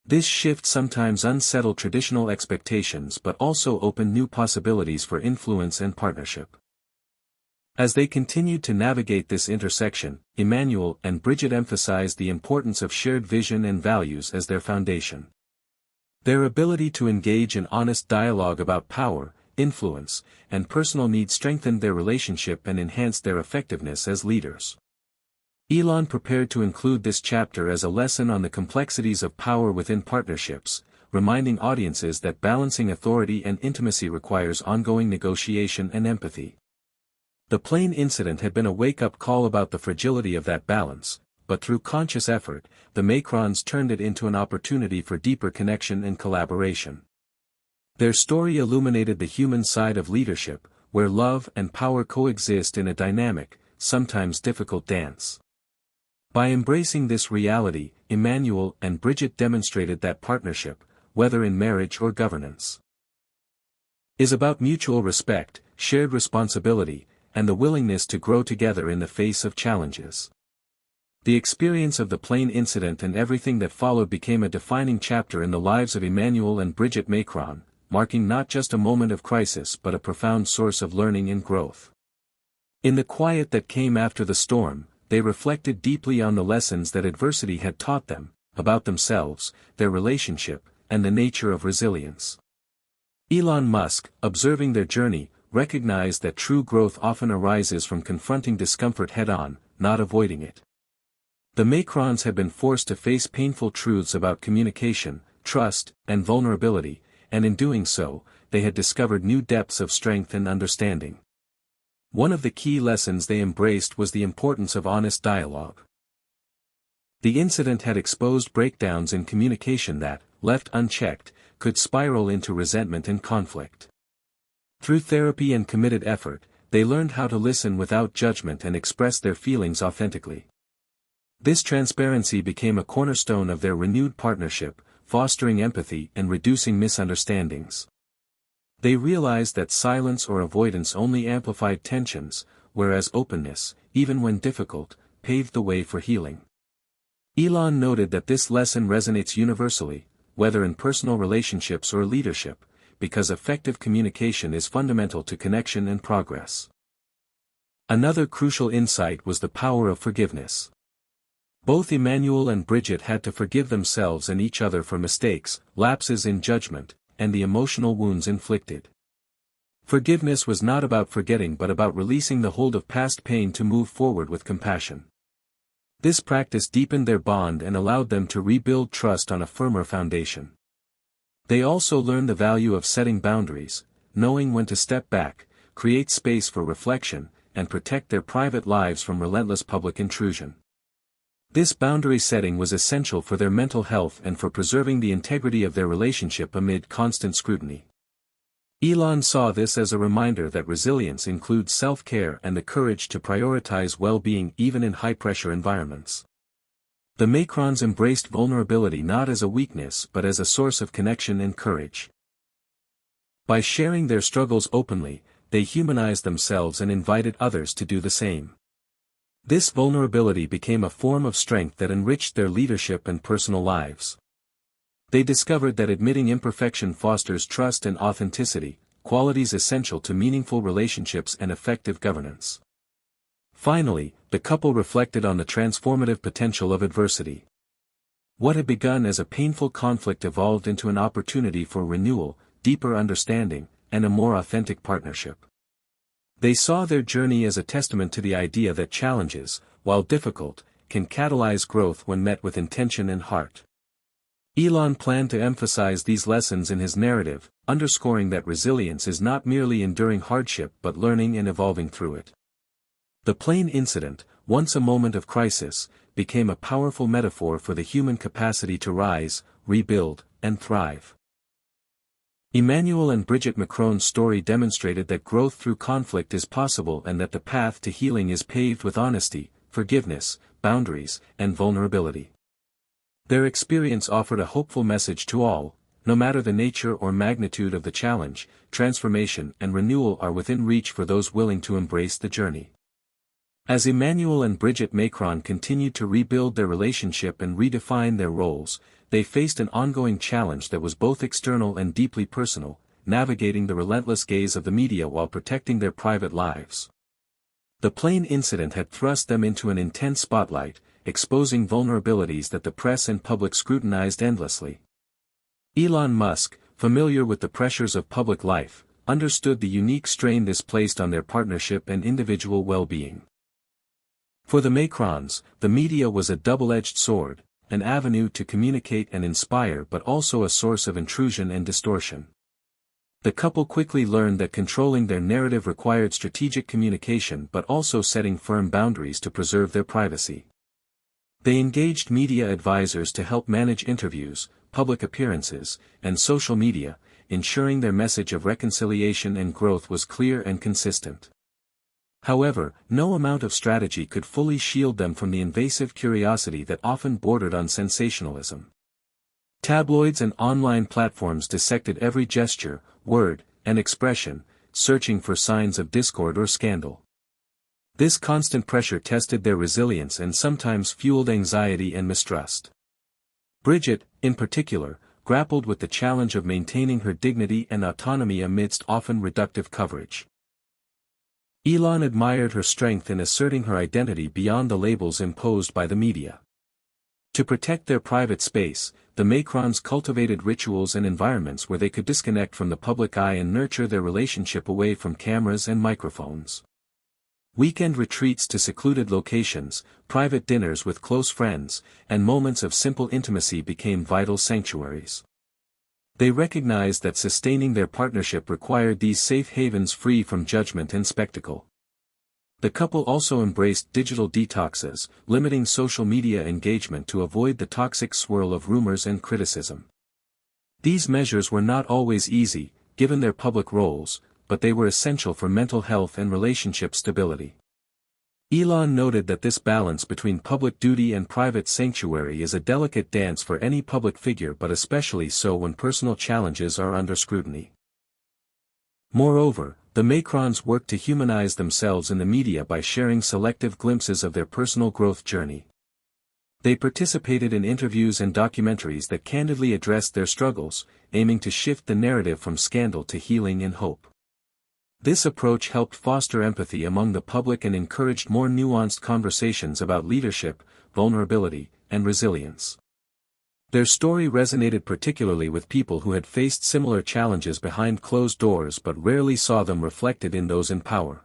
This shift sometimes unsettled traditional expectations but also opened new possibilities for influence and partnership. As they continued to navigate this intersection, Emmanuel and Brigitte emphasized the importance of shared vision and values as their foundation. Their ability to engage in honest dialogue about power, influence, and personal needs strengthened their relationship and enhanced their effectiveness as leaders. Elon prepared to include this chapter as a lesson on the complexities of power within partnerships, reminding audiences that balancing authority and intimacy requires ongoing negotiation and empathy. The plane incident had been a wake-up call about the fragility of that balance, but through conscious effort, the Macrons turned it into an opportunity for deeper connection and collaboration. Their story illuminated the human side of leadership, where love and power coexist in a dynamic, sometimes difficult dance. By embracing this reality, Emmanuel and Brigitte demonstrated that partnership, whether in marriage or governance, is about mutual respect, shared responsibility, and the willingness to grow together in the face of challenges. The experience of the plane incident and everything that followed became a defining chapter in the lives of Emmanuel and Brigitte Macron, marking not just a moment of crisis but a profound source of learning and growth. In the quiet that came after the storm, they reflected deeply on the lessons that adversity had taught them, about themselves, their relationship, and the nature of resilience. Elon Musk, observing their journey, recognized that true growth often arises from confronting discomfort head-on, not avoiding it. The Macrons had been forced to face painful truths about communication, trust, and vulnerability, and in doing so, they had discovered new depths of strength and understanding. One of the key lessons they embraced was the importance of honest dialogue. The incident had exposed breakdowns in communication that, left unchecked, could spiral into resentment and conflict. Through therapy and committed effort, they learned how to listen without judgment and express their feelings authentically. This transparency became a cornerstone of their renewed partnership, fostering empathy and reducing misunderstandings. They realized that silence or avoidance only amplified tensions, whereas openness, even when difficult, paved the way for healing. Elon noted that this lesson resonates universally, whether in personal relationships or leadership, because effective communication is fundamental to connection and progress. Another crucial insight was the power of forgiveness. Both Emmanuel and Brigitte had to forgive themselves and each other for mistakes, lapses in judgment, and the emotional wounds inflicted. Forgiveness was not about forgetting but about releasing the hold of past pain to move forward with compassion. This practice deepened their bond and allowed them to rebuild trust on a firmer foundation. They also learned the value of setting boundaries, knowing when to step back, create space for reflection, and protect their private lives from relentless public intrusion. This boundary setting was essential for their mental health and for preserving the integrity of their relationship amid constant scrutiny. Elon saw this as a reminder that resilience includes self-care and the courage to prioritize well-being even in high-pressure environments. The Macrons embraced vulnerability not as a weakness but as a source of connection and courage. By sharing their struggles openly, they humanized themselves and invited others to do the same. This vulnerability became a form of strength that enriched their leadership and personal lives. They discovered that admitting imperfection fosters trust and authenticity, qualities essential to meaningful relationships and effective governance. Finally, the couple reflected on the transformative potential of adversity. What had begun as a painful conflict evolved into an opportunity for renewal, deeper understanding, and a more authentic partnership. They saw their journey as a testament to the idea that challenges, while difficult, can catalyze growth when met with intention and heart. Elon planned to emphasize these lessons in his narrative, underscoring that resilience is not merely enduring hardship but learning and evolving through it. The plane incident, once a moment of crisis, became a powerful metaphor for the human capacity to rise, rebuild, and thrive. Emmanuel and Brigitte Macron's story demonstrated that growth through conflict is possible and that the path to healing is paved with honesty, forgiveness, boundaries, and vulnerability. Their experience offered a hopeful message to all: no matter the nature or magnitude of the challenge, transformation and renewal are within reach for those willing to embrace the journey. As Emmanuel and Brigitte Macron continued to rebuild their relationship and redefine their roles, they faced an ongoing challenge that was both external and deeply personal, navigating the relentless gaze of the media while protecting their private lives. The plane incident had thrust them into an intense spotlight, exposing vulnerabilities that the press and public scrutinized endlessly. Elon Musk, familiar with the pressures of public life, understood the unique strain this placed on their partnership and individual well-being. For the Macrons, the media was a double-edged sword, an avenue to communicate and inspire but also a source of intrusion and distortion. The couple quickly learned that controlling their narrative required strategic communication but also setting firm boundaries to preserve their privacy. They engaged media advisors to help manage interviews, public appearances, and social media, ensuring their message of reconciliation and growth was clear and consistent. However, no amount of strategy could fully shield them from the invasive curiosity that often bordered on sensationalism. Tabloids and online platforms dissected every gesture, word, and expression, searching for signs of discord or scandal. This constant pressure tested their resilience and sometimes fueled anxiety and mistrust. Brigitte, in particular, grappled with the challenge of maintaining her dignity and autonomy amidst often reductive coverage. Elon admired her strength in asserting her identity beyond the labels imposed by the media. To protect their private space, the Macrons cultivated rituals and environments where they could disconnect from the public eye and nurture their relationship away from cameras and microphones. Weekend retreats to secluded locations, private dinners with close friends, and moments of simple intimacy became vital sanctuaries. They recognized that sustaining their partnership required these safe havens free from judgment and spectacle. The couple also embraced digital detoxes, limiting social media engagement to avoid the toxic swirl of rumors and criticism. These measures were not always easy, given their public roles, but they were essential for mental health and relationship stability. Elon noted that this balance between public duty and private sanctuary is a delicate dance for any public figure, but especially so when personal challenges are under scrutiny. Moreover, the Macrons worked to humanize themselves in the media by sharing selective glimpses of their personal growth journey. They participated in interviews and documentaries that candidly addressed their struggles, aiming to shift the narrative from scandal to healing and hope. This approach helped foster empathy among the public and encouraged more nuanced conversations about leadership, vulnerability, and resilience. Their story resonated particularly with people who had faced similar challenges behind closed doors but rarely saw them reflected in those in power.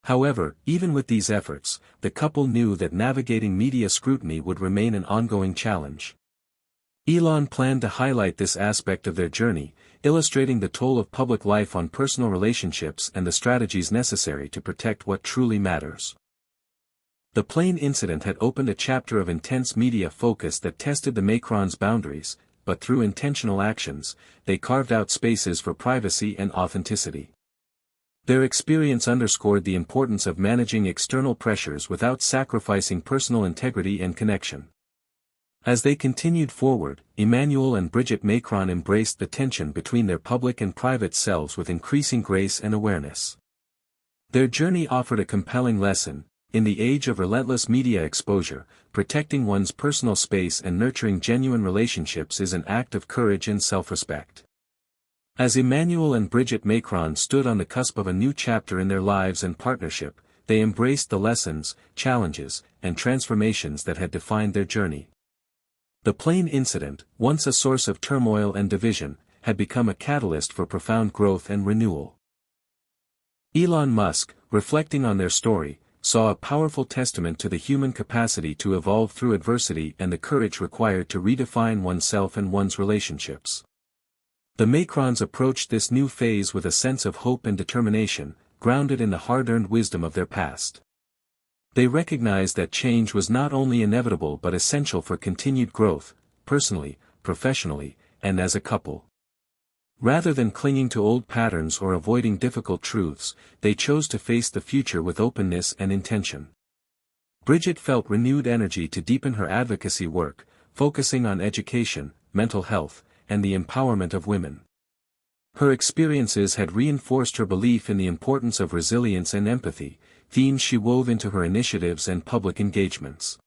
However, even with these efforts, the couple knew that navigating media scrutiny would remain an ongoing challenge. Elon planned to highlight this aspect of their journey, illustrating the toll of public life on personal relationships and the strategies necessary to protect what truly matters. The plane incident had opened a chapter of intense media focus that tested the Macrons' boundaries, but through intentional actions, they carved out spaces for privacy and authenticity. Their experience underscored the importance of managing external pressures without sacrificing personal integrity and connection. As they continued forward, Emmanuel and Brigitte Macron embraced the tension between their public and private selves with increasing grace and awareness. Their journey offered a compelling lesson: in the age of relentless media exposure, protecting one's personal space and nurturing genuine relationships is an act of courage and self-respect. As Emmanuel and Brigitte Macron stood on the cusp of a new chapter in their lives and partnership, they embraced the lessons, challenges, and transformations that had defined their journey. The plane incident, once a source of turmoil and division, had become a catalyst for profound growth and renewal. Elon Musk, reflecting on their story, saw a powerful testament to the human capacity to evolve through adversity and the courage required to redefine oneself and one's relationships. The Macrons approached this new phase with a sense of hope and determination, grounded in the hard-earned wisdom of their past. They recognized that change was not only inevitable but essential for continued growth, personally, professionally, and as a couple. Rather than clinging to old patterns or avoiding difficult truths, they chose to face the future with openness and intention. Brigitte felt renewed energy to deepen her advocacy work, focusing on education, mental health, and the empowerment of women. Her experiences had reinforced her belief in the importance of resilience and empathy, themes she wove into her initiatives and public engagements.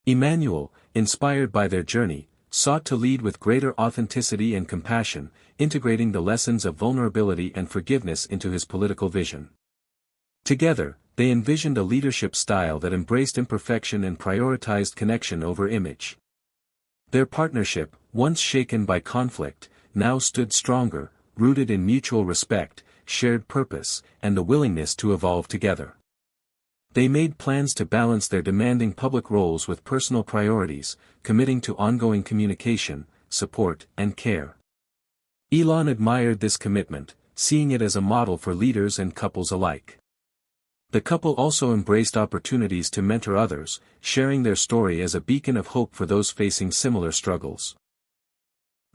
Emmanuel, inspired by their journey, sought to lead with greater authenticity and compassion, integrating the lessons of vulnerability and forgiveness into his political vision. Together, they envisioned a leadership style that embraced imperfection and prioritized connection over image. Their partnership, once shaken by conflict, now stood stronger, rooted in mutual respect, shared purpose, and the willingness to evolve together. They made plans to balance their demanding public roles with personal priorities, committing to ongoing communication, support, and care. Elon admired this commitment, seeing it as a model for leaders and couples alike. The couple also embraced opportunities to mentor others, sharing their story as a beacon of hope for those facing similar struggles.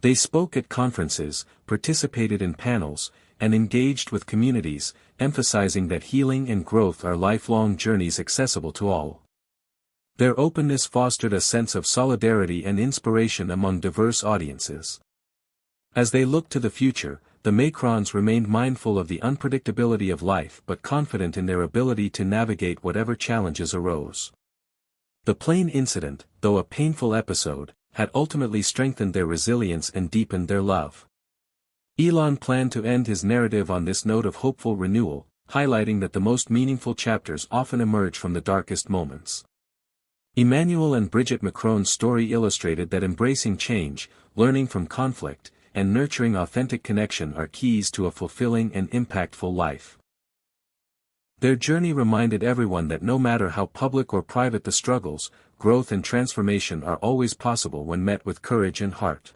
They spoke at conferences, participated in panels, and engaged with communities, emphasizing that healing and growth are lifelong journeys accessible to all. Their openness fostered a sense of solidarity and inspiration among diverse audiences. As they looked to the future, the Macrons remained mindful of the unpredictability of life but confident in their ability to navigate whatever challenges arose. The plane incident, though a painful episode, had ultimately strengthened their resilience and deepened their love. Elon planned to end his narrative on this note of hopeful renewal, highlighting that the most meaningful chapters often emerge from the darkest moments. Emmanuel and Brigitte Macron's story illustrated that embracing change, learning from conflict, and nurturing authentic connection are keys to a fulfilling and impactful life. Their journey reminded everyone that no matter how public or private the struggles, growth and transformation are always possible when met with courage and heart.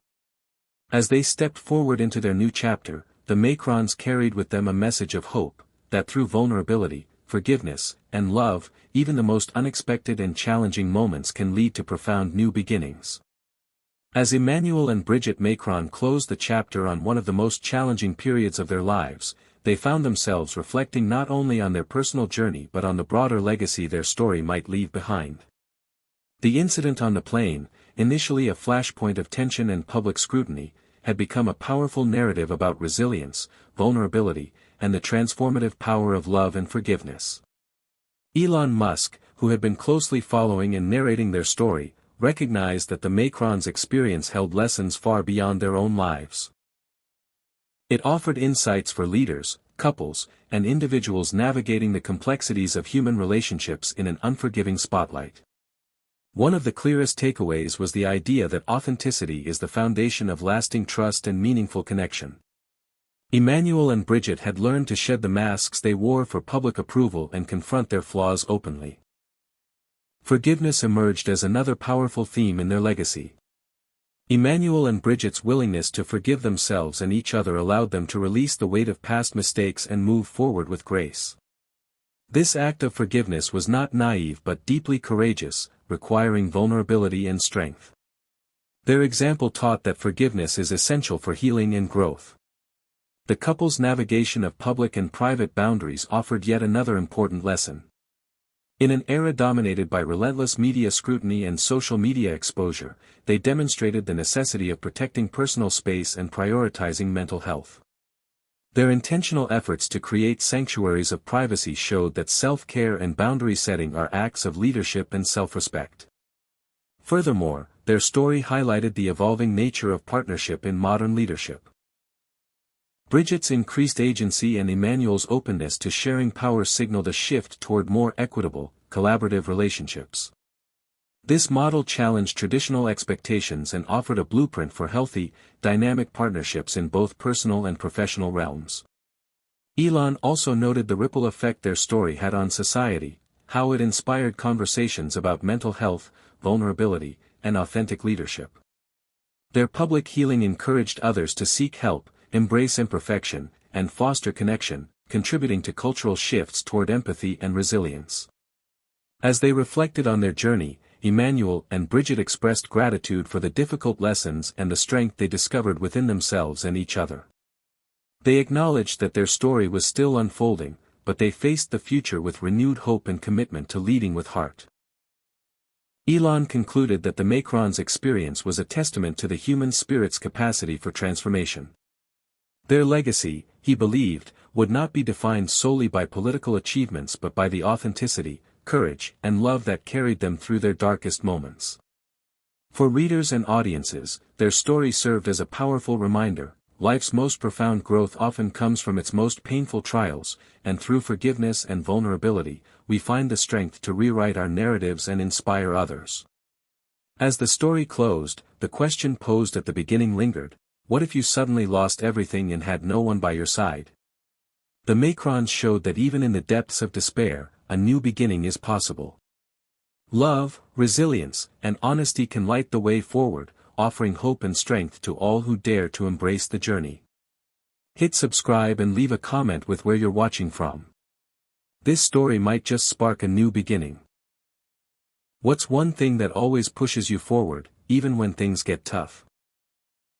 As they stepped forward into their new chapter, the Macrons carried with them a message of hope, that through vulnerability, forgiveness, and love, even the most unexpected and challenging moments can lead to profound new beginnings. As Emmanuel and Brigitte Macron closed the chapter on one of the most challenging periods of their lives, they found themselves reflecting not only on their personal journey but on the broader legacy their story might leave behind. The incident on the plane, initially a flashpoint of tension and public scrutiny, had become a powerful narrative about resilience, vulnerability, and the transformative power of love and forgiveness. Elon Musk, who had been closely following and narrating their story, recognized that the Macrons' experience held lessons far beyond their own lives. It offered insights for leaders, couples, and individuals navigating the complexities of human relationships in an unforgiving spotlight. One of the clearest takeaways was the idea that authenticity is the foundation of lasting trust and meaningful connection. Emmanuel and Brigitte had learned to shed the masks they wore for public approval and confront their flaws openly. Forgiveness emerged as another powerful theme in their legacy. Emmanuel and Brigitte's willingness to forgive themselves and each other allowed them to release the weight of past mistakes and move forward with grace. This act of forgiveness was not naive but deeply courageous, requiring vulnerability and strength. Their example taught that forgiveness is essential for healing and growth. The couple's navigation of public and private boundaries offered yet another important lesson. In an era dominated by relentless media scrutiny and social media exposure, they demonstrated the necessity of protecting personal space and prioritizing mental health. Their intentional efforts to create sanctuaries of privacy showed that self-care and boundary setting are acts of leadership and self-respect. Furthermore, their story highlighted the evolving nature of partnership in modern leadership. Brigitte's increased agency and Emmanuel's openness to sharing power signaled a shift toward more equitable, collaborative relationships. This model challenged traditional expectations and offered a blueprint for healthy, dynamic partnerships in both personal and professional realms. Elon also noted the ripple effect their story had on society, how it inspired conversations about mental health, vulnerability, and authentic leadership. Their public healing encouraged others to seek help, embrace imperfection, and foster connection, contributing to cultural shifts toward empathy and resilience. As they reflected on their journey, Emmanuel and Brigitte expressed gratitude for the difficult lessons and the strength they discovered within themselves and each other. They acknowledged that their story was still unfolding, but they faced the future with renewed hope and commitment to leading with heart. Elon concluded that the Macrons' experience was a testament to the human spirit's capacity for transformation. Their legacy, he believed, would not be defined solely by political achievements but by the authenticity, courage, and love that carried them through their darkest moments. For readers and audiences, their story served as a powerful reminder: life's most profound growth often comes from its most painful trials, and through forgiveness and vulnerability, we find the strength to rewrite our narratives and inspire others. As the story closed, the question posed at the beginning lingered: what if you suddenly lost everything and had no one by your side? The Macrons showed that even in the depths of despair, a new beginning is possible. Love, resilience, and honesty can light the way forward, offering hope and strength to all who dare to embrace the journey. Hit subscribe and leave a comment with where you're watching from. This story might just spark a new beginning. What's one thing that always pushes you forward, even when things get tough?